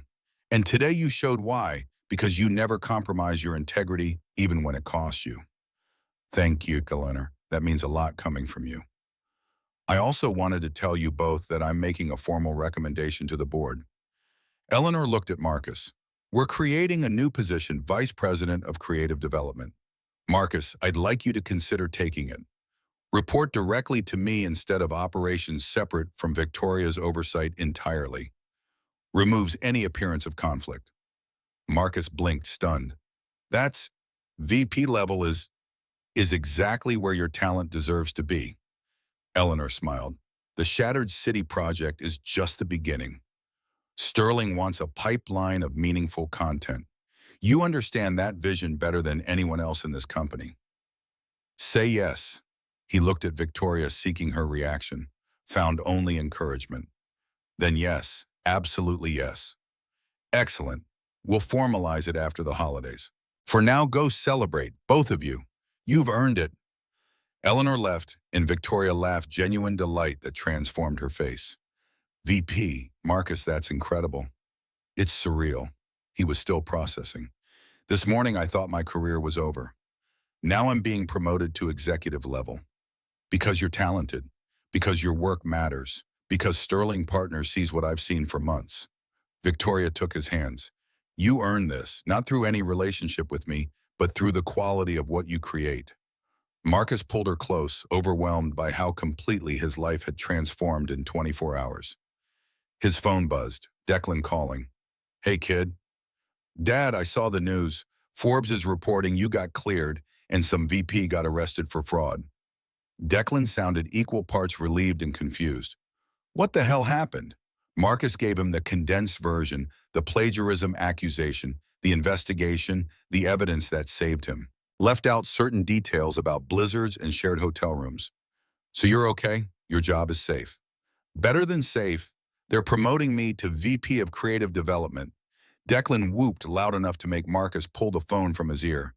And today you showed why, because you never compromise your integrity, even when it costs you. Thank you, Eleanor. That means a lot coming from you. I also wanted to tell you both that I'm making a formal recommendation to the board. Eleanor looked at Marcus. We're creating a new position, Vice President of Creative Development. Marcus, I'd like you to consider taking it. Report directly to me instead of operations separate from Victoria's oversight entirely. Removes any appearance of conflict. Marcus blinked, stunned. That's VP level is is exactly where your talent deserves to be. Eleanor smiled. The Shattered City project is just the beginning. Sterling wants a pipeline of meaningful content. You understand that vision better than anyone else in this company. Say yes. He looked at Victoria, seeking her reaction, found only encouragement. Then yes, absolutely yes. Excellent. We'll formalize it after the holidays. For now, go celebrate, both of you. You've earned it. Eleanor left, and Victoria laughed, genuine delight that transformed her face. VP, Marcus, that's incredible. It's surreal. He was still processing. This morning I thought my career was over. Now I'm being promoted to executive level. Because you're talented. Because your work matters. Because Sterling Partners sees what I've seen for months. Victoria took his hands. You earned this, not through any relationship with me, but through the quality of what you create. Marcus pulled her close, overwhelmed by how completely his life had transformed in 24 hours. His phone buzzed. Declan calling. Hey, kid. Dad, I saw the news. Forbes is reporting you got cleared and some VP got arrested for fraud. Declan sounded equal parts relieved and confused. What the hell happened? Marcus gave him the condensed version, the plagiarism accusation, the investigation, the evidence that saved him. Left out certain details about blizzards and shared hotel rooms. So you're okay? Your job is safe. Better than safe, they're promoting me to VP of Creative Development. Declan whooped loud enough to make Marcus pull the phone from his ear.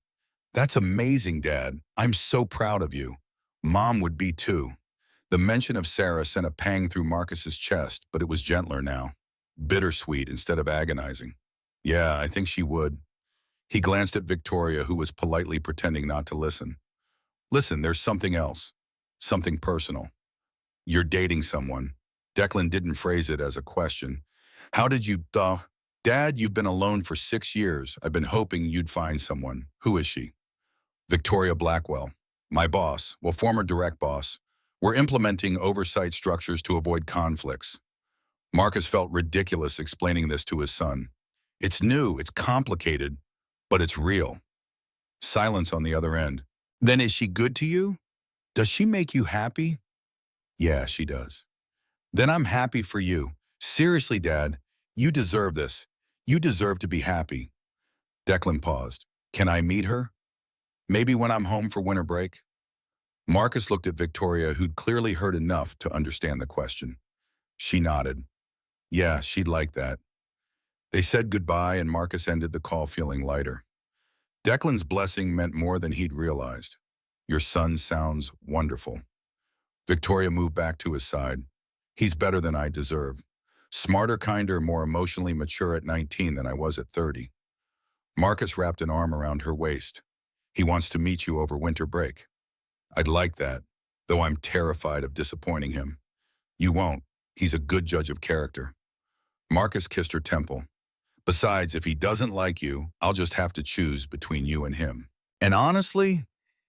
That's amazing, Dad. I'm so proud of you. Mom would be too. The mention of Sarah sent a pang through Marcus's chest, but it was gentler now. Bittersweet instead of agonizing. Yeah, I think she would. He glanced at Victoria, who was politely pretending not to listen. Listen, there's something else. Something personal. You're dating someone. Declan didn't phrase it as a question. How did you, Dad, you've been alone for 6 years. I've been hoping you'd find someone. Who is she? Victoria Blackwell. My boss, well, former direct boss. We're implementing oversight structures to avoid conflicts. Marcus felt ridiculous explaining this to his son. It's new, it's complicated, but it's real. Silence on the other end. Then is she good to you? Does she make you happy? Yeah, she does. Then I'm happy for you. Seriously, Dad, you deserve this. You deserve to be happy. Declan paused. Can I meet her? Maybe when I'm home for winter break? Marcus looked at Victoria, who'd clearly heard enough to understand the question. She nodded. Yeah, she'd like that. They said goodbye, and Marcus ended the call feeling lighter. Declan's blessing meant more than he'd realized. Your son sounds wonderful. Victoria moved back to his side. He's better than I deserve. Smarter, kinder, more emotionally mature at 19 than I was at 30. Marcus wrapped an arm around her waist. He wants to meet you over winter break. I'd like that, though I'm terrified of disappointing him. You won't. He's a good judge of character. Marcus kissed her temple. Besides, if he doesn't like you, I'll just have to choose between you and him. And honestly,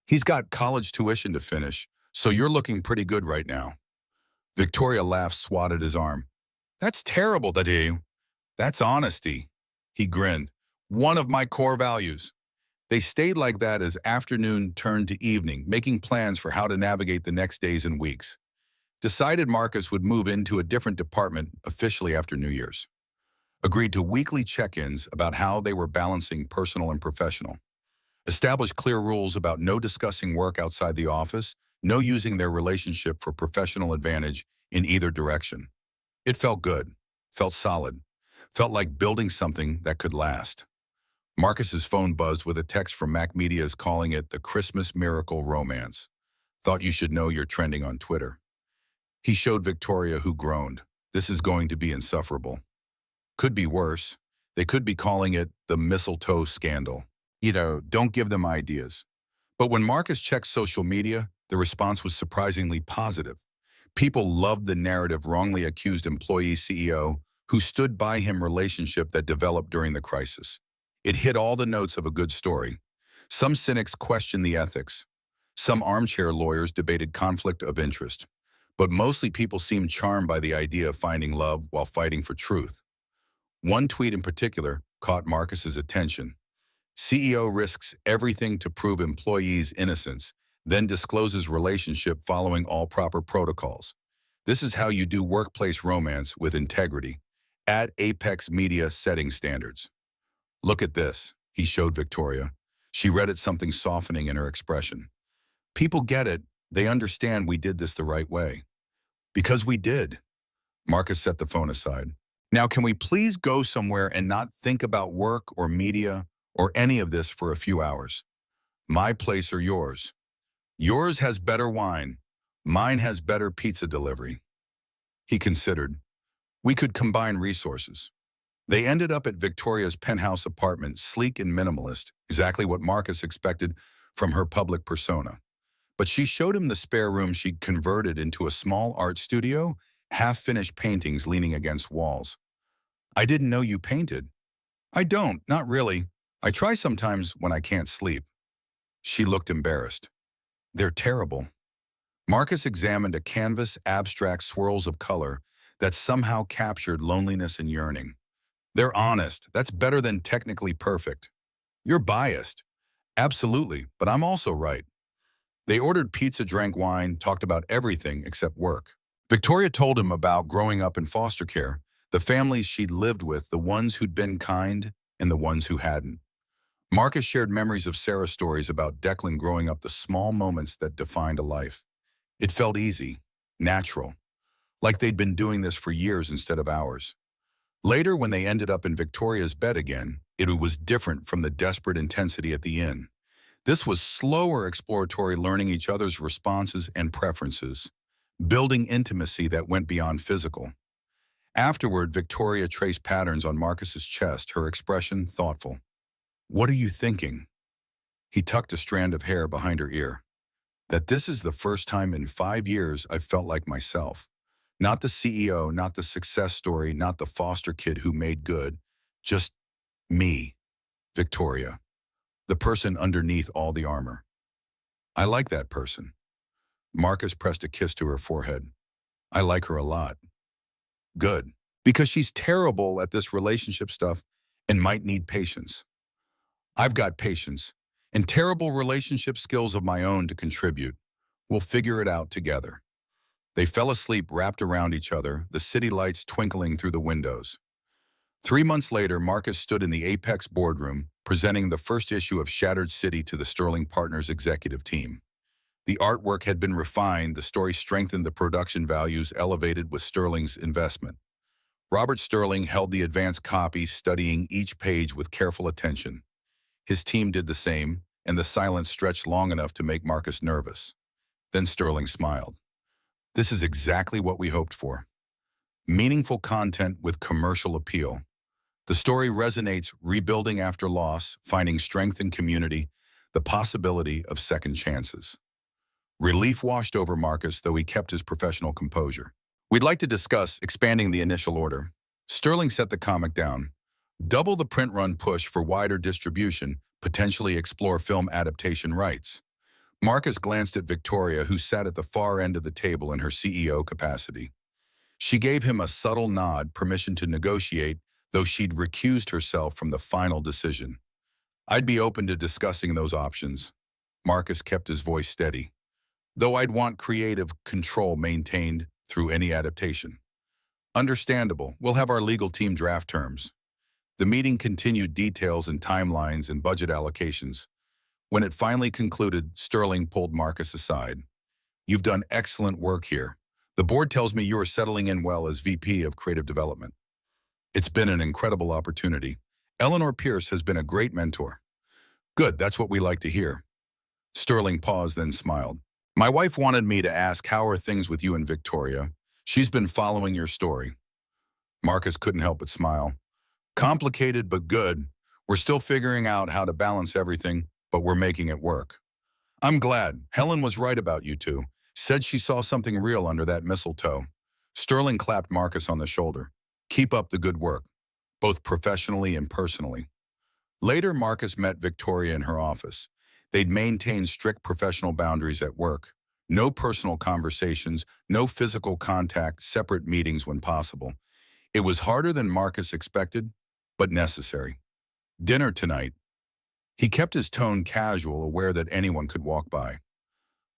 he's got college tuition to finish, so you're looking pretty good right now. Victoria laughed, swatted his arm. That's terrible, Daddy. That's honesty. He grinned. One of my core values. They stayed like that as afternoon turned to evening, making plans for how to navigate the next days and weeks. Decided Marcus would move into a different department officially after New Year's. Agreed to weekly check-ins about how they were balancing personal and professional. Established clear rules about no discussing work outside the office, no using their relationship for professional advantage in either direction. It felt good, felt solid, felt like building something that could last. Marcus's phone buzzed with a text from Mac Media's calling it the Christmas Miracle Romance. Thought you should know you're trending on Twitter. He showed Victoria, who groaned. This is going to be insufferable. Could be worse. They could be calling it the Mistletoe scandal. Don't give them ideas. But when Marcus checked social media, the response was surprisingly positive. People loved the narrative wrongly accused employee CEO who stood by him relationship that developed during the crisis. It hit all the notes of a good story. Some cynics questioned the ethics. Some armchair lawyers debated conflict of interest. But mostly people seemed charmed by the idea of finding love while fighting for truth. One tweet in particular caught Marcus's attention. CEO risks everything to prove employees' innocence, then discloses relationship following all proper protocols. This is how you do workplace romance with integrity. At Apex Media setting standards. Look at this, he showed Victoria. She read it, something softening in her expression. People get it. They understand we did this the right way. Because we did. Marcus set the phone aside. Now, can we please go somewhere and not think about work or media or any of this for a few hours? My place or yours? Yours has better wine. Mine has better pizza delivery. He considered. We could combine resources. They ended up at Victoria's penthouse apartment, sleek and minimalist, exactly what Marcus expected from her public persona. But she showed him the spare room she'd converted into a small art studio, half-finished paintings leaning against walls. I didn't know you painted. I don't, not really. I try sometimes when I can't sleep. She looked embarrassed. They're terrible. Marcus examined a canvas, abstract swirls of color that somehow captured loneliness and yearning. They're honest. That's better than technically perfect. You're biased. Absolutely, but I'm also right. They ordered pizza, drank wine, talked about everything except work. Victoria told him about growing up in foster care, the families she'd lived with, the ones who'd been kind and the ones who hadn't. Marcus shared memories of Sarah's stories about Declan growing up, the small moments that defined a life. It felt easy, natural, like they'd been doing this for years instead of hours. Later, when they ended up in Victoria's bed again, it was different from the desperate intensity at the inn. This was slower, exploratory, learning each other's responses and preferences, building intimacy that went beyond physical. Afterward, Victoria traced patterns on Marcus's chest, her expression thoughtful. What are you thinking? He tucked a strand of hair behind her ear. That this is the first time in 5 years I've felt like myself. Not the CEO, not the success story, not the foster kid who made good. Just me, Victoria, the person underneath all the armor. I like that person. Marcus pressed a kiss to her forehead. I like her a lot. Good. Because she's terrible at this relationship stuff and might need patience. I've got patience and terrible relationship skills of my own to contribute. We'll figure it out together. They fell asleep wrapped around each other, the city lights twinkling through the windows. 3 months later, Marcus stood in the Apex boardroom, presenting the first issue of Shattered City to the Sterling Partners executive team. The artwork had been refined, the story strengthened, the production values elevated with Sterling's investment. Robert Sterling held the advanced copy, studying each page with careful attention. His team did the same, and the silence stretched long enough to make Marcus nervous. Then Sterling smiled. This is exactly what we hoped for. Meaningful content with commercial appeal. The story resonates, rebuilding after loss, finding strength in community, the possibility of second chances. Relief washed over Marcus, though he kept his professional composure. We'd like to discuss expanding the initial order. Sterling set the comic down. Double the print run push for wider distribution, potentially explore film adaptation rights. Marcus glanced at Victoria, who sat at the far end of the table in her CEO capacity. She gave him a subtle nod, permission to negotiate, though she'd recused herself from the final decision. I'd be open to discussing those options. Marcus kept his voice steady. Though I'd want creative control maintained through any adaptation. Understandable. We'll have our legal team draft terms. The meeting continued, details and timelines and budget allocations. When it finally concluded, Sterling pulled Marcus aside. You've done excellent work here. The board tells me you are settling in well as VP of Creative Development. It's been an incredible opportunity. Eleanor Pierce has been a great mentor. Good, that's what we like to hear. Sterling paused, then smiled. My wife wanted me to ask, how are things with you and Victoria? She's been following your story. Marcus couldn't help but smile. Complicated, but good. We're still figuring out how to balance everything, but we're making it work. I'm glad. Helen was right about you two. Said she saw something real under that mistletoe. Sterling clapped Marcus on the shoulder. Keep up the good work, both professionally and personally. Later, Marcus met Victoria in her office. They'd maintained strict professional boundaries at work. No personal conversations, no physical contact, separate meetings when possible. It was harder than Marcus expected, but necessary. Dinner tonight. He kept his tone casual, aware that anyone could walk by.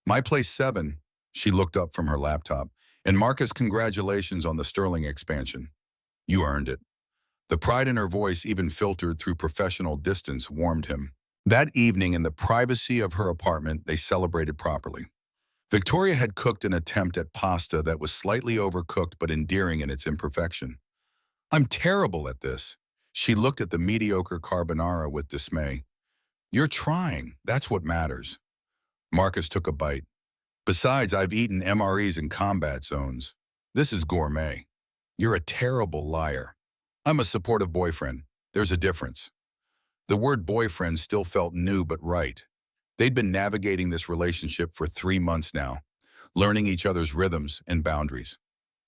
My place 7, she looked up from her laptop. And Marcus, congratulations on the Sterling expansion. You earned it. The pride in her voice, even filtered through professional distance, warmed him. That evening, in the privacy of her apartment, they celebrated properly. Victoria had cooked an attempt at pasta that was slightly overcooked but endearing in its imperfection. I'm terrible at this. She looked at the mediocre carbonara with dismay. You're trying. That's what matters. Marcus took a bite. Besides, I've eaten MREs in combat zones. This is gourmet. You're a terrible liar. I'm a supportive boyfriend. There's a difference. The word boyfriend still felt new but right. They'd been navigating this relationship for 3 months now, learning each other's rhythms and boundaries.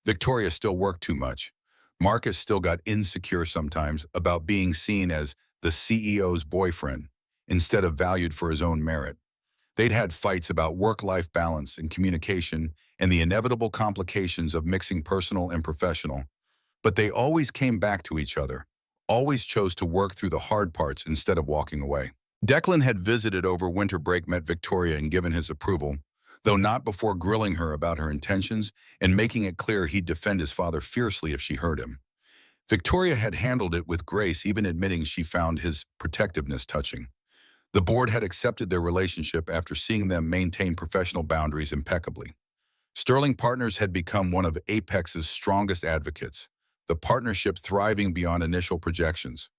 Victoria still worked too much. Marcus still got insecure sometimes about being seen as the CEO's boyfriend instead of valued for his own merit. They'd had fights about work-life balance and communication and the inevitable complications of mixing personal and professional. But they always came back to each other, always chose to work through the hard parts instead of walking away. Declan had visited over winter break, met Victoria and given his approval, though not before grilling her about her intentions and making it clear he'd defend his father fiercely if she hurt him. Victoria had handled it with grace, even admitting she found his protectiveness touching. The board had accepted their relationship after seeing them maintain professional boundaries impeccably. Sterling Partners had become one of Apex's strongest advocates, the partnership thriving beyond initial projections.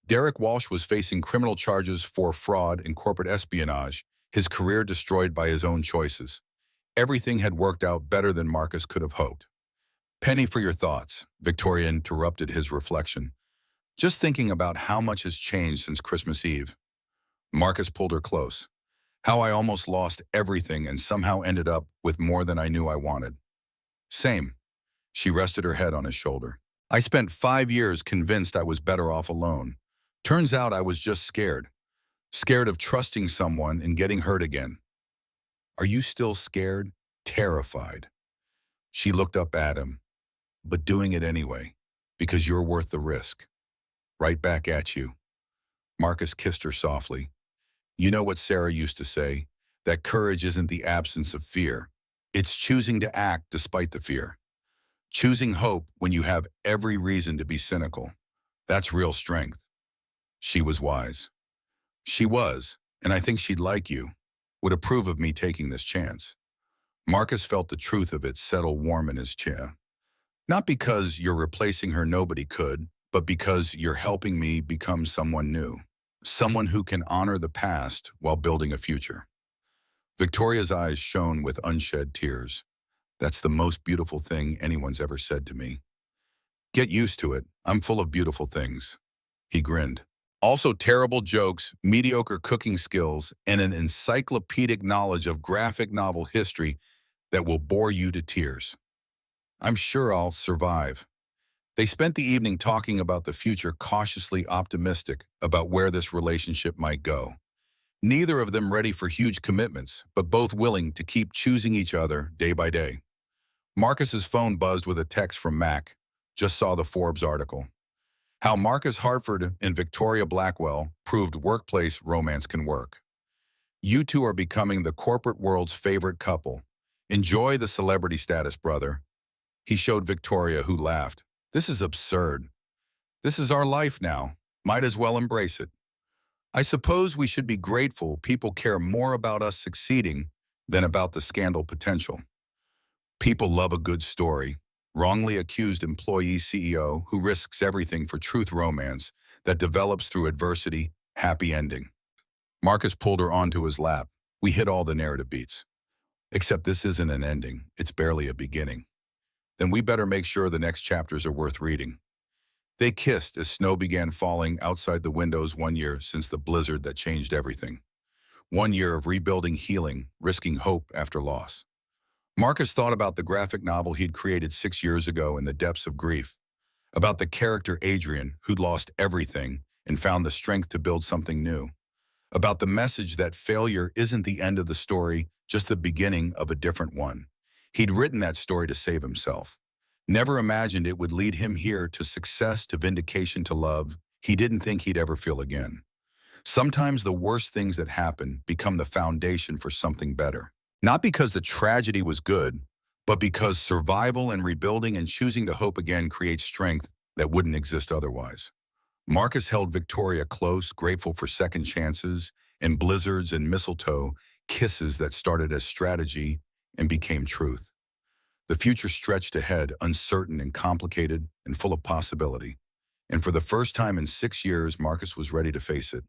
Derek Walsh was facing criminal charges for fraud and corporate espionage, his career destroyed by his own choices. Everything had worked out better than Marcus could have hoped. Penny, for your thoughts, Victoria interrupted his reflection. Just thinking about how much has changed since Christmas Eve. Marcus pulled her close. How I almost lost everything and somehow ended up with more than I knew I wanted. Same. She rested her head on his shoulder. I spent 5 years convinced I was better off alone. Turns out I was just scared. Scared of trusting someone and getting hurt again. Are you still scared? Terrified. She looked up at him. But doing it anyway, because you're worth the risk. Right back at you. Marcus kissed her softly. You know what Sarah used to say, that courage isn't the absence of fear. It's choosing to act despite the fear. Choosing hope when you have every reason to be cynical. That's real strength. She was wise. She was, and I think she'd like you, would approve of me taking this chance. Marcus felt the truth of it settle warm in his chair. Not because you're replacing her, nobody could, but because you're helping me become someone new. Someone who can honor the past while building a future. Victoria's eyes shone with unshed tears. That's the most beautiful thing anyone's ever said to me. Get used to it. I'm full of beautiful things. He grinned. Also terrible jokes, mediocre cooking skills, and an encyclopedic knowledge of graphic novel history that will bore you to tears. I'm sure I'll survive. They spent the evening talking about the future, cautiously optimistic about where this relationship might go. Neither of them ready for huge commitments, but both willing to keep choosing each other day by day. Marcus's phone buzzed with a text from Mac. Just saw the Forbes article. How Marcus Hartford and Victoria Blackwell proved workplace romance can work. You two are becoming the corporate world's favorite couple. Enjoy the celebrity status, brother. He showed Victoria, who laughed. This is absurd. This is our life now. Might as well embrace it. I suppose we should be grateful people care more about us succeeding than about the scandal potential. People love a good story. Wrongly accused employee CEO who risks everything for truth romance that develops through adversity, happy ending. Marcus pulled her onto his lap. We hit all the narrative beats. Except this isn't an ending. It's barely a beginning. Then we better make sure the next chapters are worth reading. They kissed as snow began falling outside the windows. 1 year since the blizzard that changed everything. 1 year of rebuilding, healing, risking hope after loss. Marcus thought about the graphic novel he'd created 6 years ago in the depths of grief. About the character Adrian, who'd lost everything and found the strength to build something new. About the message that failure isn't the end of the story, just the beginning of a different one. He'd written that story to save himself. Never imagined it would lead him here, to success, to vindication, to love he didn't think he'd ever feel again. Sometimes the worst things that happen become the foundation for something better. Not because the tragedy was good, but because survival and rebuilding and choosing to hope again creates strength that wouldn't exist otherwise. Marcus held Victoria close, grateful for second chances, and blizzards and mistletoe, kisses that started as strategy and became truth. The future stretched ahead, uncertain and complicated and full of possibility. And for the first time in 6 years, Marcus was ready to face it.